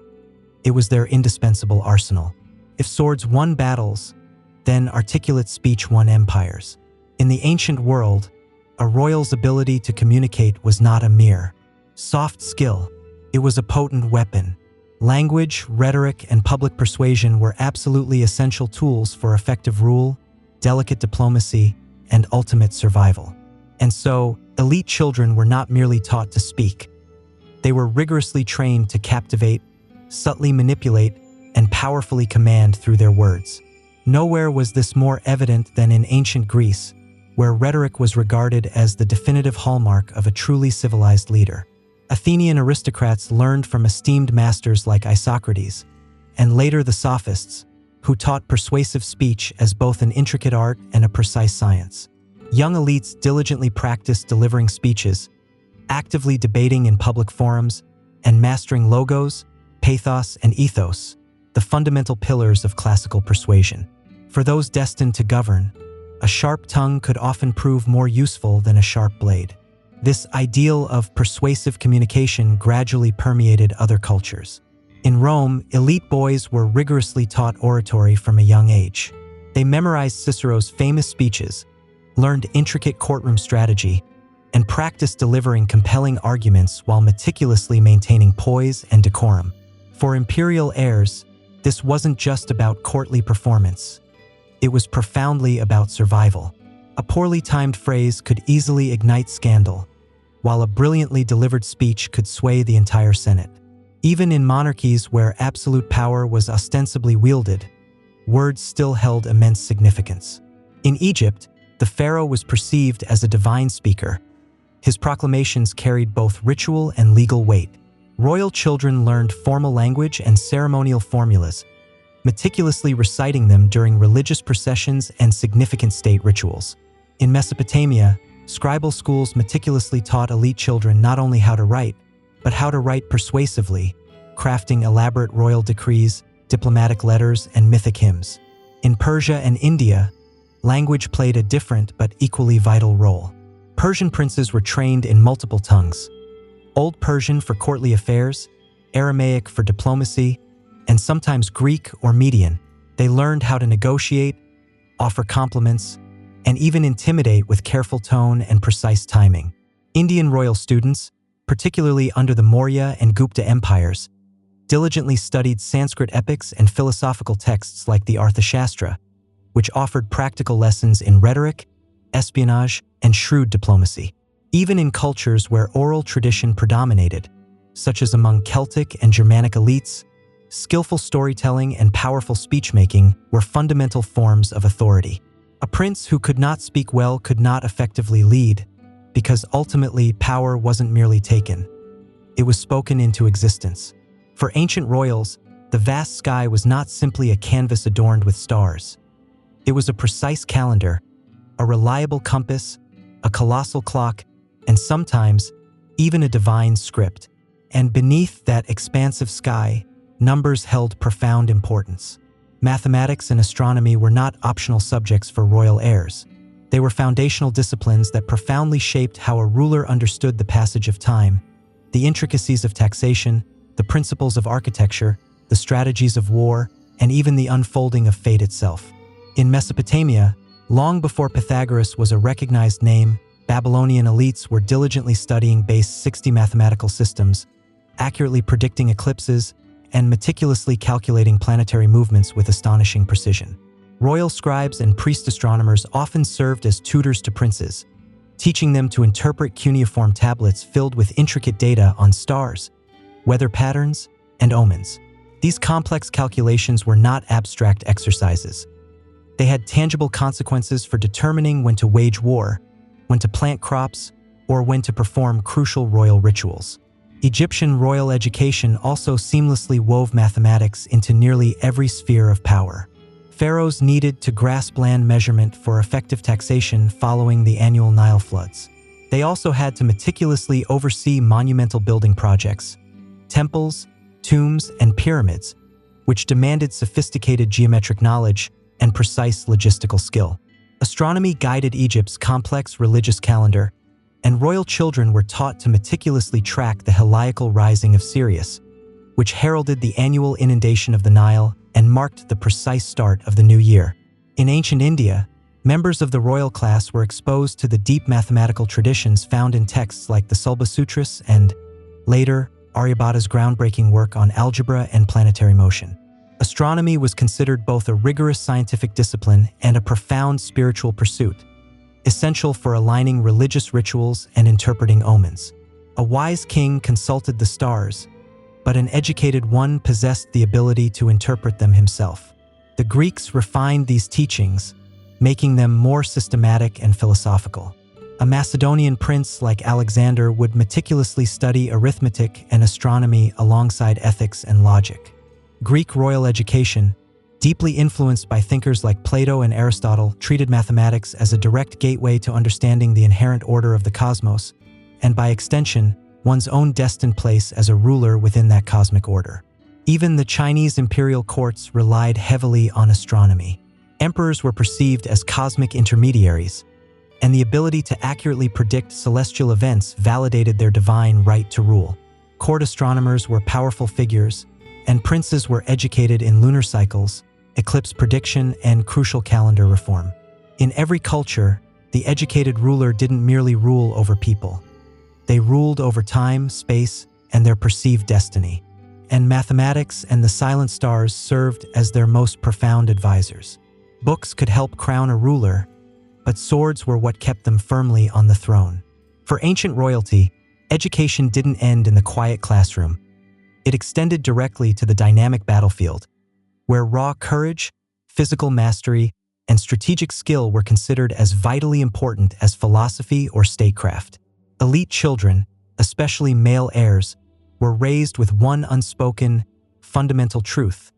It was their indispensable arsenal. If swords won battles, then articulate speech won empires. In the ancient world, a royal's ability to communicate was not a mere soft skill. It was a potent weapon. Language, rhetoric, and public persuasion were absolutely essential tools for effective rule, delicate diplomacy, and ultimate survival. And so, elite children were not merely taught to speak. They were rigorously trained to captivate, subtly manipulate, and powerfully command through their words. Nowhere was this more evident than in ancient Greece, where rhetoric was regarded as the definitive hallmark of a truly civilized leader. Athenian aristocrats learned from esteemed masters like Isocrates, and later the sophists, who taught persuasive speech as both an intricate art and a precise science. Young elites diligently practiced delivering speeches, actively debating in public forums, and mastering logos, pathos, and ethos, the fundamental pillars of classical persuasion. For those destined to govern, a sharp tongue could often prove more useful than a sharp blade. This ideal of persuasive communication gradually permeated other cultures. In Rome, elite boys were rigorously taught oratory from a young age. They memorized Cicero's famous speeches, learned intricate courtroom strategy, and practiced delivering compelling arguments while meticulously maintaining poise and decorum. For imperial heirs, this wasn't just about courtly performance. It was profoundly about survival. A poorly timed phrase could easily ignite scandal, while a brilliantly delivered speech could sway the entire Senate. Even in monarchies where absolute power was ostensibly wielded, words still held immense significance. In Egypt, the pharaoh was perceived as a divine speaker. His proclamations carried both ritual and legal weight. Royal children learned formal language and ceremonial formulas, meticulously reciting them during religious processions and significant state rituals. In Mesopotamia, scribal schools meticulously taught elite children not only how to write, but how to write persuasively, crafting elaborate royal decrees, diplomatic letters, and mythic hymns. In Persia and India, language played a different but equally vital role. Persian princes were trained in multiple tongues: Old Persian for courtly affairs, Aramaic for diplomacy, and sometimes Greek or Median. They learned how to negotiate, offer compliments, and even intimidate with careful tone and precise timing. Indian royal students, particularly under the Maurya and Gupta empires, diligently studied Sanskrit epics and philosophical texts like the Arthashastra, which offered practical lessons in rhetoric, espionage, and shrewd diplomacy. Even in cultures where oral tradition predominated, such as among Celtic and Germanic elites, skillful storytelling and powerful speech-making were fundamental forms of authority. A prince who could not speak well could not effectively lead, because ultimately power wasn't merely taken. It was spoken into existence. For ancient royals, the vast sky was not simply a canvas adorned with stars. It was a precise calendar, a reliable compass, a colossal clock, and sometimes even a divine script. And beneath that expansive sky, numbers held profound importance. Mathematics and astronomy were not optional subjects for royal heirs. They were foundational disciplines that profoundly shaped how a ruler understood the passage of time, the intricacies of taxation, the principles of architecture, the strategies of war, and even the unfolding of fate itself. In Mesopotamia, long before Pythagoras was a recognized name, Babylonian elites were diligently studying base 60 mathematical systems, accurately predicting eclipses, and meticulously calculating planetary movements with astonishing precision. Royal scribes and priest astronomers often served as tutors to princes, teaching them to interpret cuneiform tablets filled with intricate data on stars, weather patterns, and omens. These complex calculations were not abstract exercises. They had tangible consequences for determining when to wage war, when to plant crops, or when to perform crucial royal rituals. Egyptian royal education also seamlessly wove mathematics into nearly every sphere of power. Pharaohs needed to grasp land measurement for effective taxation following the annual Nile floods. They also had to meticulously oversee monumental building projects, temples, tombs, and pyramids, which demanded sophisticated geometric knowledge and precise logistical skill. Astronomy guided Egypt's complex religious calendar, and royal children were taught to meticulously track the heliacal rising of Sirius, which heralded the annual inundation of the Nile and marked the precise start of the new year. In ancient India, members of the royal class were exposed to the deep mathematical traditions found in texts like the Sulba Sutras and, later, Aryabhata's groundbreaking work on algebra and planetary motion. Astronomy was considered both a rigorous scientific discipline and a profound spiritual pursuit, essential for aligning religious rituals and interpreting omens. A wise king consulted the stars, but an educated one possessed the ability to interpret them himself. The Greeks refined these teachings, making them more systematic and philosophical. A Macedonian prince like Alexander would meticulously study arithmetic and astronomy alongside ethics and logic. Greek royal education, deeply influenced by thinkers like Plato and Aristotle, treated mathematics as a direct gateway to understanding the inherent order of the cosmos, and by extension, one's own destined place as a ruler within that cosmic order. Even the Chinese imperial courts relied heavily on astronomy. Emperors were perceived as cosmic intermediaries, and the ability to accurately predict celestial events validated their divine right to rule. Court astronomers were powerful figures, and princes were educated in lunar cycles, eclipse prediction, and crucial calendar reform. In every culture, the educated ruler didn't merely rule over people. They ruled over time, space, and their perceived destiny. And mathematics and the silent stars served as their most profound advisors. Books could help crown a ruler, but swords were what kept them firmly on the throne. For ancient royalty, education didn't end in the quiet classroom. It extended directly to the dynamic battlefield, where raw courage, physical mastery, and strategic skill were considered as vitally important as philosophy or statecraft. Elite children, especially male heirs, were raised with one unspoken, fundamental truth.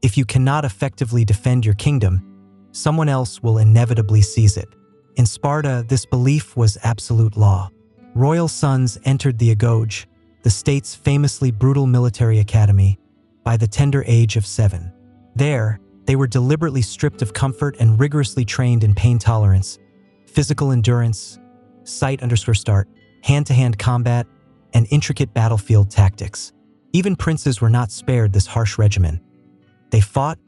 If you cannot effectively defend your kingdom, someone else will inevitably seize it. In Sparta, this belief was absolute law. Royal sons entered the agoge, the state's famously brutal military academy, by the tender age of 7. There, they were deliberately stripped of comfort and rigorously trained in pain tolerance, physical endurance, sight_start, hand-to-hand combat, and intricate battlefield tactics. Even princes were not spared this harsh regimen. They fought,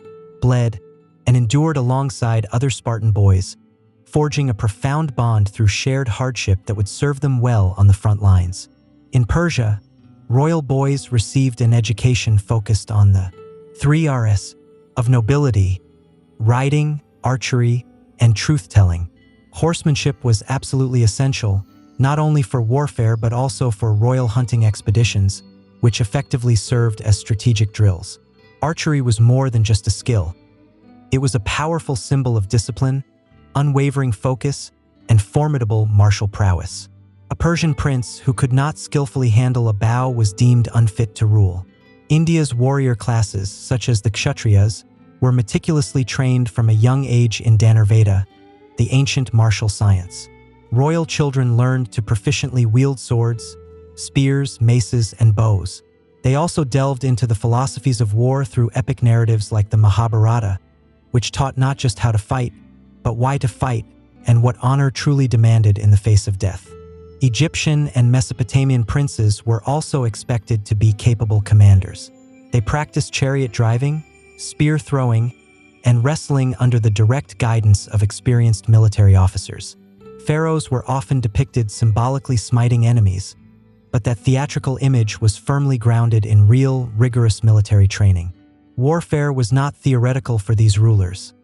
bled, and endured alongside other Spartan boys, forging a profound bond through shared hardship that would serve them well on the front lines. In Persia, royal boys received an education focused on the 3 Rs of nobility: riding, archery, and truth-telling. Horsemanship was absolutely essential, not only for warfare but also for royal hunting expeditions, which effectively served as strategic drills. Archery was more than just a skill. It was a powerful symbol of discipline, unwavering focus, and formidable martial prowess. A Persian prince who could not skillfully handle a bow was deemed unfit to rule. India's warrior classes, such as the Kshatriyas, were meticulously trained from a young age in Dhanurveda, the ancient martial science. Royal children learned to proficiently wield swords, spears, maces, and bows. They also delved into the philosophies of war through epic narratives like the Mahabharata, which taught not just how to fight, but why to fight and what honor truly demanded in the face of death. Egyptian and Mesopotamian princes were also expected to be capable commanders. They practiced chariot driving, spear throwing, and wrestling under the direct guidance of experienced military officers. Pharaohs were often depicted symbolically smiting enemies, but that theatrical image was firmly grounded in real, rigorous military training. Warfare was not theoretical for these rulers.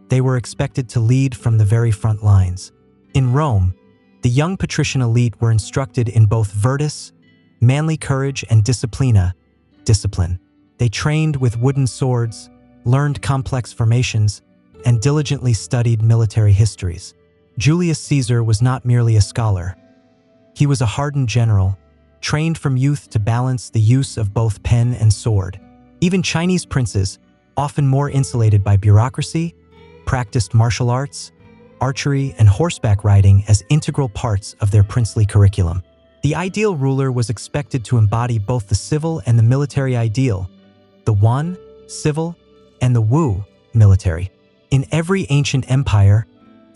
They were expected to lead from the very front lines. In Rome, the young patrician elite were instructed in both virtus, manly courage, and disciplina, discipline. They trained with wooden swords, learned complex formations, and diligently studied military histories. Julius Caesar was not merely a scholar. He was a hardened general, trained from youth to balance the use of both pen and sword. Even Chinese princes, often more insulated by bureaucracy, practiced martial arts, archery, and horseback riding as integral parts of their princely curriculum. The ideal ruler was expected to embody both the civil and the military ideal, the Wan, civil, and the Wu, military. In every ancient empire,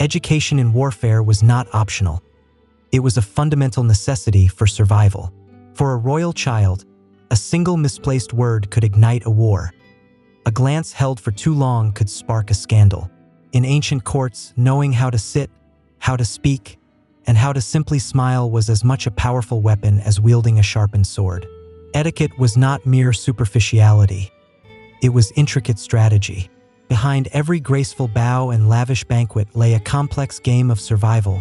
education in warfare was not optional. It was a fundamental necessity for survival. For a royal child, a single misplaced word could ignite a war. A glance held for too long could spark a scandal. In ancient courts, knowing how to sit, how to speak, and how to simply smile was as much a powerful weapon as wielding a sharpened sword. Etiquette was not mere superficiality. It was intricate strategy. Behind every graceful bow and lavish banquet lay a complex game of survival,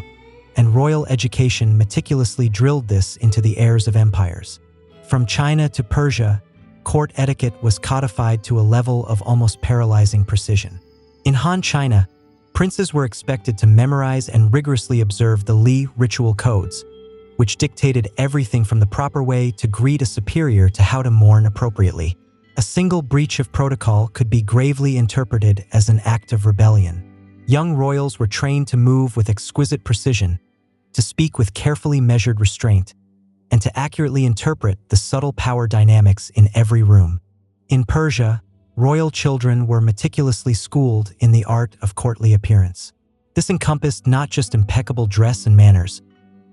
and royal education meticulously drilled this into the heirs of empires. From China to Persia, court etiquette was codified to a level of almost paralyzing precision. In Han China, princes were expected to memorize and rigorously observe the Li ritual codes, which dictated everything from the proper way to greet a superior to how to mourn appropriately. A single breach of protocol could be gravely interpreted as an act of rebellion. Young royals were trained to move with exquisite precision, to speak with carefully measured restraint, and to accurately interpret the subtle power dynamics in every room. In Persia, royal children were meticulously schooled in the art of courtly appearance. This encompassed not just impeccable dress and manners,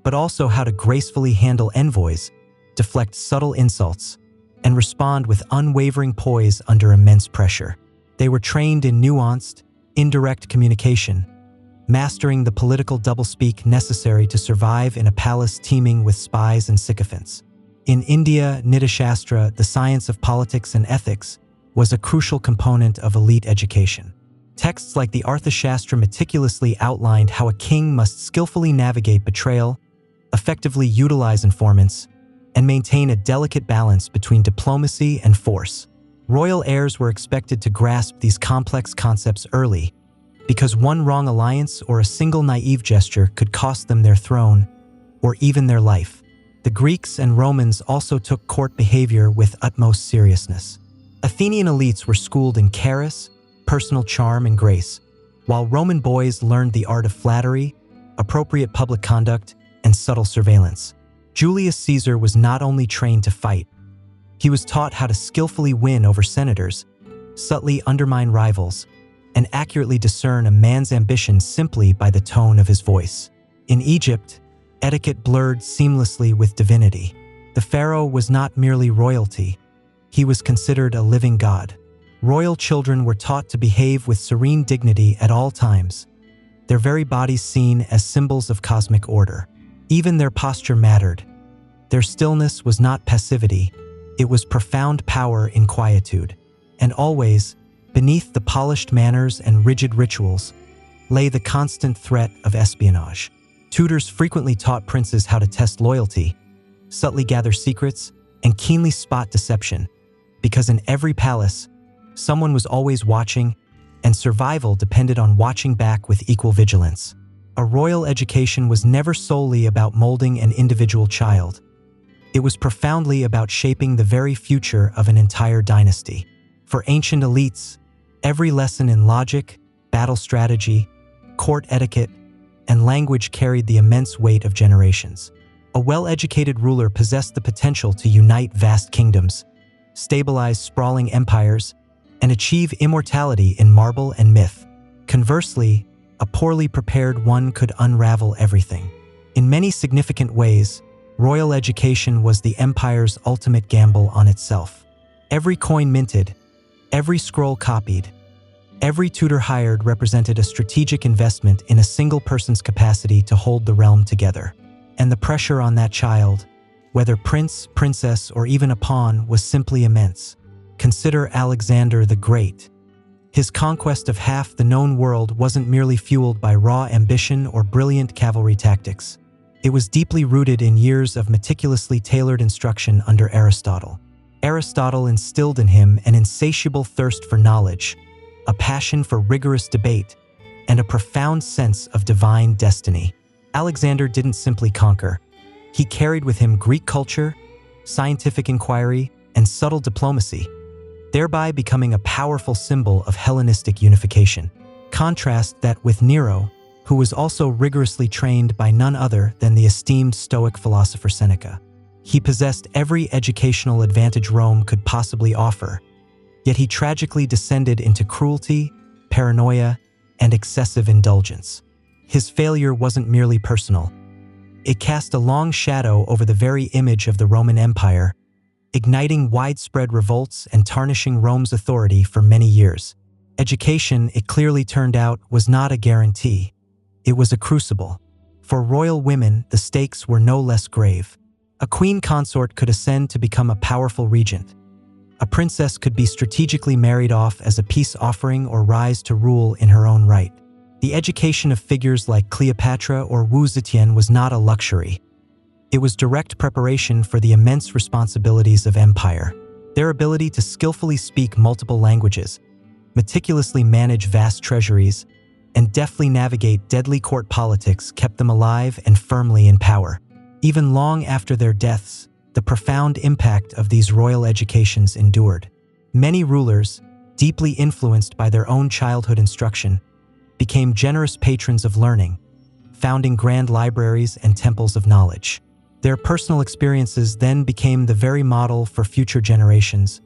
but also how to gracefully handle envoys, deflect subtle insults, and respond with unwavering poise under immense pressure. They were trained in nuanced, indirect communication, mastering the political doublespeak necessary to survive in a palace teeming with spies and sycophants. In India, Nitishastra, the science of politics and ethics, was a crucial component of elite education. Texts like the Arthashastra meticulously outlined how a king must skillfully navigate betrayal, effectively utilize informants, and maintain a delicate balance between diplomacy and force. Royal heirs were expected to grasp these complex concepts early, because one wrong alliance or a single naive gesture could cost them their throne or even their life. The Greeks and Romans also took court behavior with utmost seriousness. Athenian elites were schooled in charis, personal charm, and grace, while Roman boys learned the art of flattery, appropriate public conduct, and subtle surveillance. Julius Caesar was not only trained to fight, he was taught how to skillfully win over senators, subtly undermine rivals, and accurately discern a man's ambition simply by the tone of his voice. In Egypt, etiquette blurred seamlessly with divinity. The pharaoh was not merely royalty, he was considered a living god. Royal children were taught to behave with serene dignity at all times, their very bodies seen as symbols of cosmic order. Even their posture mattered. Their stillness was not passivity, it was profound power in quietude. And always, beneath the polished manners and rigid rituals, lay the constant threat of espionage. Tutors frequently taught princes how to test loyalty, subtly gather secrets, and keenly spot deception, because in every palace, someone was always watching, and survival depended on watching back with equal vigilance. A royal education was never solely about molding an individual child. It was profoundly about shaping the very future of an entire dynasty. For ancient elites, every lesson in logic, battle strategy, court etiquette, and language carried the immense weight of generations. A well-educated ruler possessed the potential to unite vast kingdoms, stabilize sprawling empires, and achieve immortality in marble and myth. Conversely, a poorly prepared one could unravel everything. In many significant ways, royal education was the empire's ultimate gamble on itself. Every coin minted, every scroll copied, every tutor hired represented a strategic investment in a single person's capacity to hold the realm together. And the pressure on that child, whether prince, princess, or even a pawn, was simply immense. Consider Alexander the Great. His conquest of half the known world wasn't merely fueled by raw ambition or brilliant cavalry tactics. It was deeply rooted in years of meticulously tailored instruction under Aristotle. Aristotle instilled in him an insatiable thirst for knowledge, a passion for rigorous debate, and a profound sense of divine destiny. Alexander didn't simply conquer. He carried with him Greek culture, scientific inquiry, and subtle diplomacy, thereby becoming a powerful symbol of Hellenistic unification. Contrast that with Nero, who was also rigorously trained by none other than the esteemed Stoic philosopher Seneca. He possessed every educational advantage Rome could possibly offer, yet he tragically descended into cruelty, paranoia, and excessive indulgence. His failure wasn't merely personal. It cast a long shadow over the very image of the Roman Empire, igniting widespread revolts and tarnishing Rome's authority for many years. Education, it clearly turned out, was not a guarantee. It was a crucible. For royal women, the stakes were no less grave. A queen consort could ascend to become a powerful regent. A princess could be strategically married off as a peace offering or rise to rule in her own right. The education of figures like Cleopatra or Wu Zetian was not a luxury. It was direct preparation for the immense responsibilities of empire. Their ability to skillfully speak multiple languages, meticulously manage vast treasuries, and deftly navigate deadly court politics kept them alive and firmly in power. Even long after their deaths, the profound impact of these royal educations endured. Many rulers, deeply influenced by their own childhood instruction, became generous patrons of learning, founding grand libraries and temples of knowledge. Their personal experiences then became the very model for future generations,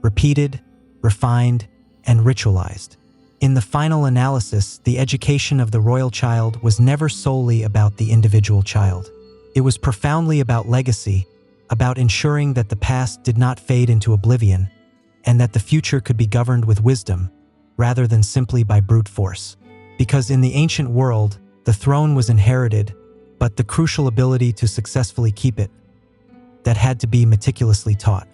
repeated, refined, and ritualized. In the final analysis, the education of the royal child was never solely about the individual child. It was profoundly about legacy, about ensuring that the past did not fade into oblivion, and that the future could be governed with wisdom, rather than simply by brute force. Because in the ancient world, the throne was inherited, but the crucial ability to successfully keep it, that had to be meticulously taught.